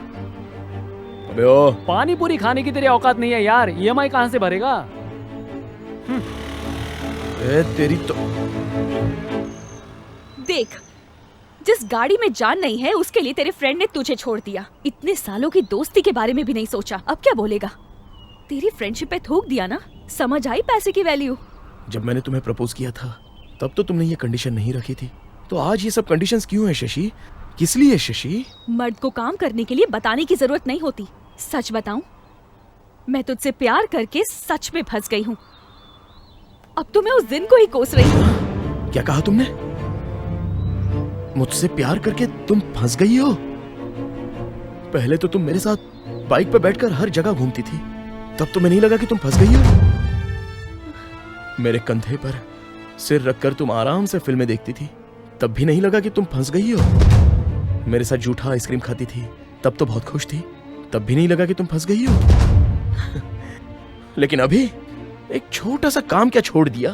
S1: अबे ओ,
S10: पानी पूरी खाने की तेरी औकात नहीं है यार, EMI कहाँ से भरेगा?
S1: तेरी तो
S8: देख, जिस गाड़ी में जान नहीं है उसके लिए तेरे फ्रेंड ने तुझे छोड़ दिया। इतने सालों की दोस्ती के बारे में भी नहीं सोचा, अब क्या बोलेगा? तेरी फ्रेंडशिप पे थूक दिया ना, समझ आई पैसे की वैल्यू?
S1: जब मैंने तुम्हें प्रपोज किया था तब तो तुमने ये कंडीशन नहीं रखी थी, तो आज ये सब कंडीशंस क्यों है शशि? किस लिए शशि?
S8: मर्द को काम करने के लिए बताने की जरूरत नहीं होती। सच बताऊं, मैं तुझसे प्यार करके सच में फंस गई हूँ। अब तो मैं उस दिन को ही कोस रही हूँ।
S1: क्या कहा तुमने? मुझसे प्यार करके तुम फंस गई हो? पहले तो तुम मेरे साथ बाइक पर बैठकर हर जगह घूमती थी, तब तुम्हें नहीं लगा कि तुम फंस गई हो? मेरे कंधे पर सिर रखकर तुम आराम से फिल्में देखती थी, तब भी नहीं लगा कि तुम फंस गई हो? मेरे साथ जूठा आइसक्रीम खाती थी, तब तो बहुत खुश थी, तब भी नहीं लगा कि तुम फंस गई हो? लेकिन अभी एक छोटा सा काम क्या छोड़ दिया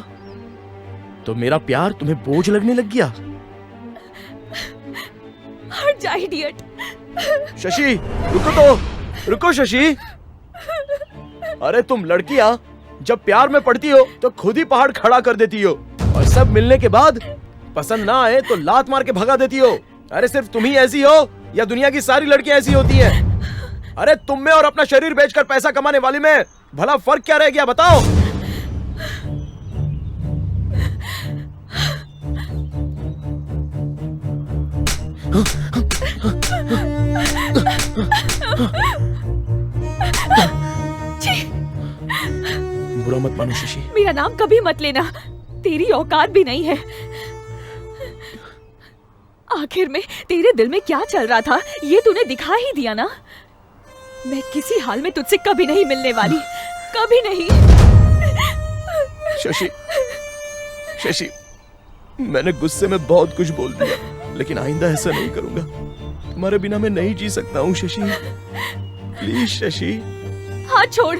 S1: तो मेरा प्यार तुम्हें बोझ लगने लग गया।
S8: हट जा इडियट।
S1: शशि रुको तो, रुको शशि। अरे तुम लड़कियां जब प्यार में पड़ती हो तो खुद ही पहाड़ खड़ा कर देती हो, और सब मिलने के बाद पसंद ना आए तो लात मार के भगा देती हो। अरे सिर्फ तुम ही ऐसी हो या दुनिया की सारी लड़कियां ऐसी होती हैं? अरे तुम में और अपना शरीर बेचकर पैसा कमाने वाली में भला फर्क क्या रह गया बताओ? बुरा मत मानो शशि।
S8: मेरा नाम कभी मत लेना, तेरी औकात भी नहीं है। आखिर में तेरे दिल में क्या चल रहा था ये तूने दिखा ही दिया ना। मैं किसी हाल में तुझसे कभी नहीं मिलने वाली, कभी नहीं।
S1: शशि, शशि मैंने गुस्से में बहुत कुछ बोल दिया, लेकिन आइंदा ऐसा नहीं करूंगा। तुम्हारे बिना मैं नहीं जी सकता हूँ शशि, प्लीज शशि।
S8: हाथ छोड़,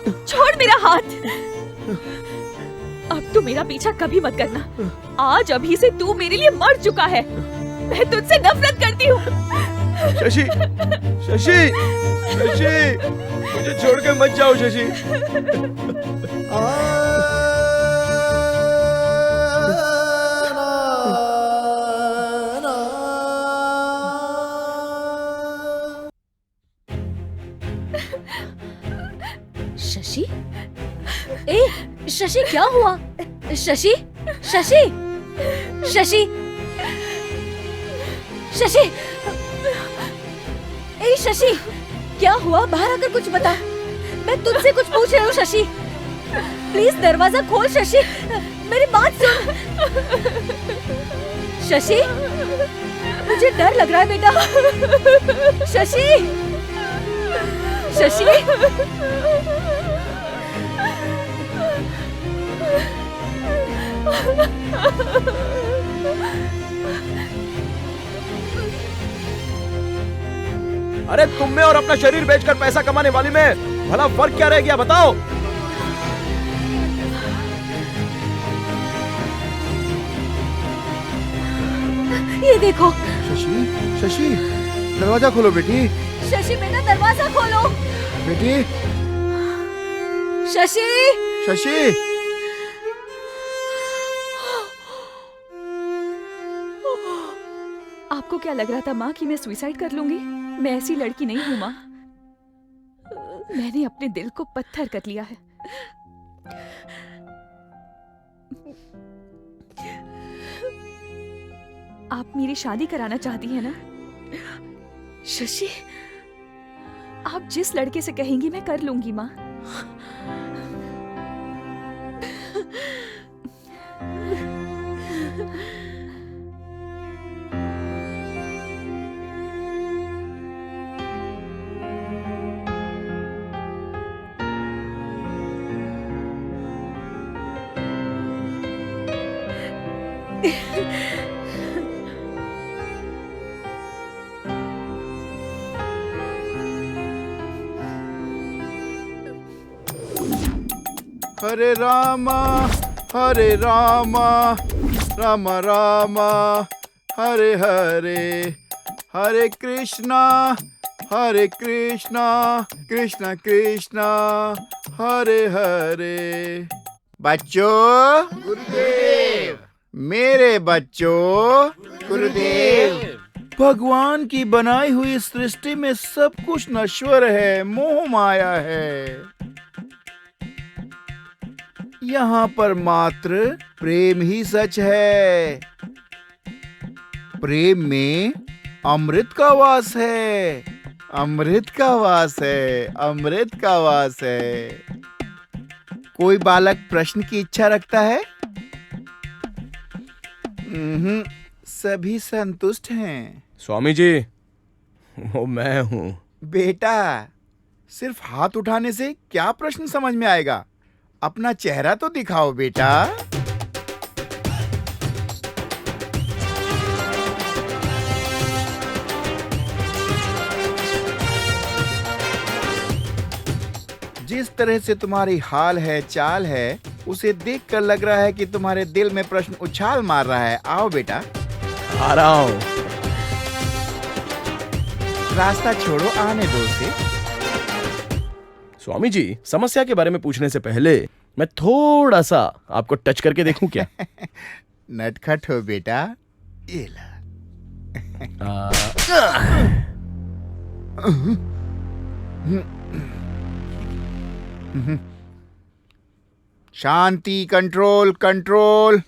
S8: छोड़ मेरा हाथ। अब तू मेरा पीछा कभी मत करना। आज अभी से तू मेरे लिए मर चुका है। मैं तुझसे नफरत करती हूँ।
S1: शशि, शशि, शशि मुझे छोड़ के मत जाओ शशि।
S9: शशि, ए शशि क्या हुआ? शशि, शशि, शशि, शशि, ए शशि क्या हुआ? बाहर आकर कुछ बता, मैं तुझसे कुछ पूछ रही हूँ। शशि प्लीज दरवाजा खोल। शशि मेरी बात सुन। शशि मुझे डर लग रहा है बेटा। शशि, शशि
S1: अरे तुम में और अपना शरीर बेचकर पैसा कमाने वाली में भला फर्क क्या रह गया बताओ?
S9: ये देखो।
S5: शशि, शशि, दरवाजा खोलो बेटी।
S9: शशि बेटा दरवाजा खोलो।
S5: बेटी।
S9: शशि।
S5: शशि।
S8: आपको क्या लग रहा था माँ कि मैं सुसाइड कर लूंगी? मैं ऐसी लड़की नहीं हूँ माँ। मैंने अपने दिल को पत्थर कर लिया है। आप मेरी शादी कराना चाहती हैं ना?
S9: शशि,
S8: आप जिस लड़के से कहेंगी मैं कर लूंगी माँ।
S5: हरे रामा राम रामा हरे हरे, हरे कृष्णा कृष्ण कृष्णा हरे हरे। बच्चों, गुरुदेव। मेरे बच्चों, गुरुदेव। भगवान की बनाई हुई सृष्टि में सब कुछ नश्वर है, मोह माया है। यहाँ पर मात्र प्रेम ही सच है। प्रेम में अमृत का वास है, अमृत का वास है, अमृत का वास है। कोई बालक प्रश्न की इच्छा रखता है? सभी संतुष्ट हैं।
S1: स्वामी जी, वो मैं हूँ।
S5: बेटा, सिर्फ हाथ उठाने से क्या प्रश्न समझ में आएगा? अपना चेहरा तो दिखाओ बेटा। जिस तरह से तुम्हारी हाल है, चाल है, उसे देखकर लग रहा है कि तुम्हारे दिल में प्रश्न उछाल मार रहा है। आओ बेटा।
S1: आ रहा हूँ।
S5: रास्ता छोड़ो, आने दो उसे।
S1: स्वामी जी, समस्या के बारे में पूछने से पहले मैं थोड़ा सा आपको टच करके देखूं क्या?
S5: नटखट हो बेटा। ये ला। शांति, कंट्रोल, कंट्रोल।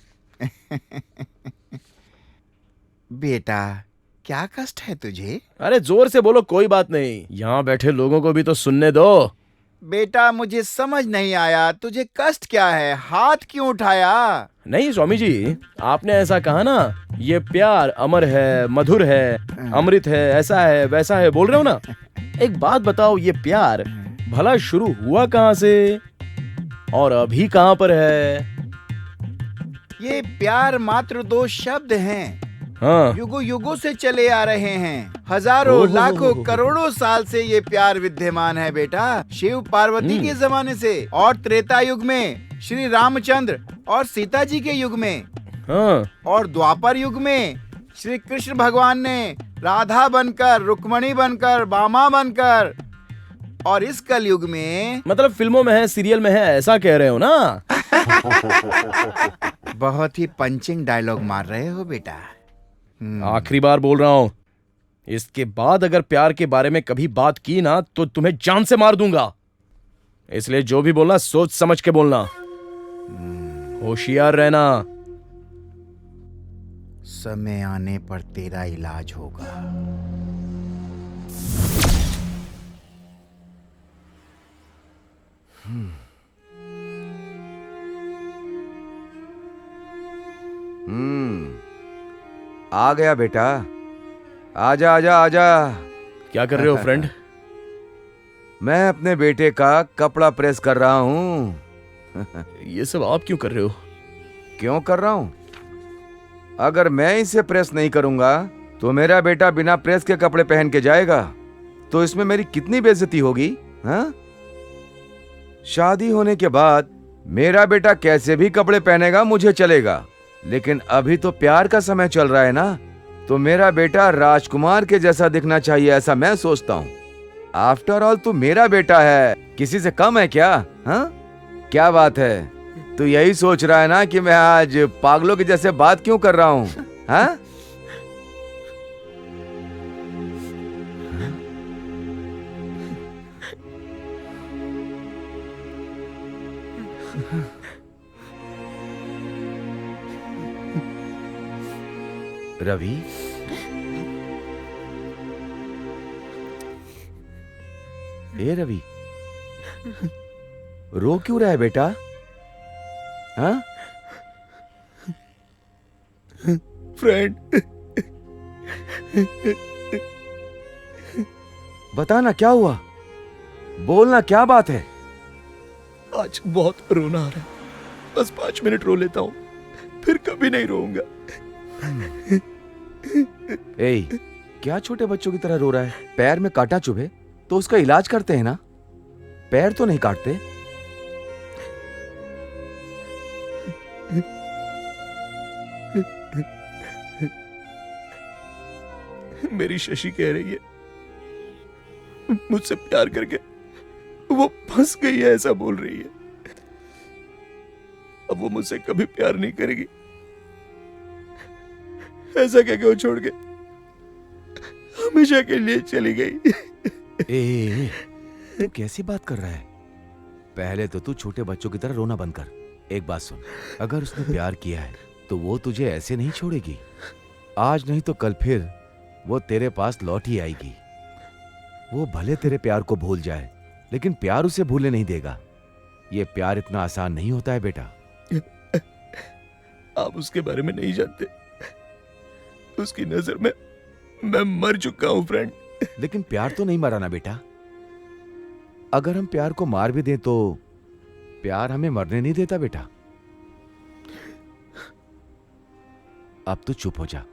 S5: बेटा, क्या कष्ट है तुझे?
S1: अरे जोर से बोलो, कोई बात नहीं। यहाँ बैठे लोगों को भी तो सुनने दो।
S5: बेटा, मुझे समझ नहीं आया, तुझे कष्ट क्या है? हाथ क्यों उठाया?
S1: नहीं स्वामी जी, आपने ऐसा कहा ना, ये प्यार अमर है, मधुर है, अमृत है, ऐसा है, वैसा है, बोल रहे हो ना? एक बात बताओ, ये प्यार भला शुरू हुआ कहाँ से और अभी कहाँ पर है?
S5: ये प्यार मात्र दो शब्द हैं।
S1: हाँ।
S5: युगों युगों से चले आ रहे हैं। हजारों, लाखों, करोड़ों साल से ये प्यार विद्यमान है बेटा। शिव पार्वती के जमाने से, और त्रेता युग में श्री रामचंद्र और सीता जी के युग में,
S1: हाँ।
S5: और द्वापर युग में श्री कृष्ण भगवान ने राधा बनकर, रुक्मणी बनकर, बामा बनकर, और इस कल युग में,
S1: मतलब फिल्मों में है, सीरियल में है, ऐसा कह रहे हो ना?
S5: बहुत ही पंचिंग डायलॉग मार रहे हो बेटा।
S1: आखिरी बार बोल रहा हूं, इसके बाद अगर प्यार के बारे में कभी बात की ना तो तुम्हें जान से मार दूंगा। इसलिए जो भी बोलना सोच समझ के बोलना, होशियार रहना।
S5: समय आने पर तेरा इलाज होगा।
S4: आ गया बेटा, आजा आजा आजा।
S1: क्या कर रहे हो फ्रेंड?
S4: मैं अपने बेटे का कपड़ा प्रेस कर रहा हूँ।
S1: ये सब आप क्यों कर रहे हो?
S4: क्यों कर रहा हूँ? अगर मैं इसे प्रेस नहीं करूंगा तो मेरा बेटा बिना प्रेस के कपड़े पहन के जाएगा। तो इसमें मेरी कितनी बेइज्जती होगी? हाँ? शादी होने के बाद मेरा बेटा कैसे भी कपड़े पहनेगा मुझे चलेगा, लेकिन अभी तो प्यार का समय चल रहा है ना, तो मेरा बेटा राजकुमार के जैसा दिखना चाहिए, ऐसा मैं सोचता हूँ। आफ्टर ऑल तू मेरा बेटा है, किसी से कम है क्या? हाँ? क्या बात है, तू यही सोच रहा है ना कि मैं आज पागलों के जैसे बात क्यों कर रहा हूँ? हाँ? रवि, ए रवि, रो क्यों रहा है बेटा? हाँ?
S14: फ्रेंड,
S4: बता ना क्या हुआ, बोलना क्या बात है?
S14: आज बहुत रोना आ रहा है, बस 5 मिनट रो लेता हूँ, फिर कभी नहीं रोऊंगा।
S4: ए, क्या छोटे बच्चों की तरह रो रहा है? पैर में कांटा चुभे तो उसका इलाज करते हैं ना, पैर तो नहीं काटते।
S14: मेरी शशि कह रही है मुझसे प्यार करके वो फंस गई है, ऐसा बोल रही है। अब वो मुझसे कभी प्यार नहीं करेगी, ऐसा कह के वो छोड़ के हमेशा के लिए चली गई।
S4: ए, तू कैसी बात कर रहा है? पहले तो तू छोटे बच्चों की तरह रोना बंद कर। एक बात सुन, अगर उसने प्यार किया है तो वो तुझे ऐसे नहीं छोड़ेगी। आज नहीं तो कल फिर वो तेरे पास लौट ही आएगी। वो भले तेरे प्यार को भूल जाए, लेकिन प्यार उसे भूलने नहीं देगा। ये प्यार इतना आसान नहीं होता है बेटा।
S14: आप उसके बारे में नहीं जानते, उसकी नजर में मैं मर चुका हूं फ्रेंड।
S4: लेकिन प्यार तो नहीं मरा ना बेटा। अगर हम प्यार को मार भी दें तो प्यार हमें मरने नहीं देता बेटा। अब तो चुप हो जा।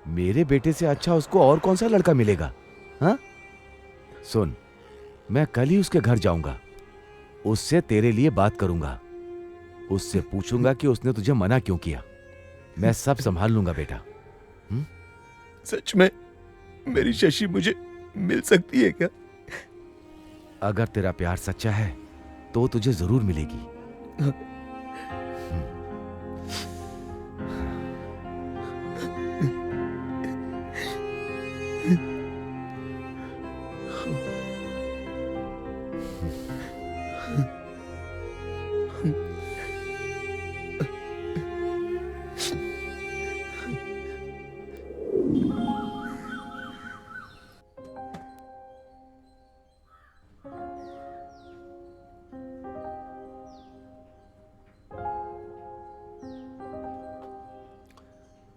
S4: मेरे बेटे से अच्छा उसको और कौन सा लड़का मिलेगा? हाँ? सुन, मैं कल ही उसके घर जाऊंगा, उससे तेरे लिए बात करूंगा, उससे पूछूंगा कि उसने तुझे मना क्यों किया। मैं सब संभाल लूंगा बेटा।
S14: सच में मेरी शशि मुझे मिल सकती है क्या?
S4: अगर तेरा प्यार सच्चा है तो तुझे जरूर मिलेगी।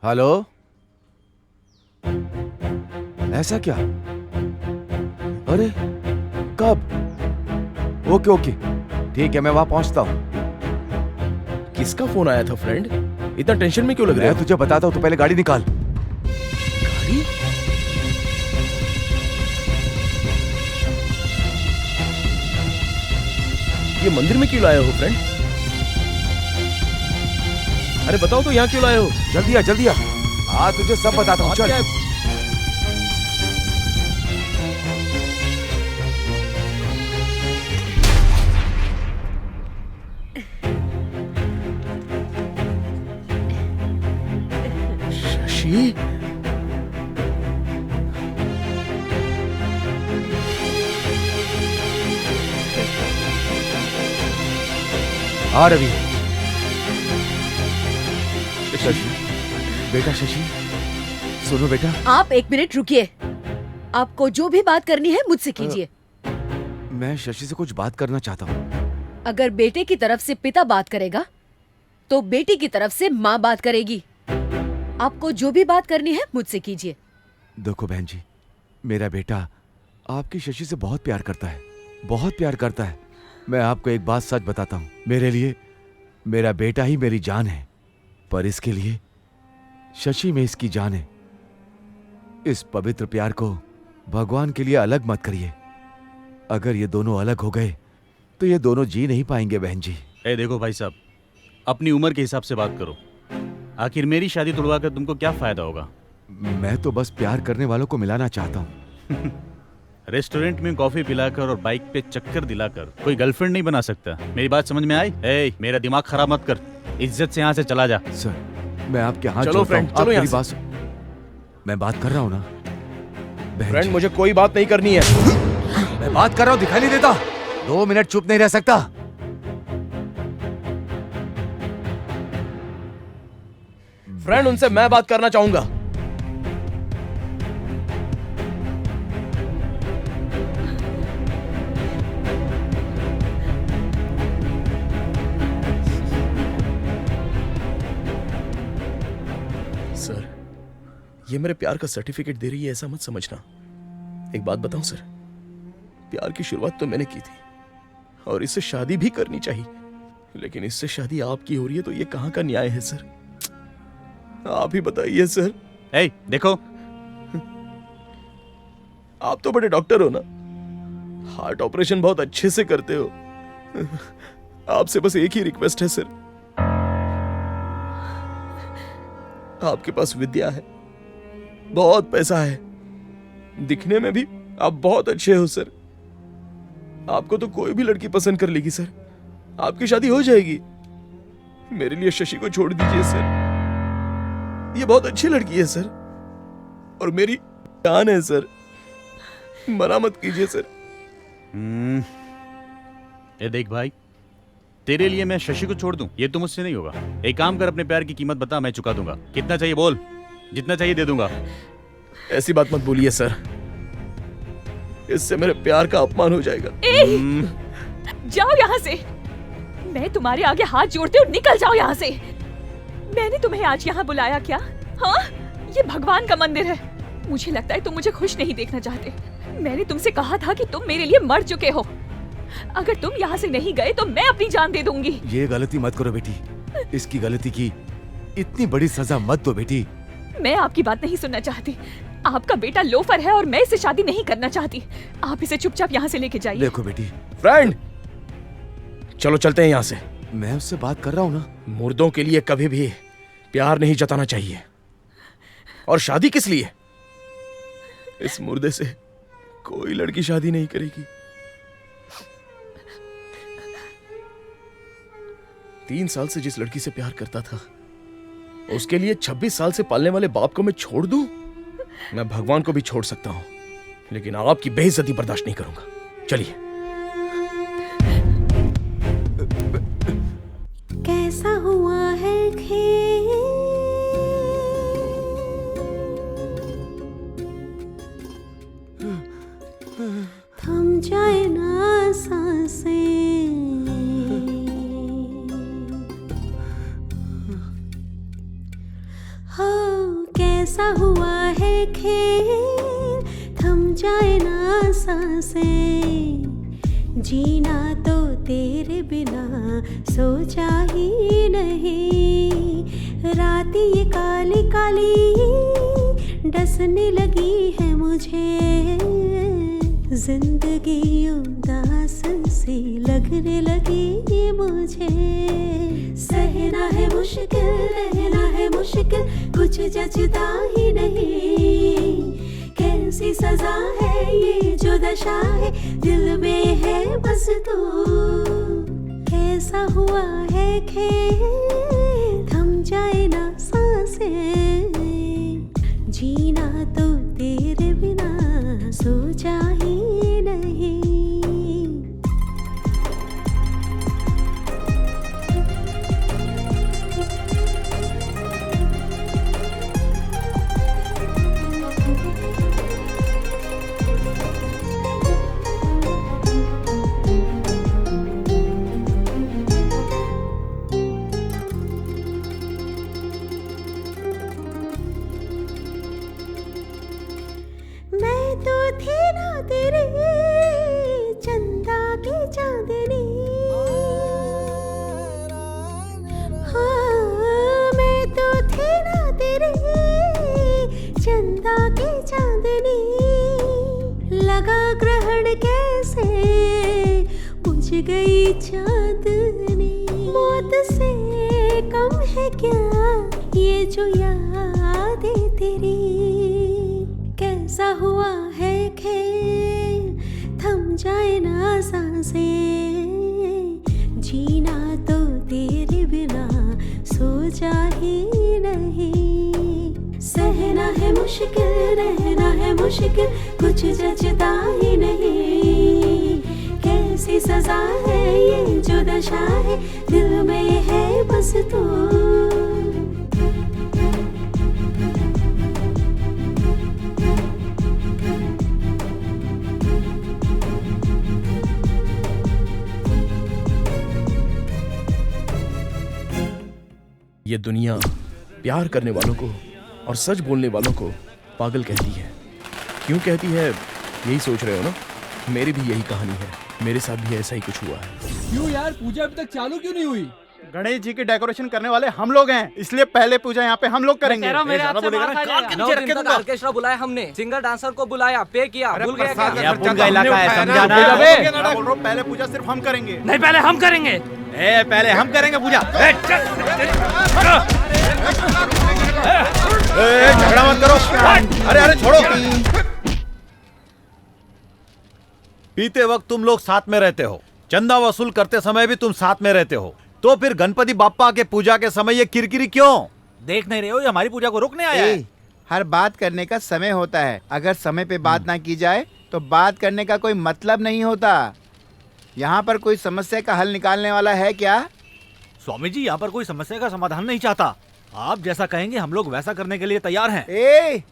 S4: हेलो, ऐसा क्या? अरे कब? ओके ओके, ठीक है, मैं वहां पहुंचता हूं।
S1: किसका फोन आया था फ्रेंड? इतना टेंशन में क्यों लग रहा है?
S4: मैं तुझे बताता हूं, तो पहले गाड़ी निकाल।
S1: गाड़ी? ये मंदिर में क्यों लाए हो फ्रेंड? अरे बताओ तो यहाँ क्यों लाए हो?
S4: जल्दी आ, हाँ तुझे सब बताता हूँ, चल।
S1: शशि,
S4: हाँ रवि। शशि, बेटा शशि, सुनो बेटा।
S9: आप 1 मिनट रुकिए। आपको जो भी बात करनी है मुझसे कीजिए।
S4: मैं शशि से कुछ बात करना चाहता हूँ।
S9: अगर बेटे की तरफ से पिता बात करेगा तो बेटी की तरफ से माँ बात करेगी। आपको जो भी बात करनी है मुझसे कीजिए।
S4: देखो बहन जी, मेरा बेटा आपकी शशि से बहुत प्यार करता है, बहुत प्यार करता है। मैं आपको एक बात सच बताता हूँ, मेरे लिए मेरा बेटा ही मेरी जान है, पर इसके लिए शशि में इसकी जान है। इस पवित्र प्यार को भगवान के लिए अलग मत करिए। अगर ये दोनों अलग हो गए तो ये दोनों जी नहीं पाएंगे बहन जी।
S15: देखो भाई साहब, अपनी उम्र के हिसाब से बात करो। आखिर मेरी शादी तुड़वा कर तुमको क्या फायदा होगा?
S4: मैं तो बस प्यार करने वालों को मिलाना चाहता हूँ।
S15: रेस्टोरेंट में कॉफी पिलाकर और बाइक पे चक्कर दिलाकर कोई गर्लफ्रेंड नहीं बना सकता। मेरी बात समझ में आई? मेरा दिमाग खराब मत कर, इज्जत से यहाँ से चला जा।
S4: सर, मैं आपके हाथ
S1: चलो
S4: जोड़ता
S1: फ्रेंड,
S4: हूं।
S1: चलो
S4: आप
S1: यहाँ
S4: मेरी
S1: से।
S4: बात मैं बात कर रहा हूँ ना बहन
S1: फ्रेंड,
S4: जी।
S1: मुझे कोई बात नहीं करनी है।
S4: मैं बात कर रहा हूँ, दिखाई नहीं देता? 2 मिनट चुप नहीं रह सकता?
S1: फ्रेंड, उनसे मैं बात करना चाहूंगा। सर, ये मेरे प्यार का सर्टिफिकेट दे रही है, ऐसा मत समझना। एक बात बताऊं सर, प्यार की शुरुआत तो मैंने की थी और इससे शादी भी करनी चाहिए, लेकिन इससे शादी आपकी हो रही है तो ये कहां का न्याय है सर? आप ही बताइए सर।
S15: देखो,
S1: आप तो बड़े डॉक्टर हो ना, हार्ट ऑपरेशन बहुत अच्छे से करते हो। आपसे बस एक ही रिक्वेस्ट है सर, आपके पास विद्या है, बहुत पैसा है, दिखने में भी आप बहुत अच्छे हो सर। आपको तो कोई भी लड़की पसंद कर लेगी सर, आपकी शादी हो जाएगी। मेरे लिए शशि को छोड़ दीजिए सर, ये बहुत अच्छी लड़की है सर और मेरी जान है सर, मना मत कीजिए सर।
S15: ये देख भाई, तेरे लिए मैं शशि को छोड़ दूं ये तो मुझसे नहीं होगा। एक काम कर, अपने प्यार की कीमत बता, मैं चुका दूंगा। कितना चाहिए बोल, जितना चाहिए दे दूंगा।
S1: ऐसी बात मत बोलिए सर, इससे मेरे प्यार का अपमान हो जाएगा।
S8: जाओ यहाँ से, मैं तुम्हारे आगे हाथ जोड़ती हूँ, निकल जाओ यहाँ से। मैंने तुम्हें आज यहाँ बुलाया क्या? हाँ, ये भगवान का मंदिर है। मुझे लगता है तुम मुझे खुश नहीं देखना चाहते। मैंने तुमसे कहा था कि तुम मेरे लिए मर चुके हो। अगर तुम यहाँ से नहीं गए तो मैं अपनी जान दे दूंगी।
S4: ये गलती मत करो बेटी, इसकी गलती की इतनी बड़ी सजा मत दो बेटी।
S8: मैं आपकी बात नहीं सुनना चाहती। आपका बेटा लोफर है और मैं इससे शादी नहीं करना चाहती। आप इसे चुपचाप यहाँ से लेके जाइए।
S4: देखो बेटी,
S1: फ्रेंड, चलो चलते हैं यहाँ से।
S4: मैं उससे बात कर रहा हूँ ना।
S1: मुर्दों के लिए कभी भी प्यार नहीं जताना चाहिए, और शादी किस लिए? इस मुर्दे से कोई लड़की शादी नहीं करेगी। 3 साल से जिस लड़की से प्यार करता था, उसके लिए 26 साल से पालने वाले बाप को मैं छोड़ दूं? मैं भगवान को भी छोड़ सकता हूं, लेकिन आपकी बेइज्जती बर्दाश्त नहीं करूंगा। चलिए।
S16: कैसा हुआ है खेल, थम जाए ना सांसें, हो कैसा हुआ है खेल, थम जाए ना सांसें, जीना तो तेरे बिना सोचा ही नहीं। रात ये काली काली डसने लगी है मुझे, जिंदगी उदास सी लगने लगी मुझे। सहना है मुश्किल, रहना है मुश्किल, कुछ जचता ही नहीं। कैसी सजा है ये जो दशा है, दिल में है बस तू। कैसा हुआ है खेल, थम जाए ना सांसें, जीना तो तेरे बिना सोचा ही नहीं। मैं तो थी ना ग्रहण कैसे बुझ गई चांदनी। मौत से कम है क्या ये जो यादें तेरी। कैसा हुआ है खेल थम जाए ना सांसें। जीना तो तेरे बिना सोचा ही नहीं। सहना है मुश्किल रहना है मुश्किल कुछ जचता ही नहीं। कैसी सजा है ये जो दशा है दिल में ये है बस तू।
S1: ये दुनिया प्यार करने वालों को और सच बोलने वालों को पागल कहती है। क्यों कहती है यही सोच रहे हो ना? मेरी भी यही कहानी है, मेरे साथ भी ऐसा ही कुछ हुआ है।
S17: क्यों यार, पूजा अभी तक चालू क्यों नहीं हुई?
S18: गणेश जी की डेकोरेशन करने वाले हम लोग हैं, इसलिए पहले पूजा यहाँ पे हम लोग करेंगे।
S11: ऑर्केस्ट्रा बुलाया हमने, सिंगर डांसर को बुलाया, पे किया, भूल गया क्या?
S18: पहले पूजा सिर्फ हम करेंगे।
S13: नहीं, पहले हम करेंगे।
S18: पहले हम करेंगे पूजा। झगड़ा मत करो। अरे अरे छोड़ो।
S6: पीते वक्त तुम लोग साथ में रहते हो, चंदा वसूल करते समय भी तुम साथ में रहते हो, तो फिर गणपति बाप्पा के पूजा के समय ये किरकिरी क्यों?
S18: देख नहीं रहे हो ये हमारी पूजा को रोकने आया है।
S5: हर बात करने का समय होता है, अगर समय पे बात ना की जाए तो बात करने का कोई मतलब नहीं होता। यहाँ पर कोई समस्या का हल निकालने वाला है क्या?
S18: स्वामी जी, यहाँ पर कोई समस्या का समाधान नहीं चाहता। आप जैसा कहेंगे हम लोग वैसा करने के लिए तैयार हैं।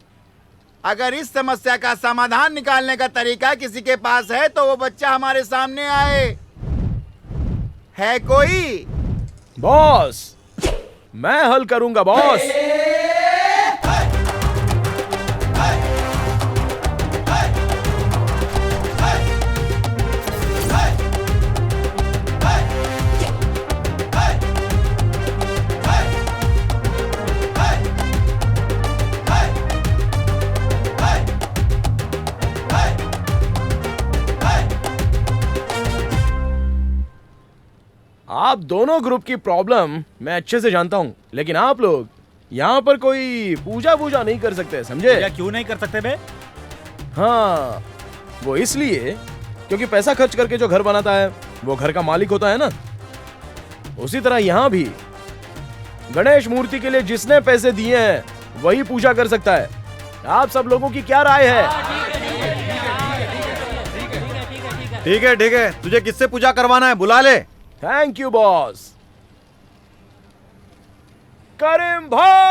S5: अगर इस समस्या का समाधान निकालने का तरीका किसी के पास है तो वो बच्चा हमारे सामने आए। है कोई?
S1: बॉस, मैं हल करूंगा बॉस। आप दोनों ग्रुप की प्रॉब्लम मैं अच्छे से जानता हूँ, लेकिन आप लोग यहाँ पर कोई पूजा नहीं कर सकते, समझे?
S18: क्यों नहीं कर सकते बे?
S1: हाँ, वो इसलिए क्योंकि पैसा खर्च करके जो घर बनाता है वो घर का मालिक होता है ना। उसी तरह यहाँ भी गणेश मूर्ति के लिए जिसने पैसे दिए हैं वही पूजा कर सकता है। आप सब लोगों की क्या राय है?
S6: ठीक है, तुझे किससे पूजा करवाना है बुला ले।
S1: Thank you boss. करीम भाई,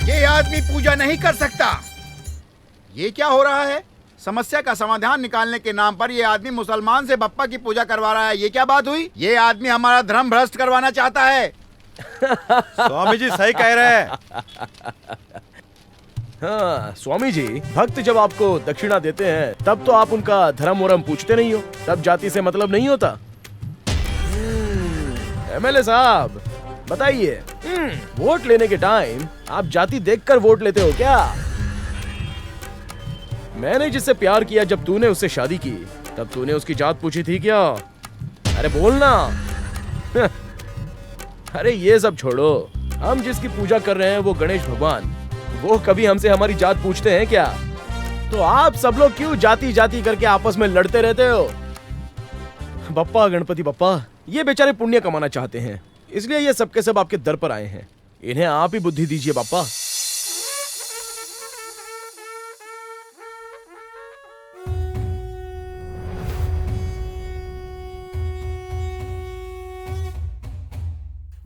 S5: ये आदमी पूजा नहीं कर सकता। ये क्या हो रहा है? समस्या का समाधान निकालने के नाम पर ये आदमी मुसलमान से बप्पा की पूजा करवा रहा है। ये क्या बात हुई? ये आदमी हमारा धर्म भ्रष्ट करवाना चाहता है।
S6: स्वामी जी सही कह रहे हैं।
S1: हाँ स्वामी जी, भक्त जब आपको दक्षिणा देते हैं तब तो आप उनका धर्म वरम पूछते नहीं हो, तब जाति से मतलब नहीं होता। एमएलए साहब बताइए, वोट लेने के टाइम आप जाति देखकर वोट लेते हो क्या? मैंने जिससे प्यार किया जब तूने उससे शादी की तब तूने उसकी जात पूछी थी क्या? अरे बोलना। अरे ये सब छोड़ो, हम जिसकी पूजा कर रहे हैं वो गणेश भगवान, वो कभी हमसे हमारी जात पूछते हैं क्या? तो आप सब लोग क्यों जाति जाति करके आपस में लड़ते रहते हो? बप्पा, गणपति बप्पा, ये बेचारे पुण्य कमाना चाहते हैं, इसलिए ये सबके सब आपके दर पर आए हैं। इन्हें आप ही बुद्धि दीजिए बाप्पा।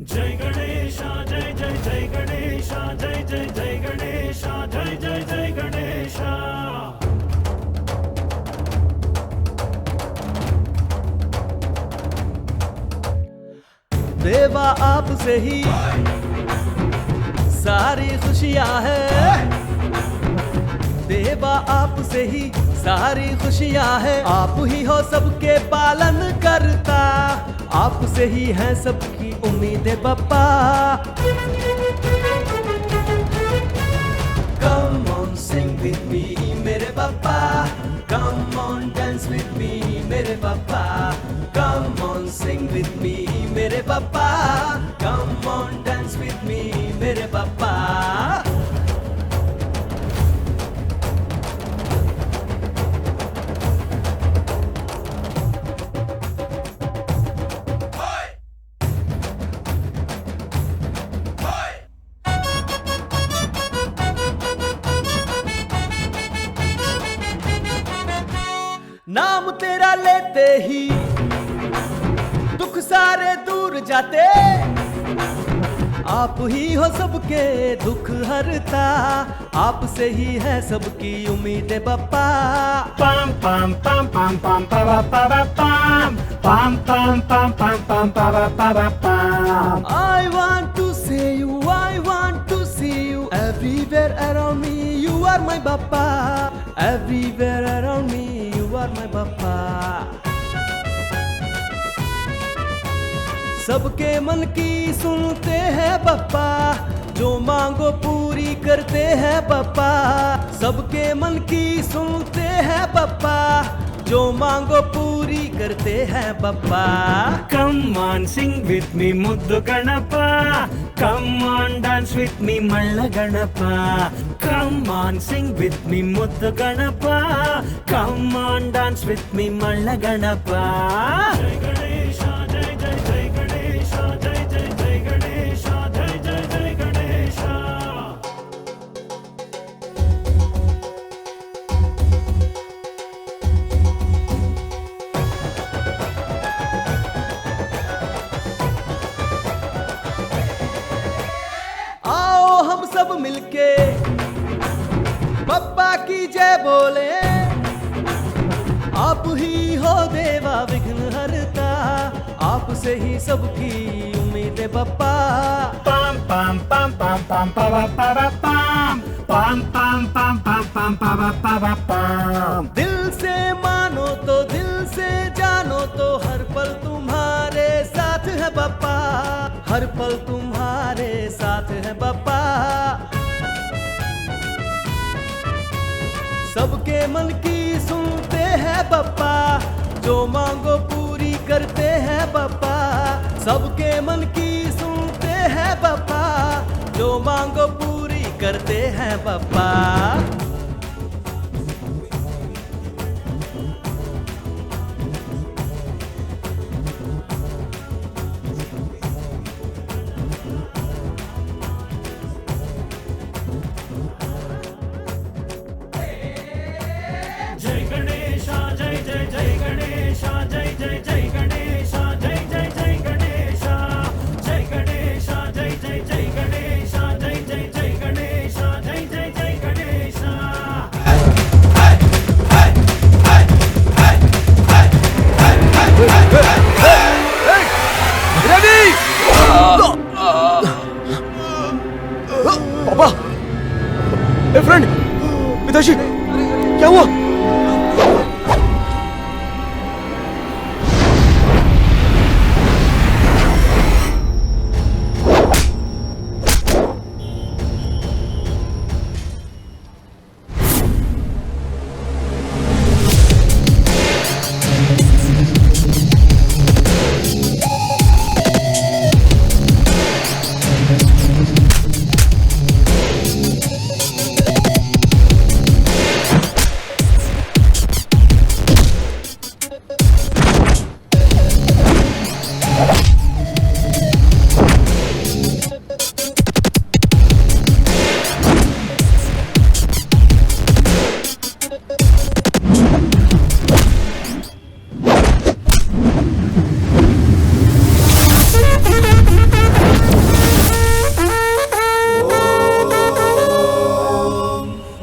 S19: जय गणेशा जय जय जय गणेशा जय जय जय गणेशा जय जय जय गणेशा।
S13: देवा आपसे ही
S20: सारी खुशियाँ है, देवा आपसे ही सारी खुशियाँ है। आप ही हो सबके पालन करता, आपसे ही है सबकी उम्मीद पप्पा। Come on sing with me मेरे पापा, Come on dance with me मेरे पापा, Come on sing with me मेरे पापा, Come on dance with me मेरे पापा। नाम तेरा लेते ही दुख सारे दूर जाते, आप ही हो सबके दुख हरता, आपसे ही है सबकी उम्मीद पप्पा।
S19: Pam pam pam pam pam pa pa pa pa pam pam pam pam pam pam pa pa pa pa pam.
S20: I want to see you, I want to see you everywhere around me. You are my papa, everywhere around me. You are my papa. सबके मन की सुनते हैं पप्पा, जो मांगो पूरी करते हैं पप्पा। सबके मन की सुनते हैं पप्पा, जो मांगो पूरी करते हैं पप्पा।
S19: Come on sing with me मुद्दु Ganapa, Come on dance with me Malla Ganapa, Come on sing with me मुद्दु Ganapa, Come on dance with me मल्ल गणपा। जय गणेशा जय जय जय गणेशा, जय जय जय गणेशा, जय जय जय गणेशा।
S20: आओ हम सब मिलके पप्पा की जय बोले, आप ही हो देवा विघ्न हरता, आपसे ही सबकी उम्मीद पप्पा।
S19: Pam pam pam pam pam pa pa pa pa pam pam pam pam pam pam pa pa pa pa pam.
S20: दिल से मानो तो दिल से जानो तो हर पल तुम्हारे साथ है पप्पा, हर पल तुम्हारे साथ है पप्पा। सबके मन की सुनते हैं पप्पा, जो मांगो पूरी करते हैं पप्पा। सबके मन की सुनते हैं पप्पा, जो मांगो पूरी करते हैं पप्पा।
S19: जय गणेशा जय जय जय गणेशा, जय जय जय गणेशा, जय जय जय गणेशा। जय गणेशा जय जय जय गणेशा, जय जय जय गणेशा, जय जय जय गणेशा।
S1: रेडी पापा, ए फ्रेंड, पिताजी क्या हुआ?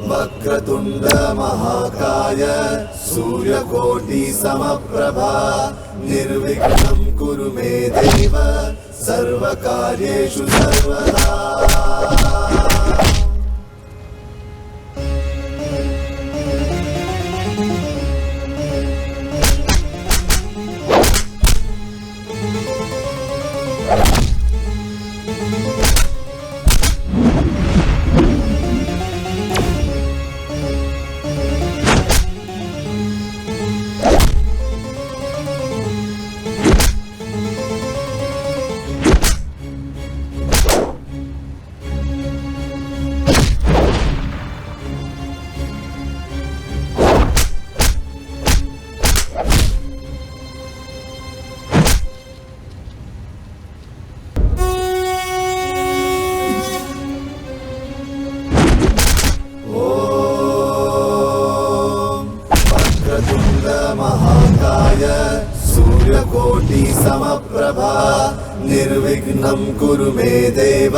S21: वक्रतुण्ड महाकाय सूर्यकोटि समप्रभा निर्विघ्नं कुरु मे देव सर्वकार्येषु सर्वदा। निर्विघ्नं कुरु मे देव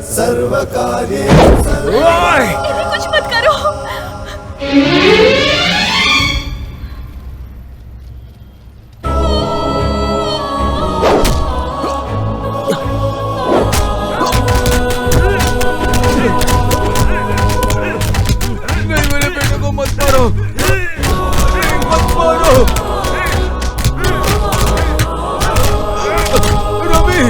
S21: सर्वकार्येषु सर्वदा।
S8: कुछ मत करो।
S4: मेरे बेटे को मत मारो, मत मारो। रवि,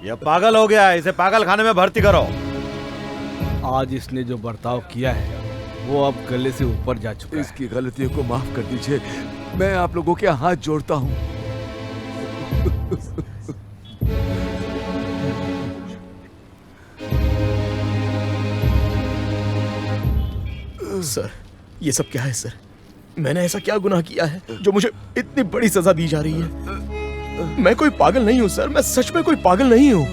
S6: यह पागल हो गया है, इसे पागल खाने में भर्ती करो।
S10: आज इसने जो बर्ताव किया है वो अब गले से ऊपर जा चुका है।
S4: इसकी गलतियों को माफ कर दीजिए, मैं आप लोगों के हाथ जोड़ता हूँ।
S1: सर, ये सब क्या है सर? मैंने ऐसा क्या गुनाह किया है जो मुझे इतनी बड़ी सजा दी जा रही है? मैं कोई पागल नहीं हूँ सर, मैं सच में कोई पागल नहीं हूँ।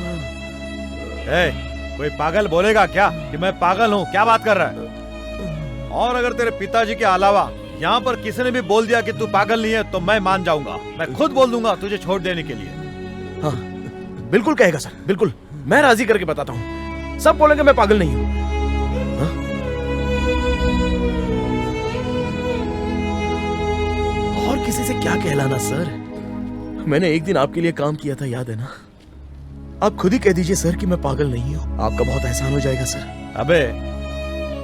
S6: कोई पागल बोलेगा क्या कि मैं पागल हूँ? क्या बात कर रहा है? और अगर तेरे पिताजी के अलावा यहाँ पर किसी ने भी बोल दिया कि तू पागल नहीं है तो मैं मान जाऊंगा। मैं खुद बोल दूंगा तुझे छोड़ देने के लिए।
S1: हाँ, बिल्कुल कहेगा सर, बिल्कुल। मैं राजी करके बताता हूँ, सब बोलेंगे मैं पागल नहीं हूँ। और किसी से क्या कहलाना सर? मैंने एक दिन आपके लिए काम किया था, याद है ना? आप खुद ही कह दीजिए सर कि मैं पागल नहीं हूँ, आपका बहुत एहसान हो जाएगा सर।
S6: अबे,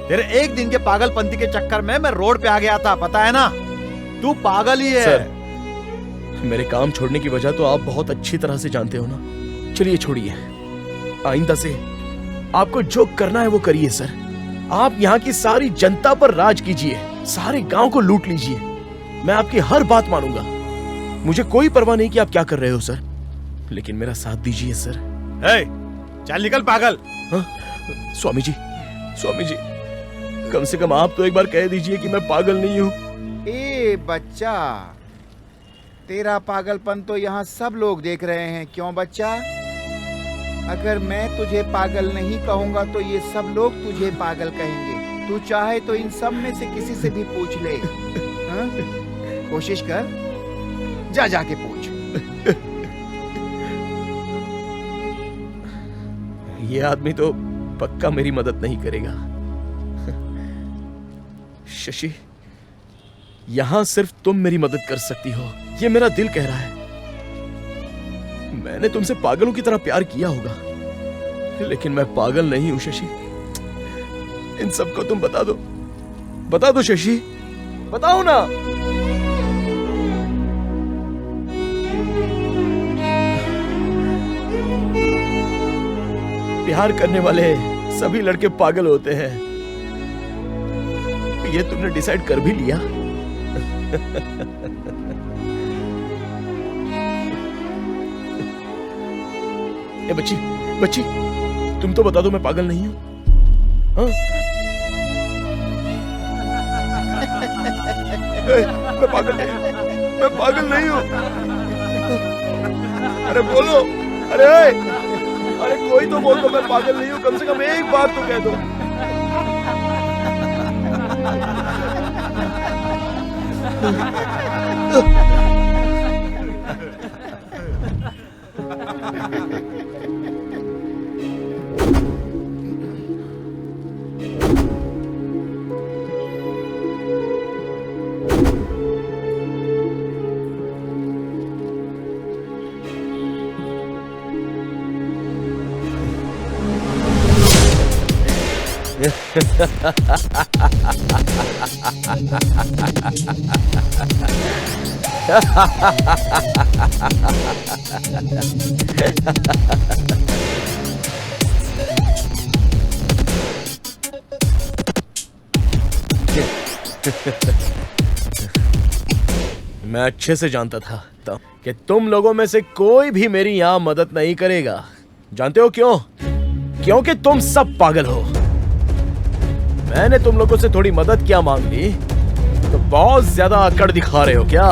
S6: तेरे एक दिन के पागलपंती के चक्कर में मैं रोड पे आ गया था, पता है ना? तू पागल ही है।
S1: सर, मेरे काम छोड़ने की वजह तो आप बहुत अच्छी तरह से जानते हो ना। चलिए छोड़िए, आइंदा से आपको जो करना है वो करिए सर। आप यहाँ की सारी जनता पर राज कीजिए, सारे गांव को लूट लीजिए। मैं आपकी हर बात मानूंगा, मुझे कोई परवाह नहीं कि आप क्या कर रहे हो सर, लेकिन मेरा साथ दीजिए सर।
S6: चल निकल पागल।
S1: हाँ? स्वामी जी, स्वामी जी, कम से कम आप तो एक बार कह दीजिए कि मैं पागल नहीं हूँ।
S5: ए बच्चा, तेरा पागलपन तो यहाँ सब लोग देख रहे हैं, क्यों बच्चा? अगर मैं तुझे पागल नहीं कहूँगा तो ये सब लोग तुझे पागल कहेंगे। तू चाहे तो इन सब में से किसी से भी पूछ ले। हाँ? कोशिश कर, जा जाके पूछ।
S1: ये आदमी तो पक्का मेरी मदद नहीं करेगा। शशि, यहां सिर्फ तुम मेरी मदद कर सकती हो, ये मेरा दिल कह रहा है। मैंने तुमसे पागलों की तरह प्यार किया होगा, लेकिन मैं पागल नहीं हूं शशि। इन सबको तुम बता दो शशि, बताओ ना। प्यार करने वाले सभी लड़के पागल होते हैं, ये तुमने डिसाइड कर भी लिया। ए बच्ची, तुम तो बता दो मैं पागल नहीं हूं। हाँ? मैं पागल नहीं हूं। अरे बोलो, अरे कोई तो बोल दो मैं पागल नहीं हूं, कम से कम एक बार तो कह दो। मैं अच्छे से जानता था कि तुम लोगों में से कोई भी मेरी यहां मदद नहीं करेगा। जानते हो क्यों? क्योंकि तुम सब पागल हो। मैंने तुम लोगों से थोड़ी मदद क्या मांग ली तो बहुत ज्यादा अकड़ दिखा रहे हो क्या?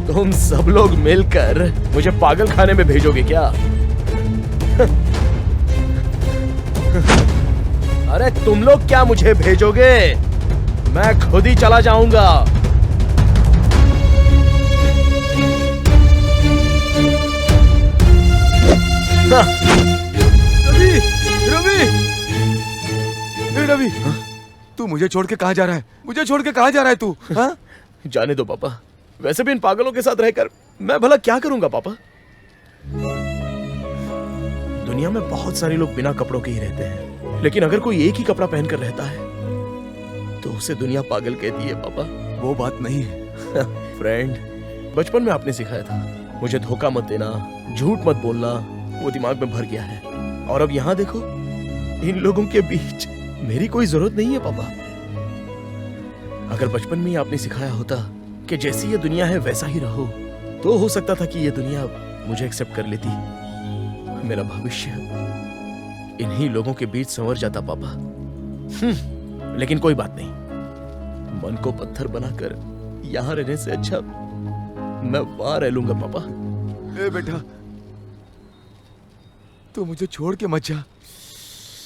S1: तुम सब लोग मिलकर मुझे पागल खाने में भेजोगे क्या? अरे तुम लोग क्या मुझे भेजोगे? मैं खुद ही चला जाऊंगा।
S4: रवि, तू मुझे छोड़ के कहाँ जा रहा है? मुझे छोड़ के कहाँ जा रहा है तू? हाँ?
S1: जाने दो पापा, वैसे भी इन पागलों के साथ रहकर मैं भला क्या करूंगा पापा? दुनिया में बहुत सारे लोग बिना कपड़ों के ही रहते हैं, लेकिन अगर कोई एक ही कपड़ा पहनकर रहता है तो उसे दुनिया पागल कहती है पापा।
S4: वो बात नहीं है
S1: फ्रेंड, बचपन में आपने सिखाया था मुझे धोखा मत देना, झूठ मत बोलना, वो दिमाग में भर गया है। और अब यहाँ देखो, इन लोगों के बीच मेरी कोई जरूरत नहीं है पापा। अगर बचपन में ही आपने सिखाया होता कि जैसी ये दुनिया है वैसा ही रहो, तो हो सकता था कि ये दुनिया मुझे एक्सेप्ट कर लेती। मेरा भविष्य इन्हीं लोगों के बीच संवर जाता पापा। लेकिन कोई बात नहीं, मन को पत्थर बनाकर यहाँ रहने से अच्छा मैं वहां रह लूंगा पापा।
S4: ए बेटा, तू मुझे छोड़ के मत जा,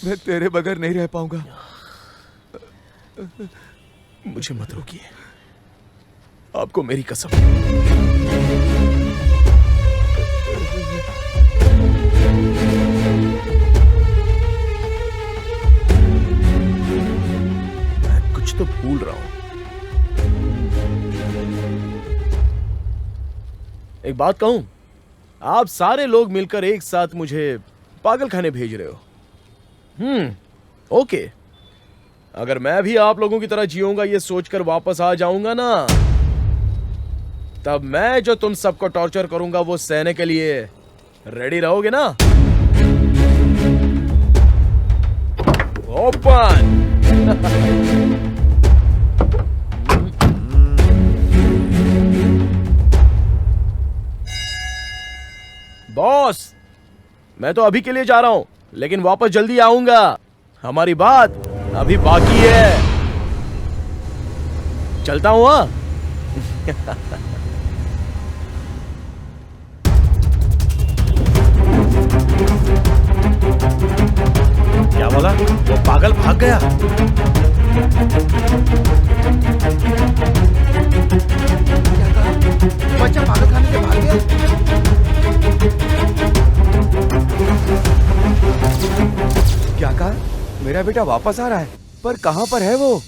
S4: मैं तेरे बगैर नहीं रह पाऊंगा।
S1: मुझे मत रोकिए, आपको मेरी कसम। मैं कुछ तो भूल रहा हूं। एक बात कहूं, आप सारे लोग मिलकर एक साथ मुझे पागल खाने भेज रहे हो। ओके, अगर मैं भी आप लोगों की तरह जीऊंगा ये सोचकर वापस आ जाऊंगा ना, तब मैं जो तुम सबको टॉर्चर करूंगा वो सहने के लिए रेडी रहोगे ना? ओपन। बॉस, मैं तो अभी के लिए जा रहा हूं, लेकिन वापस जल्दी आऊंगा। हमारी बात अभी बाकी है। चलता हूं। हाँ,
S6: क्या बोला? वो पागल भाग गया।
S4: बच्चा पागल खाने से भाग गया। क्या कहा? मेरा बेटा वापस आ रहा है, पर कहां पर है वो?